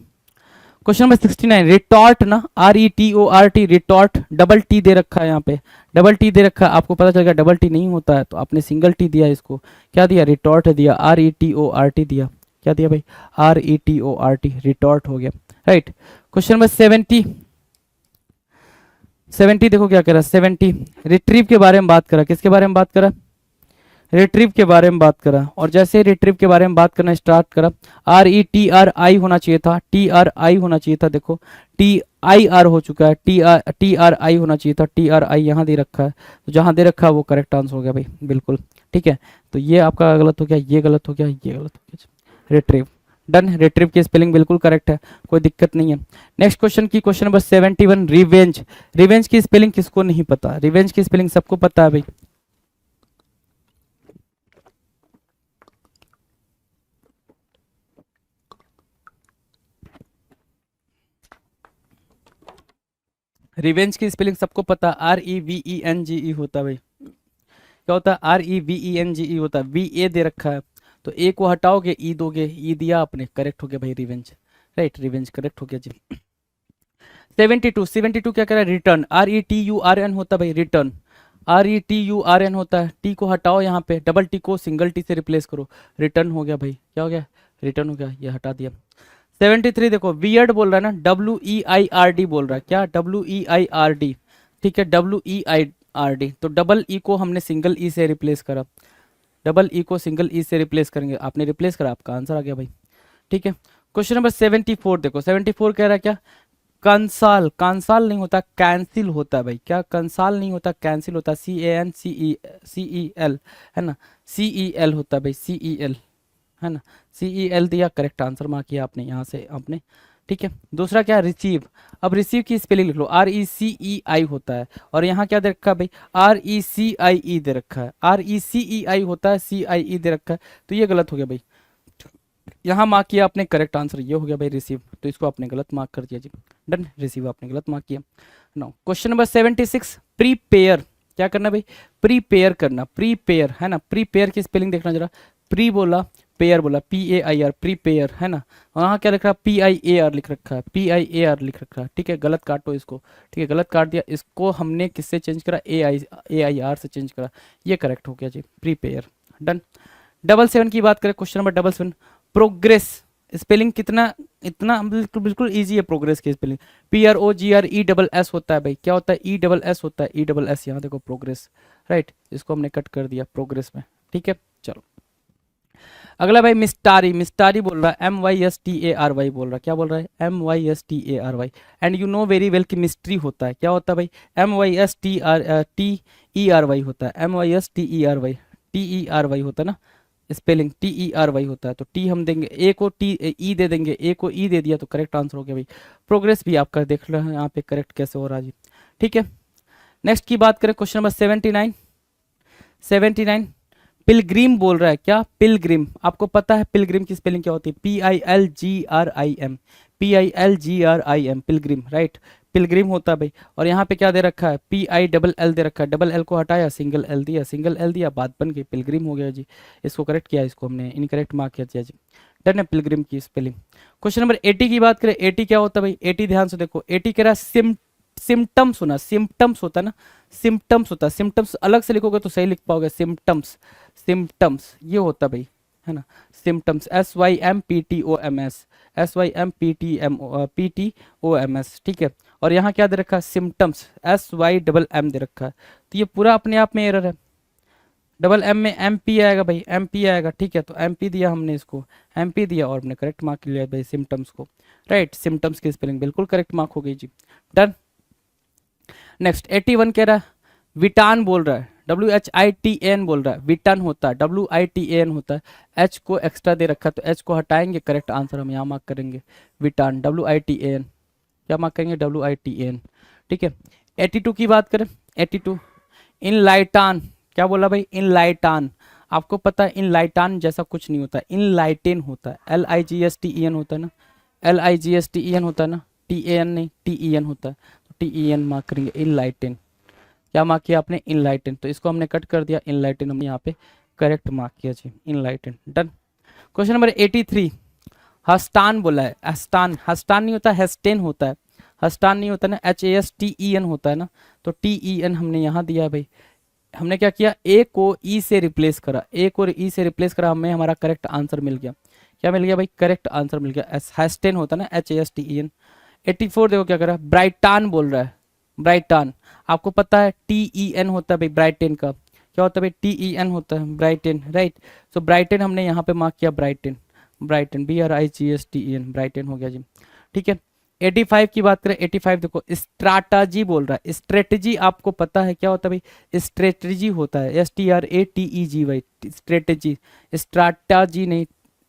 क्वेश्चन नंबर 69, रिटॉर्ट ना, RETORT, रिटॉर्ट, डबल टी दे रखा है यहाँ पे, डबल टी दे रखा है, आपको पता चल गया डबल टी नहीं होता है, तो आपने सिंगल टी दिया, इसको क्या दिया? रिटॉर्ट दिया, RETORT दिया, क्या दिया भाई? RETORT, रिटॉर्ट हो गया राइट। क्वेश्चन नंबर 70, 70 देखो क्या कह रहा है, 70 रिट्रीव के बारे में बात करा, किसके बारे में बात करा? रिट्रीव के बारे में बात करा, और जैसे रिट्रीव के बारे में बात करना स्टार्ट करा, RETRI होना चाहिए था, TRI होना चाहिए था, देखो TIR हो चुका है, TRI होना चाहिए था, TRI यहाँ दे रखा है, तो जहाँ दे रखा है वो करेक्ट आंसर हो गया भाई, बिल्कुल ठीक है। तो ये आपका गलत हो गया, ये गलत हो गया, ये गलत हो गया, रिट्रीव डन। रिट्रीव की स्पेलिंग बिल्कुल करेक्ट है, कोई दिक्कत नहीं है। नेक्स्ट क्वेश्चन की, क्वेश्चन नंबर 71, रिवेंज, रिवेंज की स्पेलिंग किसको नहीं पता? रिवेंज की स्पेलिंग सबको पता है भाई, रिवेंज की स्पेलिंग सबको पता, REVENGE होता है भाई, क्या होता है? REVENGE होता है, VA दे रखा है, तो A को हटाओगे, E दोगे, E दिया आपने, करेक्ट हो गया भाई, रिवेंज राइट, रिवेंज करेक्ट हो गया जी। 72, 72 क्या कह रहा है? रिटर्न, RETURN होता है भाई, रिटर्न, RETURN होता है, टी को हटाओ यहाँ पे, डबल टी को सिंगल टी से रिप्लेस करो, रिटर्न हो गया भाई, क्या हो गया? रिटर्न हो गया, ये हटा दिया। 73 देखो, वियर्ड बोल रहा है ना, WEIRD बोल रहा है, क्या? WEIRD, ठीक है, WEIRD, तो डबल ई को हमने सिंगल ई से रिप्लेस करा, डबल ई को सिंगल ई से रिप्लेस करेंगे, आपने रिप्लेस करा, आपका आंसर आ गया भाई, ठीक है। क्वेश्चन नंबर 74 देखो, 74 कह रहा है क्या? कंसाल, कंसाल नहीं होता, कैंसिल होता है भाई, क्या? कंसाल नहीं होता, कैंसिल होता है, CANCEL है ना, CEL होता है भाई, CEL है ना, CEL दिया, करेक्ट आंसर मार्क किया आपने, यहाँ से आपने ठीक है। दूसरा क्या, रिसीव। अब रिसीव की स्पेलिंग लिख लो, RECEI होता है, और यहाँ क्या दे रखा है भाई, RECIE दे रखा है, RECEI होता है, CIE दे रखा है, तो ये गलत हो गया भाई। यहाँ मार्क किया आपने, करेक्ट आंसर ये हो गया भाई रिसीव, तो इसको आपने गलत मार्क कर दिया जी। डन, रिसीव आपने गलत मार्क किया। Now question number 76, prepare. क्या करना भाई, प्रीपेयर करना, प्रीपेयर है ना, प्रीपेयर की स्पेलिंग देखना जरा, प्री बोला, पेयर बोला, PAIR, प्रीपेयर है ना, वहाँ क्या लिख रहा है, PIAR लिख रखा है, PIAR लिख रखा है, ठीक है, गलत काटो इसको, ठीक है, गलत काट दिया, इसको हमने किससे चेंज करा, AIR से चेंज करा, ये करेक्ट हो गया जी, प्रीपेयर। डन। 77 की बात करें, क्वेश्चन नंबर 77, प्रोग्रेस। स्पेलिंग कितना, इतना बिल्कुल बिल्कुल ईजी है प्रोग्रेस की स्पेलिंग, PROGRESS होता है भाई, क्या होता है, ESS होता है, ESS, यहाँ देखो प्रोग्रेस, राइट, इसको हमने कट कर दिया प्रोग्रेस में, ठीक है। चलो अगला भाई, मिस्टारी। मिस्टारी बोल रहा है, MYSTARY बोल रहा है, क्या बोल रहा है, MYSTARY, and you know very well कि मिस्ट्री होता है, क्या होता है भाई, MYSTERY होता है, MYSTERY होता है ना, स्पेलिंग TERY होता है, तो टी हम देंगे, ए को टी, ई दे देंगे, ए को ई दे दिया तो करेक्ट आंसर हो गया भाई। प्रोग्रेस भी आपका देख लो यहाँ पे करेक्ट कैसे हो रहा है जी, ठीक है। नेक्स्ट की बात करें, क्वेश्चन नंबर 79, 79, पिलग्रिम बोल रहा है, क्या, पिलग्रिम। आपको पता है पिलग्रिम की स्पेलिंग क्या होती है, PILGRIM, PILGRIM, Pilgrim, right, Pilgrim होता है भाई। और यहाँ पे क्या दे रखा है, PILL दे रखा है, डबल एल को हटाया, सिंगल एल दिया, सिंगल एल दिया, बात बन गई, पिलग्रिम हो गया जी। इसको करेक्ट किया, इसको हमने इनकरेक्ट मार्क किया जी। डन है, पिलग्रिम की स्पेलिंग। क्वेश्चन नंबर 80 की बात करें, 80 क्या होता है भाई, 80 ध्यान से देखो, 80 कह रहा है सिम्टम्स होना, सिम्टम्स होता है ना, सिम्टम्स होता है, सिम्टम्स अलग से लिखोगे तो सही लिख पाओगे, सिम्टम्स, सिम्टम्स ये होता भाई, है ना, सिम्टम्स, SYMPTOMS, SYMPTOMS, ठीक है। और यहाँ क्या दे रखा है, सिम्टम्स, SYMM दे रखा है, तो ये पूरा अपने आप में एरर है, डबल एम में MP आएगा भाई, MP आएगा, ठीक है, तो MP दिया हमने, इसको MP दिया और हमने करेक्ट मार्क लिया भाई सिम्टम्स को, राइट, सिम्टम्स की स्पेलिंग बिल्कुल करेक्ट मार्क हो गई जी। डन। नेक्स्ट 81 कह रहा है, विटान बोल रहा है, WHITAN बोल रहा है, विटान होता है, WITAN होता है, H को एक्स्ट्रा दे रखा है तो H को हटाएंगे, करेक्ट आंसर हम यहाँ मार्क करेंगे, विटान, WITAN, क्या मार्क करेंगे, WITAN, ठीक है। 82 की बात करें, 82, इनलाइटान। क्या बोला भाई, इनलाइटान। आपको पता है इनलाइटान जैसा कुछ नहीं होता, इनलाइटेन होता है, LIGSTEN होता है ना, LIGSTEN होता है ना, TAN नहीं, TEN होता है, तो TEN मार्क करेंगे, इनलाइटेन। क्या मार्क किया आपने, इनलाइटेन, तो इसको हमने कट कर दिया, इनलाइटेन हमने यहाँ पे करेक्ट मार्क किया जी, इनलाइटेन। डन। क्वेश्चन नंबर 83, हस्तान बोला है, हस्तान, हस्तान नहीं होता, हेस्टेन होता है, हस्तान नहीं होता ना, HASTEN होता है ना, तो TEN हमने यहाँ दिया है भाई। हमने क्या किया, ए को ई से रिप्लेस करा, ए को ई से रिप्लेस करा, हमें हमारा करेक्ट आंसर मिल गया, क्या मिल गया भाई, करेक्ट आंसर मिल गया, हेस्टेन होता है ना, HASTEN। 84 देखो क्या कर रहा है, ब्राइटान बोल रहा है, ब्राइटान। आपको पता है TEN होता है भाई, ब्राइटेन का क्या होता है भाई, TEN होता है, ब्राइटेन, राइट, सो ब्राइटेन हमने यहाँ पे मार्क किया, ब्राइटेन, ब्राइटन, BRIGSTEN, ब्राइटन हो गया जी, ठीक है। 85 की बात करें, 85 देखो, स्ट्रैटेजी बोल रहा है, स्ट्रेटेजी आपको पता है क्या होता है भाई, स्ट्रेटेजी होता है, STRATEGY, स्ट्रेटेजी, स्ट्रैटेजी नहीं,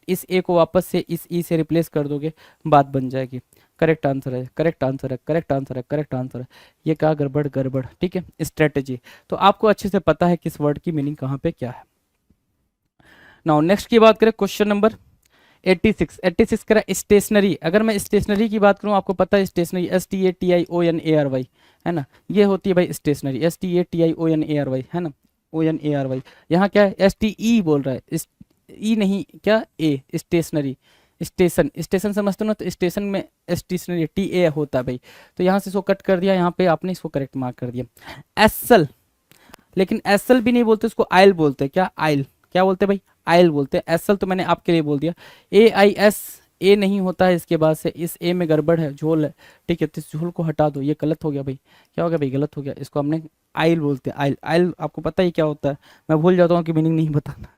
इस ए को वापस से इस ई से रिप्लेस कर दोगे, बात बन जाएगी, करेक्ट आंसर है, करेक्ट आंसर है, करेक्ट आंसर है, करेक्ट आंसर है, ये क्या गड़बड़ गड़बड़, ठीक है, स्ट्रेटेजी। तो आपको अच्छे से पता है किस वर्ड की मीनिंग कहाँ पे क्या है। नाउ नेक्स्ट की बात करें, क्वेश्चन नंबर 86, 86 करा स्टेशनरी। अगर मैं स्टेशनरी की बात करूं, आपको पता है स्टेशनरी, STATIONARY है ना, ये होती है भाई स्टेशनरी, STATIONARY है ना, ONARY। यहाँ क्या है, STE बोल रहा है, ई नहीं, क्या ए, स्टेशनरी, स्टेशन, स्टेशन समझते हो ना, तो स्टेशन में स्टेशनरी TA होता है भाई, तो यहाँ से इसको कट कर दिया, यहाँ पे आपने इसको करेक्ट मार्क कर दिया। एसल, लेकिन एसल भी नहीं बोलते, उसको आयल बोलते हैं, क्या, आयल, क्या बोलते हैं भाई, आयल बोलते हैं, एसल तो मैंने आपके लिए बोल दिया। AIS, ए नहीं होता है, इसके बाद से इस ए में गड़बड़ है, झोल है, ठीक है, तो इस झोल को हटा दो, ये गलत हो गया भाई, क्या हो गया भाई, गलत हो गया, इसको हमने आयल बोलते हैं, आयल, आयल आपको पता ही क्या होता है, मैं भूल जाता हूँ कि मीनिंग नहीं बताना,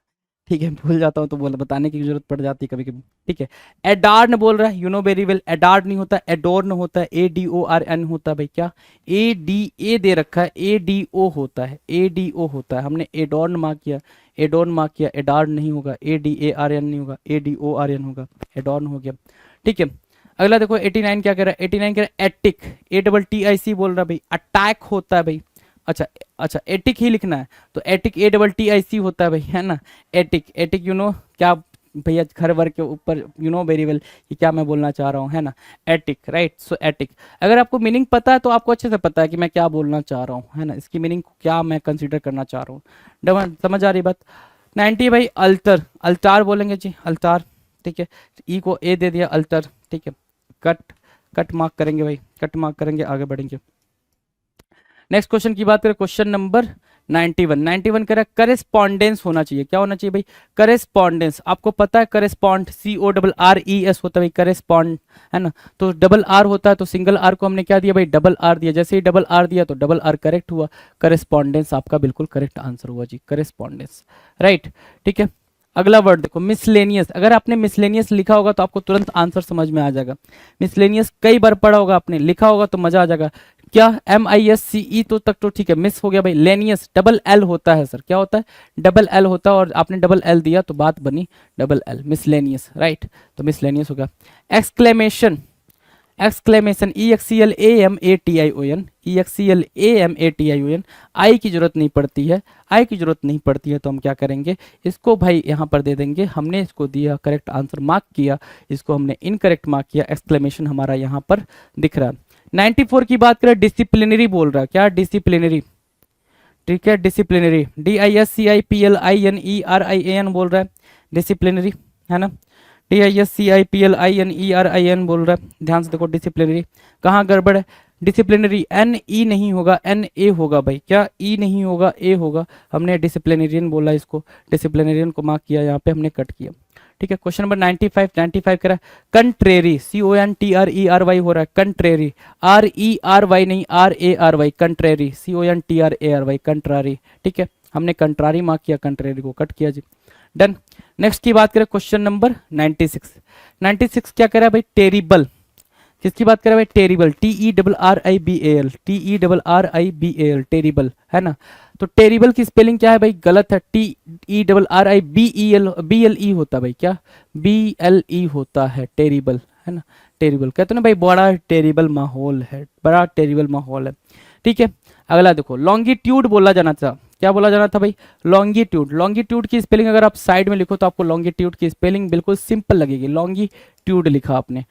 ठीक है, भूल जाता हूँ तो बोल बताने की जरूरत पड़ जाती है कभी कभी, ठीक है। एडार्न बोल रहा है, यू नो वेरी वेल, एडार्न नहीं होता, एडोर्न होता है, ADORN होता है भाई, क्या, ADA दे रखा है, ADO होता है, ADO होता है, हमने एडोर्न मार्क किया, एडोर्न मार्क किया, एडार्न नहीं होगा, ADARN नहीं होगा, ADORN होगा, एडोर्न हो गया, ठीक है। अगला देखो 89 क्या कह रहा है, 89 कह रहा है एटिक, ATTIC बोल रहा है भाई, अटैक होता है भाई। अच्छा अच्छा, एटिक ही लिखना है, तो एटिक ATTIC होता है भाई, है ना। एटिक, एटिक यू नो क्या भैया, घर वर के ऊपर यू नो वेरी वेल कि क्या मैं बोलना चाह रहा हूँ, है ना। Attic, right. सो एटिक, अगर आपको मीनिंग पता है तो आपको अच्छे से पता है कि मैं क्या बोलना चाह रहा हूँ, है ना, इसकी मीनिंग को क्या मैं कंसीडर करना चाह रहा हूँ। डबल समझ आ रही बात। 90 भाई अल्टर, अल्टार बोलेंगे जी, अल्टार, ठीक है। ई को ए दे दिया, अल्टर, ठीक है। कट, कट मार्क करेंगे भाई, कट मार्क करेंगे, आगे बढ़ेंगे। नेक्स्ट क्वेश्चन की बात करें, क्वेश्चन नंबर 91, 91 कह रहा है करेस्पॉन्डेंस होना चाहिए, क्या होना चाहिए भाई, करेस्पॉन्डेंस। आपको पता है करेस्पॉन्ड CORRES होता है भाई, करेस्पॉन्ड, है ना। तो डबल आर होता है, तो सिंगल आर को हमने क्या दिया भाई, डबल आर दिया। जैसे ही डबल आर दिया तो डबल आर करेक्ट हुआ, करेस्पॉन्डेंस आपका बिल्कुल करेक्ट आंसर हुआ जी, करेस्पॉन्डेंस, राइट, ठीक है। अगला वर्ड देखो मिसलेनियस, अगर आपने मिसलेनियस लिखा होगा तो आपको तुरंत आंसर समझ में आ जाएगा। मिसलेनियस कई बार पढ़ा होगा आपने, लिखा होगा तो मजा आ जाएगा। क्या MISCE तो तक तो ठीक है, मिस हो गया भाई। लेनियस डबल एल होता है सर, क्या होता है, डबल एल होता है, और आपने डबल एल दिया तो बात बनी डबल एल, मिसलेनियस, राइट। तो मिसलेनियस हो गया। एक्सक्लेमेशन, एक्सक्लेमेशन EXCLAMATION, EXCLAMATION, आई की जरूरत नहीं पड़ती है, आई की जरूरत नहीं पड़ती है, तो हम क्या करेंगे, इसको भाई यहाँ पर दे देंगे। हमने इसको दिया, करेक्ट आंसर मार्क किया, इसको हमने इनकरेक्ट मार्क किया, एक्सक्लेमेशन हमारा यहाँ पर दिख रहा है। 94 की बात करें, डिसिप्लिनरी बोल रहा है, क्या डिसिप्लिनरी, ठीक है, डिसिप्लिनरी DISCIPLINERIAN बोल रहा है, डिसिप्लिनरी, है ना। DISCIPLINERIAN बोल रहा है, ध्यान से देखो डिसिप्लिनरी कहाँ गड़बड़ है। डिसिप्लिनरी NE नहीं होगा, NA होगा भाई, क्या E नहीं होगा, A होगा। हमने डिसिप्लिनरियन बोला, इसको डिसिप्लिनरियन को मार्क किया, यहाँ पे हमने कट किया, ठीक है। क्वेश्चन नंबर 95, 95 कह रहा है कंट्रेरी, CONTRERY हो रहा है, कंट्रेरी, RERY नहीं, RARY, कंट्रेरी, CONTRARY, कंट्रारी, ठीक है। हमने कंट्रारी मार्क किया, कंट्रेरी को कट किया जी, डन। नेक्स्ट की बात करें, क्वेश्चन नंबर 96, 96 क्या कह रहा है भाई, टेरिबल, किसकी बात कर रहा है भाई, टेरिबल, TERRIBAL, TERRIBAL, टेरिबल, है ना। तो टेरिबल की स्पेलिंग क्या है भाई, गलत है, TERRIBEL होता है भाई, क्या BLE होता है, टेरिबल, है ना। टेरिबल कहते हैं ना भाई, बड़ा टेरिबल माहौल है, बड़ा टेरिबल माहौल है, ठीक है। अगला देखो लॉन्गिट्यूड बोला जाना था, क्या बोला जाना था भाई, लॉन्गिट्यूड। लॉन्गिट्यूड की स्पेलिंग अगर आप साइड में लिखो तो आपको लॉन्गिट्यूड की स्पेलिंग बिल्कुल सिंपल लगेगी, लॉन्गिट्यूड लिखा आपने,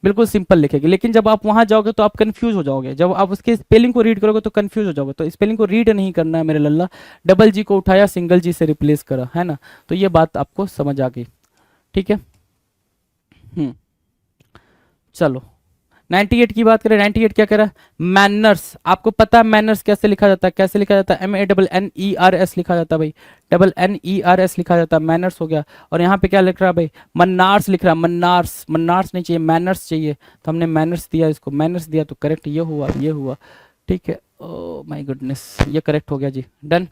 बिल्कुल सिंपल लिखेगी। लेकिन जब आप वहां जाओगे तो आप कंफ्यूज हो जाओगे, जब आप उसके स्पेलिंग को रीड करोगे तो कंफ्यूज हो जाओगे। तो स्पेलिंग को रीड नहीं करना है मेरे लल्ला, डबल जी को उठाया, सिंगल जी से रिप्लेस करा, है ना। तो ये बात आपको समझ आ गई, ठीक है। चलो 98 की बात करें, 98 क्या कह रहा है, मैनर्स। आपको पता है मैनर्स कैसे लिखा जाता है, कैसे लिखा जाता है, MANNERS लिखा जाता है भाई, NNERS लिखा जाता है, मैनर्स हो गया। और यहाँ पे क्या लिख रहा है भाई, मन्नार्स लिख रहा है, मन्नार्स, मन्नार्स नहीं चाहिए, मैनर्स चाहिए, तो हमने मैनर्स दिया, इसको मैनर्स दिया, तो करेक्ट ये हुआ, ये हुआ, ठीक है। ओ माय गुडनेस, ये करेक्ट हो गया जी, डन।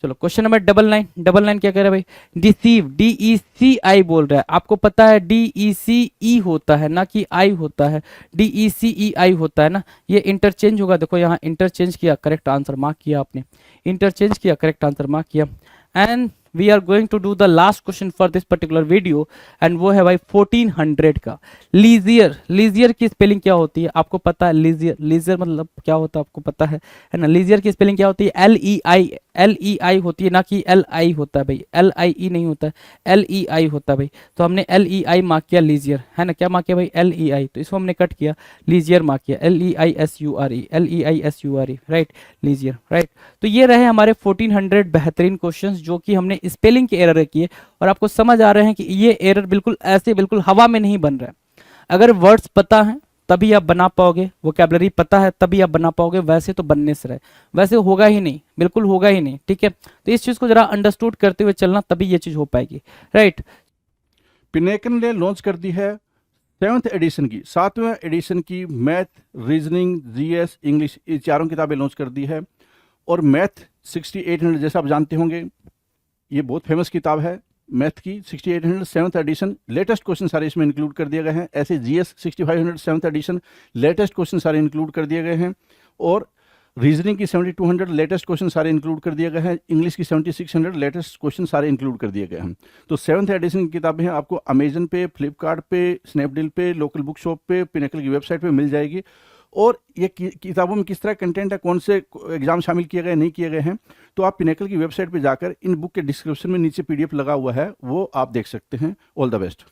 चलो क्वेश्चन नंबर 99, 99 क्या कह रहा है भाई, डिसीव, DECI बोल रहा है। आपको पता है DECE होता है ना कि आई होता है, DECEI होता है ना, ये इंटरचेंज होगा। देखो यहाँ इंटरचेंज किया, करेक्ट आंसर मार्क किया आपने, इंटरचेंज किया, करेक्ट आंसर मार्क किया। And we are going to do the last question for this particular video, and वो है भाई 1400 का लीजियर। लीजियर की स्पेलिंग क्या होती है आपको पता है, लीजियर, लीजियर मतलब क्या होता है आपको पता है ना। लीजियर की स्पेलिंग क्या होती है, LEI होती है, ना कि LI होता है भाई, LIE नहीं होता है, LEI होता है भाई। तो हमने LEI मार्क किया, लीजियर, है ना, क्या मार्क किया भाई, LEI, तो इसको हमने कट किया, लीजियर मार्क किया, LEISURE, राइट, लीजियर, राइट। तो ये रहे हमारे 1400 बेहतरीन क्वेश्चंस जो कि हमने स्पेलिंग के एरर किए, और आपको समझ आ रहे हैं कि ये एरर बिल्कुल ऐसे बिल्कुल हवा में नहीं बन रहा है। अगर वर्ड्स पता है तभी आप बना पाओगे, वोकैबुलरी पता है तभी आप बना पाओगे, वैसे तो बनने से रहे, वैसे होगा ही नहीं, बिल्कुल होगा ही नहीं, ठीक है। तो इस चीज को जरा अंडरस्टूड करते हुए चलना, तभी ये चीज हो पाएगी, राइट। पिनेकन ने लॉन्च कर दी है 7th एडिशन की, 7वें एडिशन की मैथ, रीजनिंग, GS, इंग्लिश, ये चारों किताबें लॉन्च कर दी है। और मैथ 6800 जैसा आप जानते होंगे, ये बहुत फेमस किताब है मैथ की, 6800 7th एडिशन, लेटेस्ट क्वेश्चन सारे इसमें इंक्लूड कर दिए गए हैं। ऐसे GS 6500 7th edition, latest question सारे इंक्लूड कर दिए गए हैं। और रीजनिंग की 7200 लेटेस्ट क्वेश्चन सारे इंक्लूड कर दिए गए हैं, इंग्लिश की 7600 लेटेस्ट क्वेश्चन सारे इंक्लूड कर दिए गए हैं। तो 7th एडिशन की किताबें हैं आपको अमेजन पे, फ्लिपकार्ट पे, स्नैपडील पे, लोकल बुक शॉप पे, पिनेकल की वेबसाइट पे मिल जाएगी। और ये किताबों में किस तरह कंटेंट है, कौन से एग्जाम शामिल किए गए नहीं किए गए हैं, तो आप पिनेकल की वेबसाइट पे जाकर इन बुक के डिस्क्रिप्शन में नीचे PDF लगा हुआ है, वो आप देख सकते हैं। All the best.